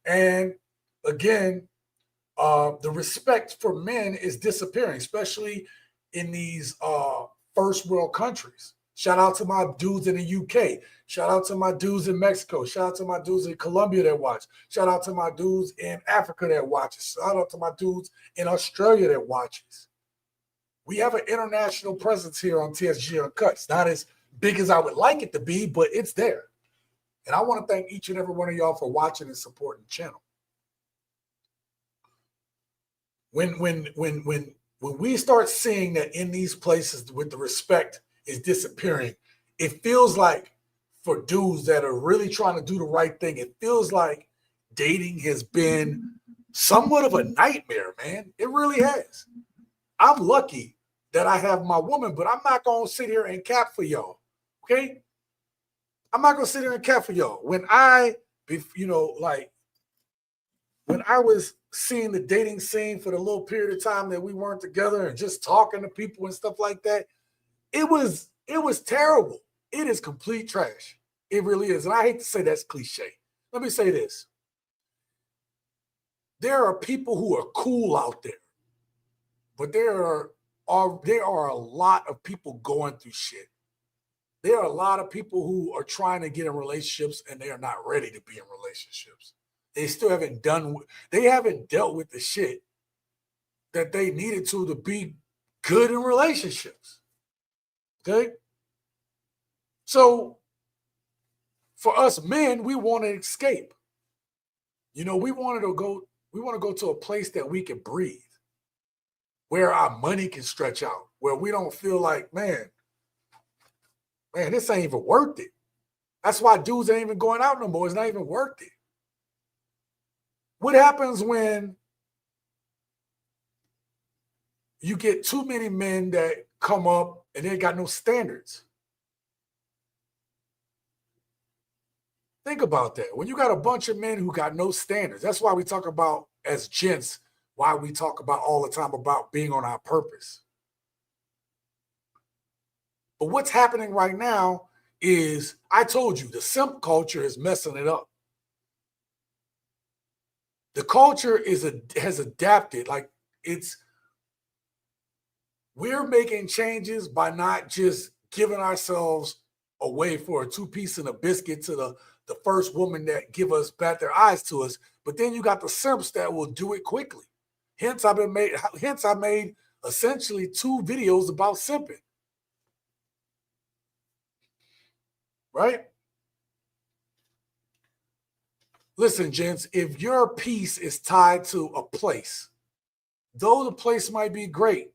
And again, the respect for men is disappearing, especially in these first world countries. Shout out to my dudes in the UK. Shout out to my dudes in Mexico. Shout out to my dudes in Colombia that watch. Shout out to my dudes in Africa that watches. Shout out to my dudes in Australia that watches. We have an international presence here on TSG Uncut. It's not as big as I would like it to be, but it's there. And I want to thank each and every one of y'all for watching and supporting the channel. When we start seeing that in these places with the respect is disappearing, it feels like for dudes that are really trying to do the right thing, it feels like dating has been somewhat of a nightmare, man. It really has. I'm lucky that I have my woman, but I'm not going to sit here and cap for y'all, okay? I'm not going to sit here and cap for y'all. When I was seeing the dating scene for the little period of time that we weren't together and just talking to people and stuff like that, it was terrible. It is complete trash. It really is. And I hate to say that's cliche. Let me say this. There are people who are cool out there, but there are a lot of people going through shit. There are a lot of people who are trying to get in relationships and they are not ready to be in relationships. They still haven't dealt with the shit that they needed to be good in relationships. Okay? So for us men, we want to escape. We want to go to a place that we can breathe, where our money can stretch out, where we don't feel like, man, this ain't even worth it. That's why dudes ain't even going out no more. It's not even worth it. What happens when you get too many men that come up and they got no standards? Think about that. When you got a bunch of men who got no standards, that's why we talk about, as gents, why we talk about all the time about being on our purpose. But what's happening right now is, I told you, the simp culture is messing it up. The culture has adapted. Like, we're making changes by not just giving ourselves away for a 2-piece and a biscuit to the first woman that bat their eyes to us. But then you got the simps that will do it quickly. Hence, I made essentially 2 videos about simping. Right? Listen, gents, if your peace is tied to a place, though the place might be great,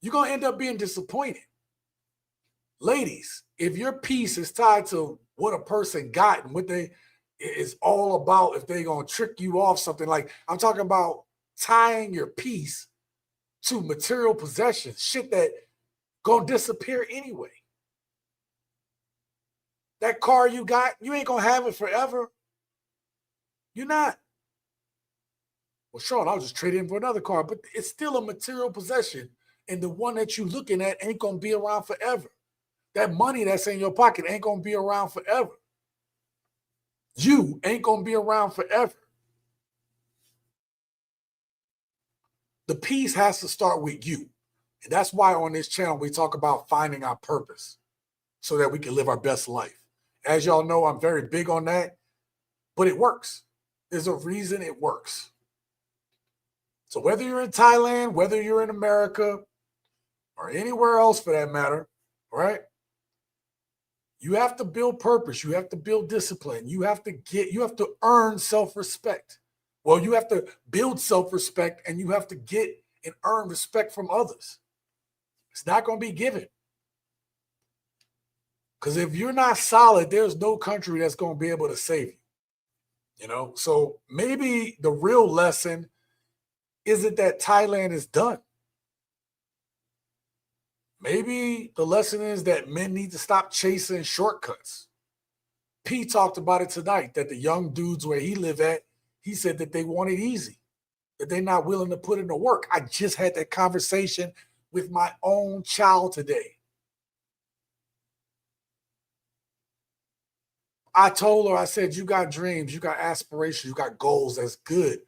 you're going to end up being disappointed. Ladies, if your peace is tied to what a person got and what they is all about, if they're going to trick you off something, like I'm talking about tying your peace to material possessions, shit that going to disappear anyway. That car you got, you ain't going to have it forever. You're not. Well, Sean, I'll just trade it in for another car, but it's still a material possession, and the one that you're looking at ain't going to be around forever. That money that's in your pocket ain't going to be around forever. You ain't going to be around forever. The peace has to start with you. And that's why on this channel, we talk about finding our purpose so that we can live our best life. As y'all know, I'm very big on that, but it works. There's a reason it works. So whether you're in Thailand, whether you're in America, or anywhere else for that matter, right? You have to build purpose. You have to build discipline. You have to earn self-respect. Well, you have to build self-respect, and you have to get and earn respect from others. It's not going to be given. Because if you're not solid, there's no country that's going to be able to save you. You know, so maybe the real lesson isn't that Thailand is done. Maybe the lesson is that men need to stop chasing shortcuts. P talked about it tonight, that the young dudes where he live at, he said that they want it easy, that they're not willing to put in the work. I just had that conversation with my own child today. I told her, I said, you got dreams, you got aspirations, you got goals, that's good.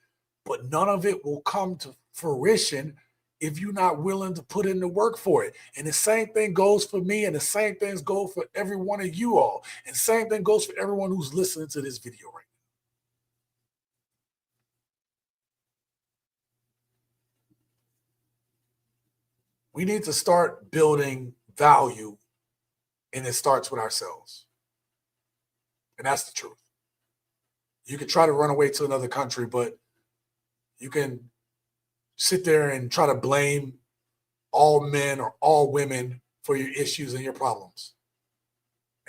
But none of it will come to fruition if you're not willing to put in the work for it. And the same thing goes for me, and the same things go for every one of you all. And the same thing goes for everyone who's listening to this video right now. We need to start building value, and it starts with ourselves. And that's the truth. You can try to run away to another country, but you can sit there and try to blame all men or all women for your issues and your problems.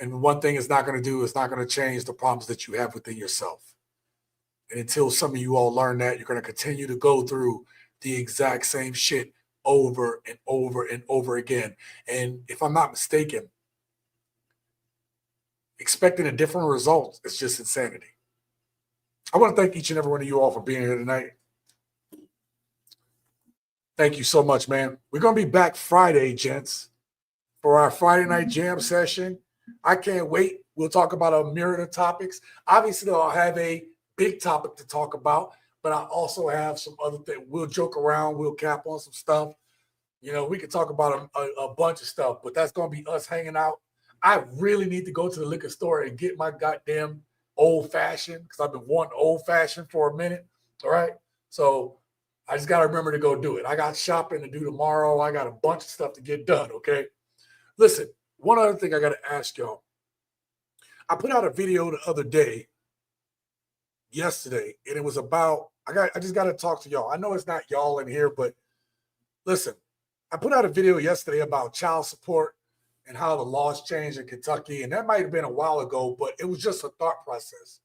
And one thing it's not going to do is not going to change the problems that you have within yourself. And until some of you all learn that, you're going to continue to go through the exact same shit over and over and over again. And if I'm not mistaken, expecting a different result is just insanity. I want to thank each and every one of you all for being here tonight. Thank you so much, man. We're going to be back Friday, gents, for our Friday night jam session. I can't wait. We'll talk about a myriad of topics. Obviously, I'll have a big topic to talk about, but I also have some other things. We'll joke around. We'll cap on some stuff. You know, we can talk about a bunch of stuff, but that's going to be us hanging out. I really need to go to the liquor store and get my goddamn old-fashioned, because I've been wanting old-fashioned for a minute, all right? So I just got to remember to go do it. I got shopping to do tomorrow. I got a bunch of stuff to get done, okay? Listen, one other thing I got to ask y'all. I put out a video the other day, yesterday, and it was about, I just got to talk to y'all. I know it's not y'all in here, but listen, I put out a video yesterday about child support and how the laws changed in Kentucky, and that might have been a while ago, but it was just a thought process.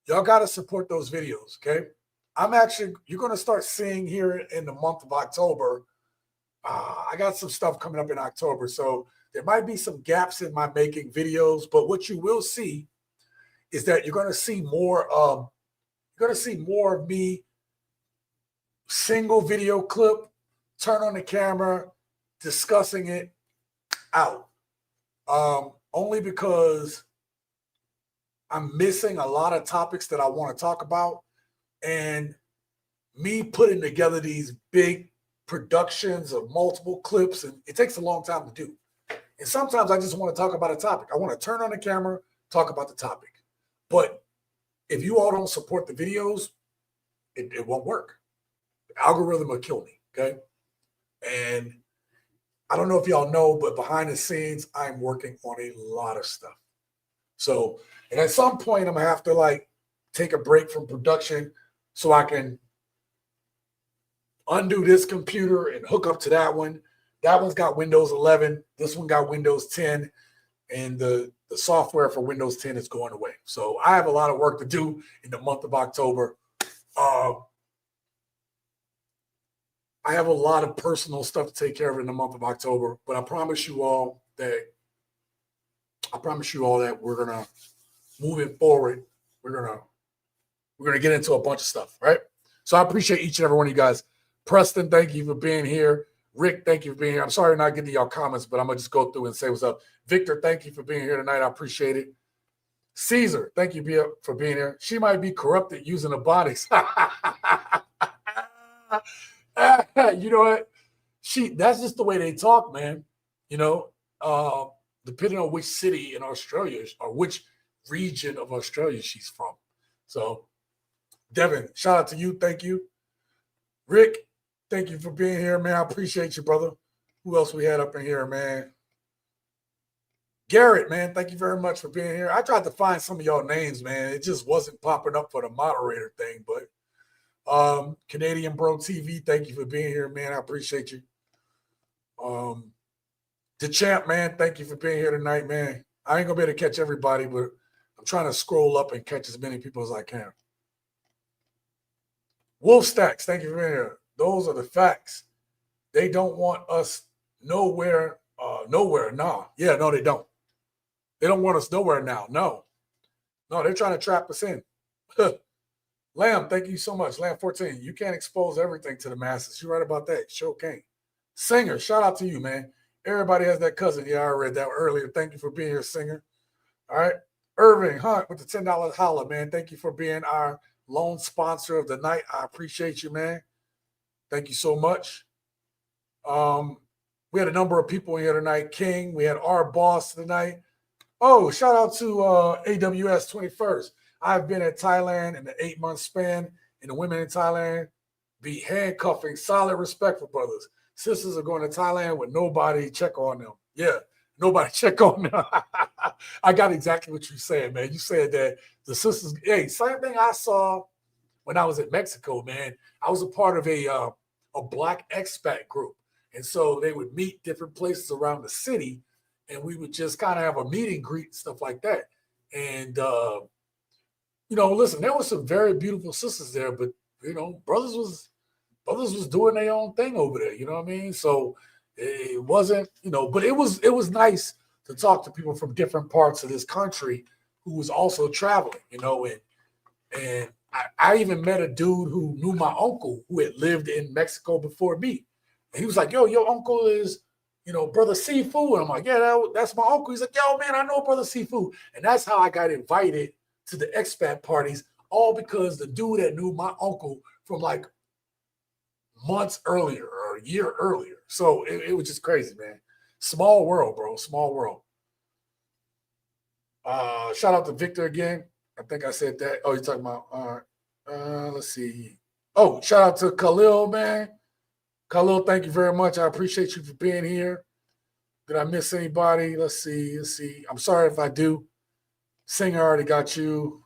Y'all got to support those videos, okay? You're going to start seeing here in the month of October. I got some stuff coming up in October, so there might be some gaps in my making videos, but what you will see is that you're going to see more of me, single video clip, turn on the camera, discussing it out. Only because I'm missing a lot of topics that I want to talk about, and me putting together these big productions of multiple clips, and it takes a long time to do. And sometimes I just want to talk about a topic. I want to turn on the camera, talk about the topic. But if you all don't support the videos, it won't work. The algorithm will kill me, okay? And I don't know if y'all know, but behind the scenes, I'm working on a lot of stuff. So, and at some point, I'm going to have to like take a break from production so I can undo this computer and hook up to that one. That one's got Windows 11. This one got Windows 10. And the software for Windows 10 is going away. So I have a lot of work to do in the month of October. I have a lot of personal stuff to take care of in the month of October, but I promise you all that we're gonna, moving forward, we're gonna get into a bunch of stuff, right? So I appreciate each and every one of you guys. Preston, thank you for being here. Rick, thank you for being here. I'm sorry I'm not getting to y'all comments, but I'm gonna just go through and say what's up. Victor, thank you for being here tonight. I appreciate it. Caesar, thank you for being here. She might be corrupted using the bodies. You know what? That's just the way they talk, man. You know, depending on which city in Australia or which region of Australia she's from. So, Devin, shout out to you. Thank you. Rick, thank you for being here, man. I appreciate you, brother. Who else we had up in here, man? Garrett, man, thank you very much for being here. I tried to find some of y'all names, man. It just wasn't popping up for the moderator thing, but Canadian Bro TV, thank you for being here, man. I appreciate you. The Champ, man, thank you for being here tonight, man. I ain't gonna be able to catch everybody, but I'm trying to scroll up and catch as many people as I can. Wolf Stacks, thank you for being here. Those are the facts. They don't want us nowhere. Nah. Yeah, no, they don't. They don't want us nowhere now. No, they're trying to trap us in. Lamb, thank you so much. Lamb 14, you can't expose everything to the masses. You're right about that. Sure can't. Singer, shout out to you, man. Everybody has that cousin. Yeah, I read that earlier. Thank you for being here, Singer. All right. Irving Hunt with the $10 holla, man. Thank you for being our lone sponsor of the night. I appreciate you, man. Thank you so much. We had a number of people in here tonight. King, we had our boss tonight. Oh, shout out to AWS 21st. I've been at Thailand in the 8-month span, and the women in Thailand be handcuffing. Solid respect for brothers. Sisters are going to Thailand with nobody check on them. Yeah, nobody check on them. I got exactly what you said, man. You said that the sisters, hey, same thing I saw when I was in Mexico, man. I was a part of a Black expat group. And so they would meet different places around the city, and we would just kind of have a meet and greet and stuff like that. And, you know, listen, there were some very beautiful sisters there, but, you know, brothers was doing their own thing over there. You know what I mean? So it wasn't, you know, but it was nice to talk to people from different parts of this country who was also traveling, you know, and I even met a dude who knew my uncle who had lived in Mexico before me. And he was like, yo, your uncle is, you know, Brother Seafood. And I'm like, yeah, that's my uncle. He's like, yo, man, I know Brother Seafood. And that's how I got invited to the expat parties, all because the dude that knew my uncle from like months earlier or a year earlier. So it was just crazy, man. Small world, bro. Small world. Shout out to Victor again. I think I said that. Oh, you're talking about, let's see. Oh, shout out to Khalil, man. Khalil, thank you very much. I appreciate you for being here. Did I miss anybody? Let's see. I'm sorry if I do. Singer already got you.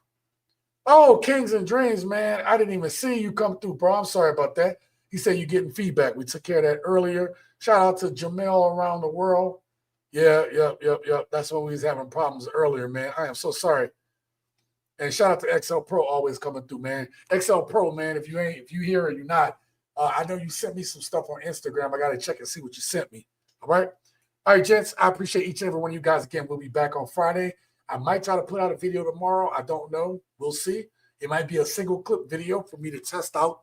Oh, Kings and Dreams, man. I didn't even see you come through, bro. I'm sorry about that. He said you're getting feedback. We took care of that earlier. Shout out to Jamel around the world. Yeah. That's when we was having problems earlier, man. I am so sorry. And shout out to XL Pro always coming through, man. XL Pro, man, if you here or you're not, I know you sent me some stuff on Instagram. I got to check and see what you sent me. All right? All right, gents, I appreciate each and every one of you guys. Again, we'll be back on Friday. I might try to put out a video tomorrow. I don't know. We'll see. It might be a single clip video for me to test out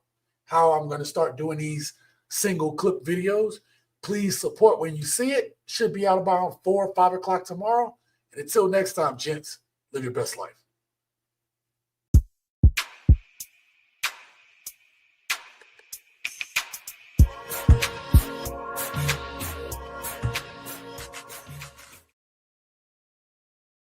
how I'm going to start doing these single clip videos. Please support when you see it. Should be out about 4 or 5 o'clock tomorrow. And until next time, gents, live your best life.